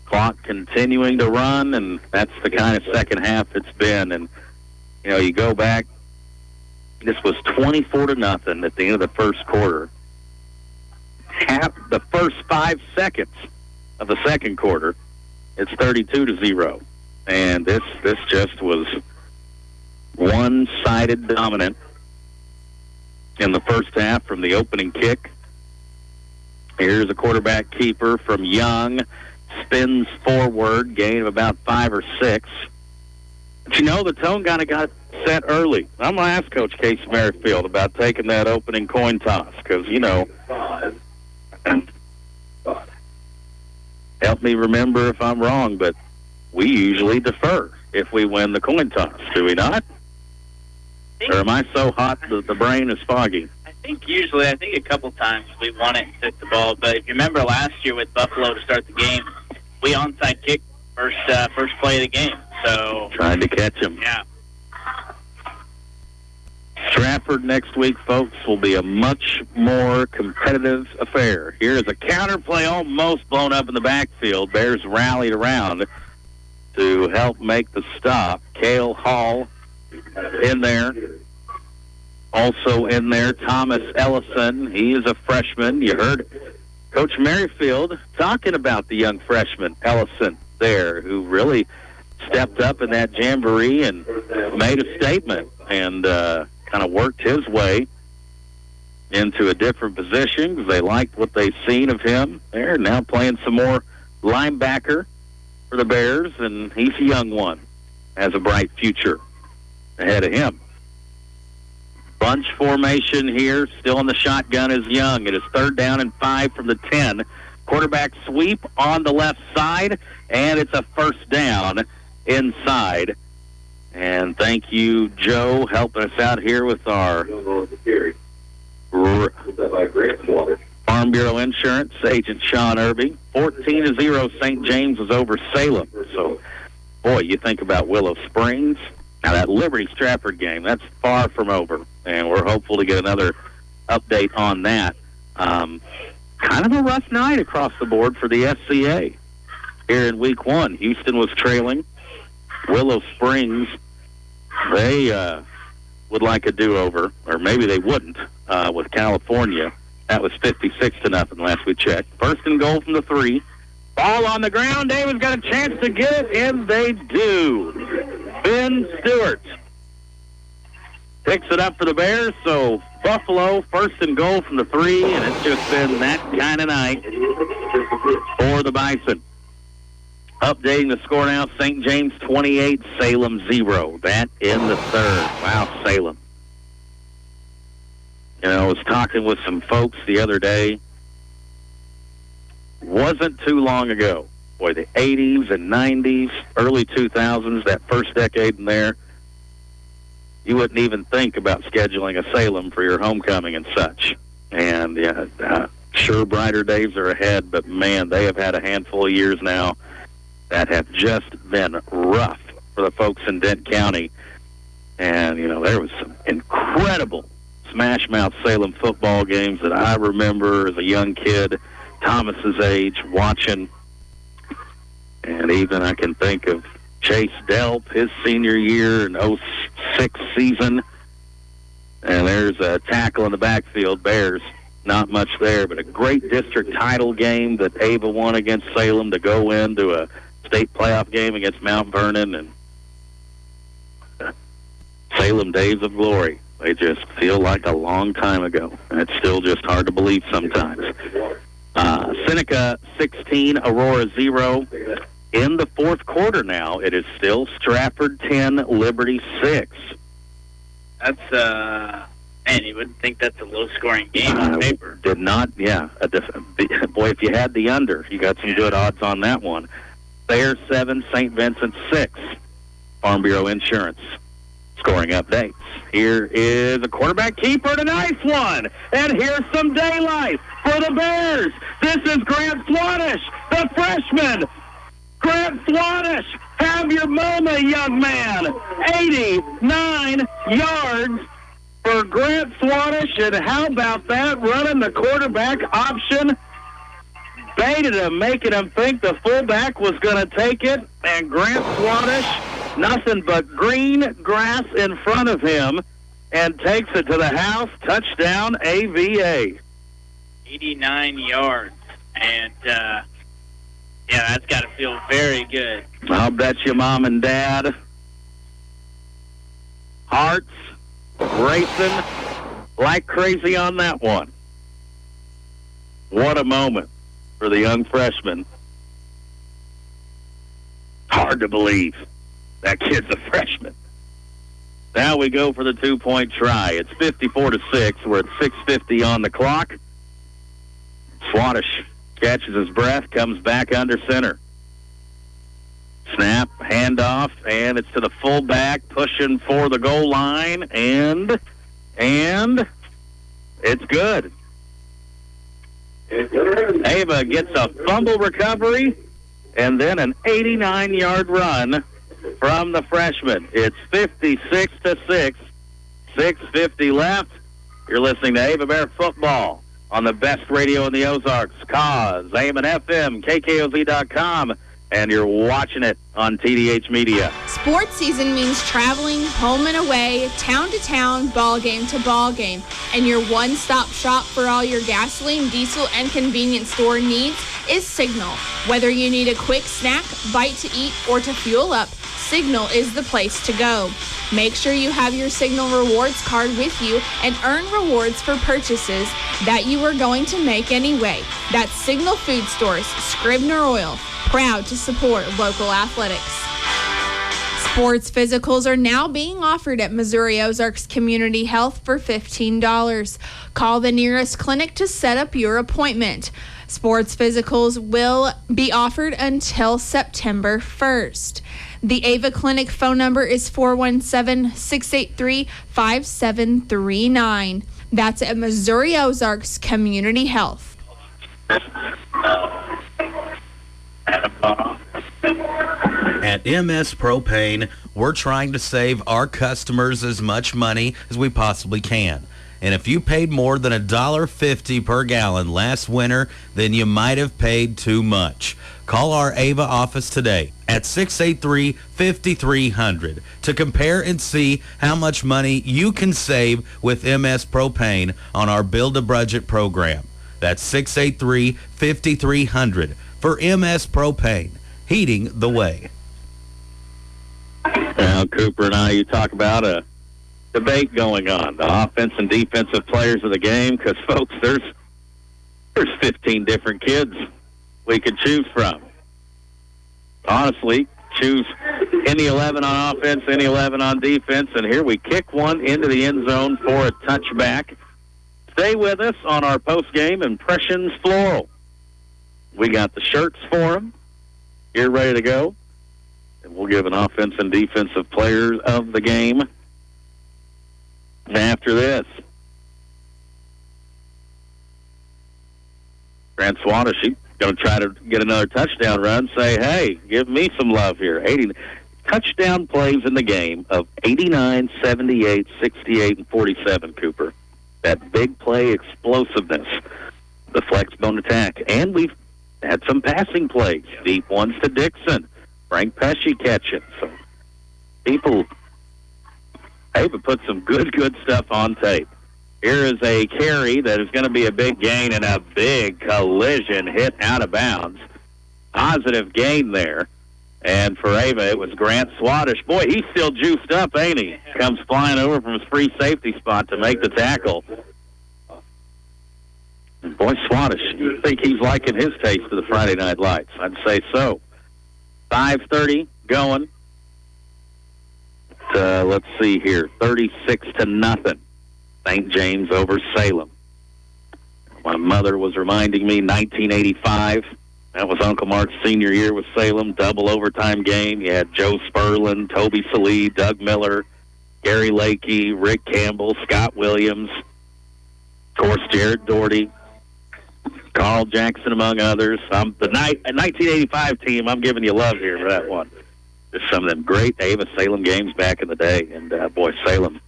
Clock continuing to run, and that's the kind of second half it's been. And you know, you go back, this was 24-0 at the end of the first quarter. The first 5 seconds of the second quarter, it's 32-0. And this just was one-sided dominant in the first half from the opening kick. Here's a quarterback keeper from Young, spins forward, gain of about 5 or 6. But you know, the tone kind of got set early. I'm going to ask Coach Casey Merrifield about taking that opening coin toss because, you know, help me remember if I'm wrong, but we usually defer if we win the coin toss, do we not? Or am I so hot that the brain is foggy? I think a couple times we won it and took the ball, but if you remember last year with Buffalo to start the game, we onside kicked first play of the game. So trying to catch him. Yeah. Stratford next week, folks, will be a much more competitive affair. Here is a counterplay almost blown up in the backfield. Bears rallied around to help make the stop. Cale Hall in there. Also in there, Thomas Ellison. He is a freshman. You heard Coach Merrifield talking about the young freshman, Ellison, there, who really stepped up in that jamboree and made a statement and kind of worked his way into a different position because they liked what they've seen of him there. Now playing some more linebacker for the Bears, and he's a young one, has a bright future ahead of him. Bunch formation here, still in the shotgun is Young. It is 3rd down and 5 from the 10. Quarterback sweep on the left side, and it's a 1st down inside. And thank you, Joe, helping us out here with our Farm Bureau Insurance agent, Sean Irby. 14-0, St. James is over Salem. So, boy, you think about Willow Springs. Now, that Liberty-Stratford game, that's far from over, and we're hopeful to get another update on that. Kind of a rough night across the board for the SCA here in Week 1. Houston was trailing. Willow Springs, they would like a do-over, or maybe they wouldn't, with California. That was 56-0 last we checked. 1st and goal from the 3. Ball on the ground. David's got a chance to get it, and they do. Ben Stewart picks it up for the Bears, so Buffalo, 1st and goal from the 3, and it's just been that kind of night for the Bison. Updating the score now, St. James 28, Salem 0. That in the 3rd. Wow, Salem. You know, I was talking with some folks the other day. Wasn't too long ago. Boy, the 80s and 90s, early 2000s, that first decade in there, you wouldn't even think about scheduling a Salem for your homecoming and such. And, sure, brighter days are ahead, but, man, they have had a handful of years now that have just been rough for the folks in Dent County. And, you know, there was some incredible Smash Mouth Salem football games that I remember as a young kid, Thomas's age, watching. And even I can think of Chase Delp, his senior year in 06 season. And there's a tackle in the backfield, Bears. Not much there, but a great district title game that Ava won against Salem to go into a state playoff game against Mount Vernon. And Salem days of glory. They just feel like a long time ago. It's still just hard to believe sometimes. Seneca 16, Aurora 0. In the 4th quarter now, it is still Stratford 10, Liberty 6. That's, man, you wouldn't think that's a low-scoring game on paper. Did not, yeah. Boy, if you had the under, you got some good odds on that one. Thayer 7, St. Vincent 6. Farm Bureau Insurance scoring updates. Here is a quarterback keeper and a nice one. And here's some daylight for the Bears. This is Grant Swanish, the freshman. Grant Swanish, have your moment, young man. 89 yards for Grant Swanish. And how about that, running the quarterback option? Baited him, making him think the fullback was going to take it. And Grant Swanish, nothing but green grass in front of him, and takes it to the house. Touchdown, AVA. 89 yards. And, yeah, that's got to feel very good. I'll bet you Mom and Dad, hearts racing like crazy on that one. What a moment for the young freshman. Hard to believe that kid's a freshman. Now we go for the 2-point try. It's 54-6. We're at 6:50 on the clock. Swanish catches his breath, comes back under center. Snap, handoff, and it's to the fullback, pushing for the goal line, and it's good. Ava gets a fumble recovery, and then an 89-yard run from the freshman. It's 56-6. 6:50 left. You're listening to Ava Bear Football on the best radio in the Ozarks, Cause, Amen FM, KKOZ.com, and you're watching it on TDH Media. Sports season means traveling home and away, town to town, ball game to ball game. And your one-stop shop for all your gasoline, diesel, and convenience store needs is Signal. Whether you need a quick snack, bite to eat, or to fuel up, Signal is the place to go. Make sure you have your Signal Rewards card with you and earn rewards for purchases that you are going to make anyway. That's Signal Food Stores, Scribner Oil, proud to support local athletics. Sports physicals are now being offered at Missouri Ozarks Community Health for $15. Call the nearest clinic to set up your appointment. Sports physicals will be offered until September 1st. The Ava Clinic phone number is 417-683-5739. That's at Missouri Ozarks Community Health. At MS Propane, we're trying to save our customers as much money as we possibly can. And if you paid more than $1.50 per gallon last winter, then you might have paid too much. Call our Ava office today at 683-5300 to compare and see how much money you can save with MS Propane on our Build-A-Budget program. That's 683-5300 for MS Propane, heating the way. Now, Cooper and I, you talk about a debate going on, the offense and defensive players of the game, because, folks, there's 15 different kids we could choose from. Honestly, choose any 11 on offense, any 11 on defense, and here we kick one into the end zone for a touchback. Stay with us on our post-game Impressions Floral. We got the shirts for them. You're ready to go. And we'll give an offense and defensive players of the game after this. Grant Swada, she's going to try to get another touchdown run, say, hey, give me some love here. 80 touchdown plays in the game of 89, 78, 68, and 47, Cooper. That big play explosiveness, the flex bone attack. And we've had some passing plays, deep ones to Dixon. Frank Pesci catching. So people, Ava put some good stuff on tape. Here is a carry that is going to be a big gain and a big collision hit out of bounds. Positive gain there. And for Ava, it was Grant Swadish. Boy, he's still juiced up, ain't he? Comes flying over from his free safety spot to make the tackle. And boy, Swadish, you think he's liking his taste of the Friday Night Lights. I'd say so. 5:30 going. Let's see here. 36-0. St. James over Salem. My mother was reminding me 1985. That was Uncle Mark's senior year with Salem. Double overtime game. You had Joe Sperlin, Toby Salee, Doug Miller, Gary Lakey, Rick Campbell, Scott Williams, of course, Jared Doherty, Carl Jackson, among others. The 1985 team, I'm giving you love here for that one. There's some of them great Ava Salem games back in the day. And, boy, Salem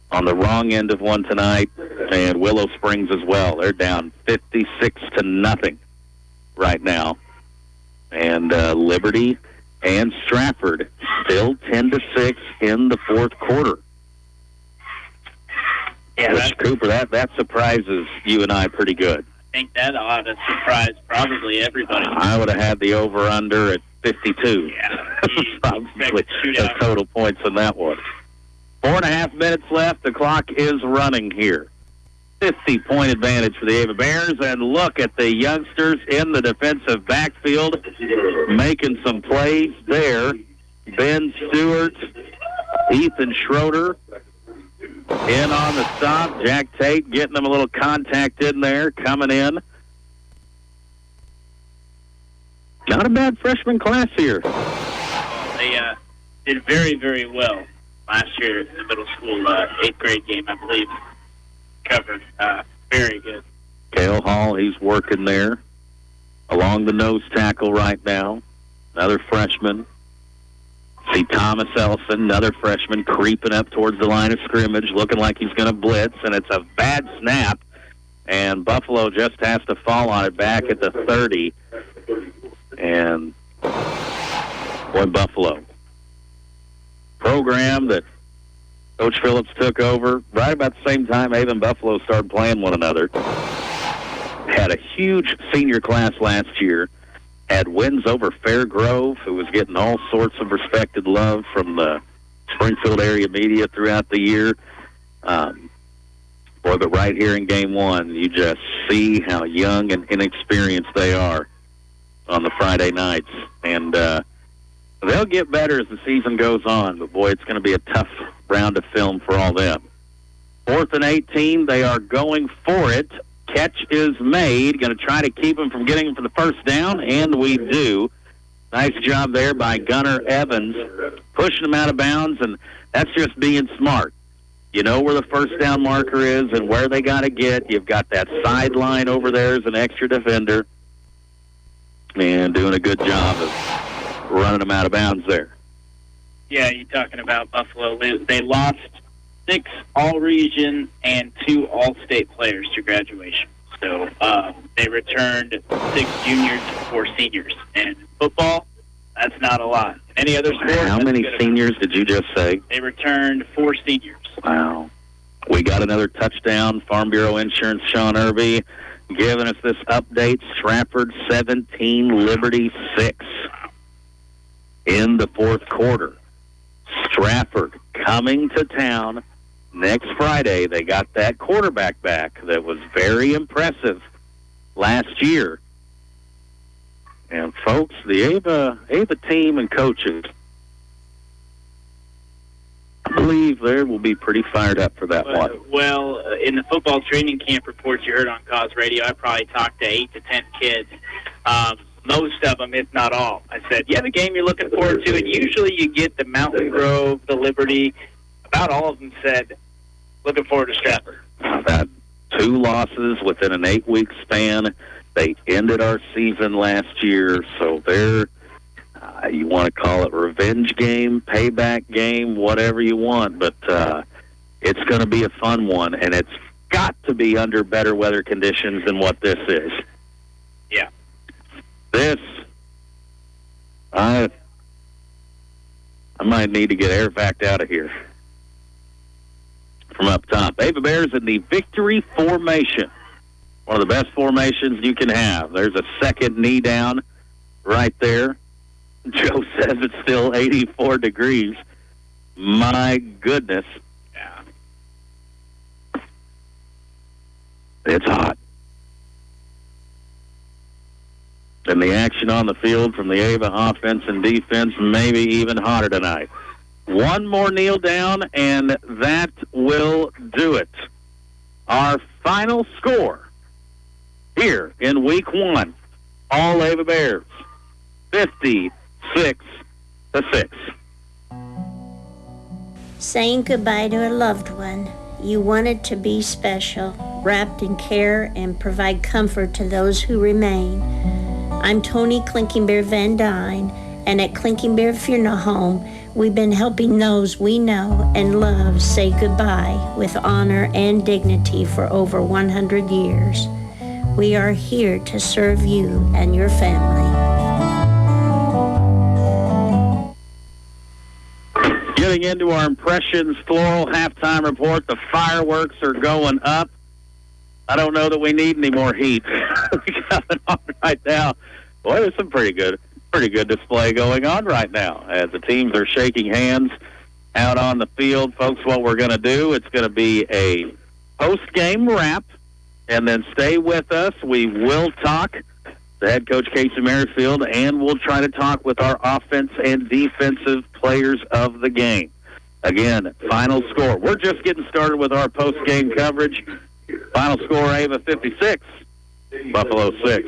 on the wrong end of one tonight, and Willow Springs as well. They're down 56-0 right now. And Liberty and Stratford still 10-6 in the fourth quarter. Yeah, Which, Cooper, that surprises you and I pretty good. I think that ought to surprise probably everybody. I would have had the over-under at 52. Yeah. Probably the total points in that one. 4.5 minutes left. The clock is running here. 50-point advantage for the Ava Bears. And look at the youngsters in the defensive backfield making some plays there. Ben Stewart, Ethan Schroeder in on the stop. Jack Tate getting them a little contact in there, coming in. Not a bad freshman class here. They did very, very well last year in the middle school 8th grade game, I believe. Covered. Very good. Cale Hall, he's working there along the nose tackle right now. Another freshman. See Thomas Ellison, another freshman, creeping up towards the line of scrimmage, looking like he's going to blitz, and it's a bad snap, and Buffalo just has to fall on it back at the 30. And, boy, Buffalo. Program that Coach Phillips took over right about the same time Ava and Buffalo started playing one another. Had a huge senior class last year. Had wins over Fairgrove, who was getting all sorts of respected love from the Springfield area media throughout the year. But right here in Game 1, you just see how young and inexperienced they are on the Friday nights. And they'll get better as the season goes on, but, boy, it's going to be a tough round of film for all them. 4th and 18, they are going for it. Catch is made. Going to try to keep him from getting him for the first down, and we do. Nice job there by Gunnar Evans, pushing him out of bounds, and that's just being smart. You know where the first down marker is and where they got to get. You've got that sideline over there as an extra defender, and doing a good job of running them out of bounds there. Yeah, you're talking about Buffalo. They lost 6 all-region and 2 all-state players to graduation. So they returned 6 juniors and 4 seniors. And in football, that's not a lot. Any other sport? How many seniors did you just say? They returned 4 seniors. Wow. We got another touchdown. Farm Bureau Insurance, Sean Irby, giving us this update. Stratford 17, Liberty 6 in the 4th quarter. Stratford coming to town next Friday. They got that quarterback back that was very impressive last year. And, folks, the Ava team and coaches, I believe they will be pretty fired up for that one. Well, in the football training camp reports you heard on Cause Radio, I probably talked to 8 to 10 kids. Most of them, if not all. I said, you have a game you're looking forward to, and usually you get the Mountain Grove, the Liberty. About all of them said, looking forward to Stratford. About 2 losses within an 8-week span. They ended our season last year, so they're, you want to call it revenge game, payback game, whatever you want, but it's going to be a fun one, and it's got to be under better weather conditions than what this is. Yeah. This, I might need to get air vac out of here from up top. Ava Bears in the victory formation. One of the best formations you can have. There's a second knee down right there. Joe says it's still 84 degrees. My goodness. Yeah. It's hot. And the action on the field from the Ava offense and defense maybe even hotter tonight. One more kneel down, and that will do it. Our final score here in Week 1, all Ava Bears, 56-6. Saying goodbye to a loved one, you wanted to be special, wrapped in care and provide comfort to those who remain. I'm Tony Clinking Bear Van Dyne, and at Clinking Bear Funeral Home, we've been helping those we know and love say goodbye with honor and dignity for over 100 years. We are here to serve you and your family. Getting into our impressions floral halftime report, the fireworks are going up. I don't know that we need any more heat. We got it on right now. Boy, there's some pretty good display going on right now as the teams are shaking hands out on the field. Folks, what we're going to do, it's going to be a post-game wrap, and then stay with us. We will talk to head coach Casey Merrifield, and we'll try to talk with our offense and defensive players of the game. Again, final score. We're just getting started with our post-game coverage. Final score, Ava 56, Buffalo 6.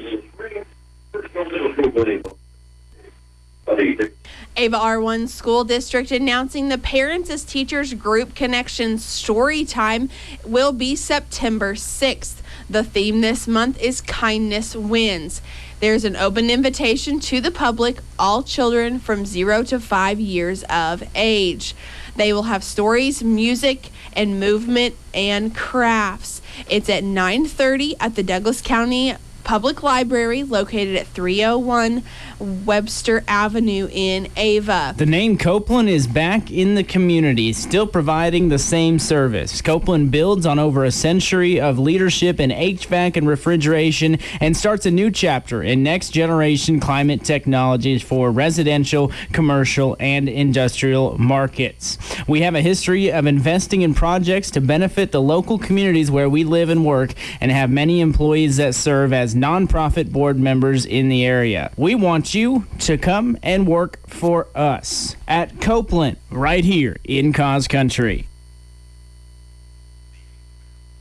Ava R1 School District announcing the Parents as Teachers Group Connection Story Time will be September 6th. The theme this month is Kindness Wins. There's an open invitation to the public, all children from 0 to 5 years of age. They will have stories, music, and movement and crafts. It's at 9:30 at the Douglas County Public Library, located at 301 Webster Avenue in Ava. The name Copeland is back in the community, still providing the same service. Copeland builds on over a century of leadership in HVAC and refrigeration and starts a new chapter in next-generation climate technologies for residential, commercial, and industrial markets. We have a history of investing in projects to benefit the local communities where we live and work, and have many employees that serve as nonprofit board members in the area. We want you to come and work for us at Copeland, right here in Cause Country.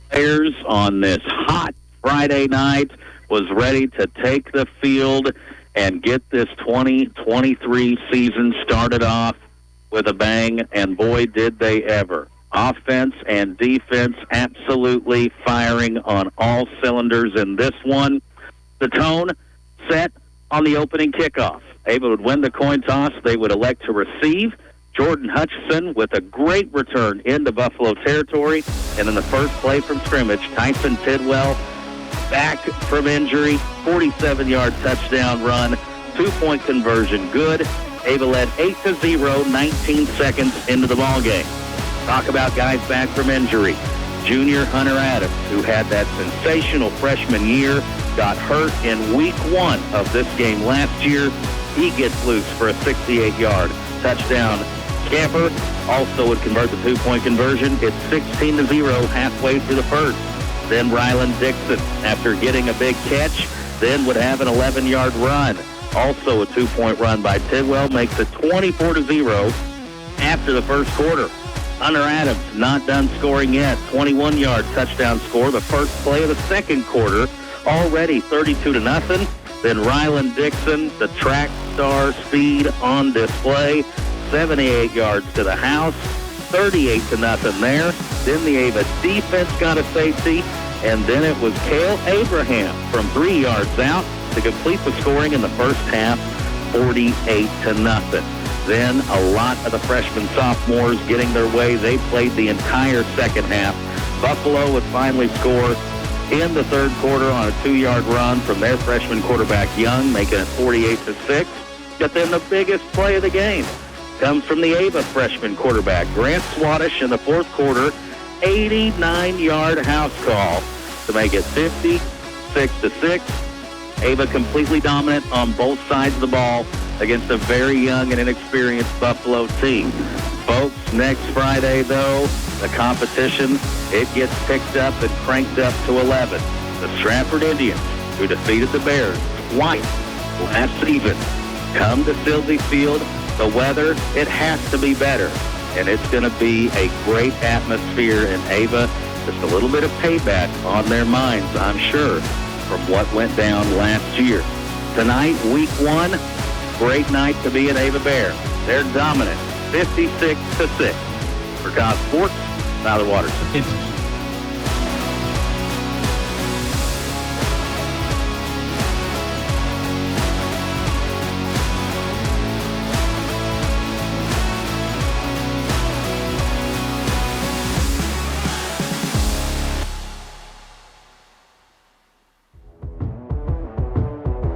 Players on this hot Friday night was ready to take the field and get this 2023 season started off with a bang, and boy, did they ever. Offense and defense absolutely firing on all cylinders in this one. The tone set on the opening kickoff. Ava would win the coin toss. They would elect to receive. Jordan Hutchison with a great return into Buffalo territory. And in the first play from scrimmage, Tyson Tidwell back from injury, 47-yard touchdown run, 2-point conversion good. Ava led 8-0, 19 seconds into the ballgame. Talk about guys back from injury. Junior Hunter Adams, who had that sensational freshman year, got hurt in week 1 of this game last year. He gets loose for a 68-yard touchdown scamper. Also would convert the 2-point conversion. It's 16-0 halfway through the first. Then Ryland Dixon, after getting a big catch, then would have an 11-yard run. Also a 2-point run by Tidwell makes it 24-0 after the first quarter. Hunter Adams not done scoring yet. 21-yard touchdown score, the first play of the second quarter. Already 32-0. Then Ryland Dixon, the track star speed on display. 78 yards to the house. 38-0 there. Then the Ava defense got a safety. And then it was Cale Abraham from 3 yards out to complete the scoring in the first half, 48-0. Then a lot of the freshman sophomores getting their way. They played the entire second half. Buffalo would finally score in the third quarter on a 2-yard run from their freshman quarterback Young, making it 48-6. But then the biggest play of the game comes from the Ava freshman quarterback, Grant Swadish, in the fourth quarter. 89-yard house call to make it 56-6. Ava completely dominant on both sides of the ball against a very young and inexperienced Buffalo team. Folks, next Friday, though, the competition, it gets picked up and cranked up to 11. The Stratford Indians, who defeated the Bears twice last season, come to Silsey Field. The weather, it has to be better. And it's going to be a great atmosphere in Ava. Just a little bit of payback on their minds, I'm sure, from what went down last year. Tonight, week 1, great night to be an Ava Bear. They're dominant, 56-6. For Cause Sports, Tyler Watterson.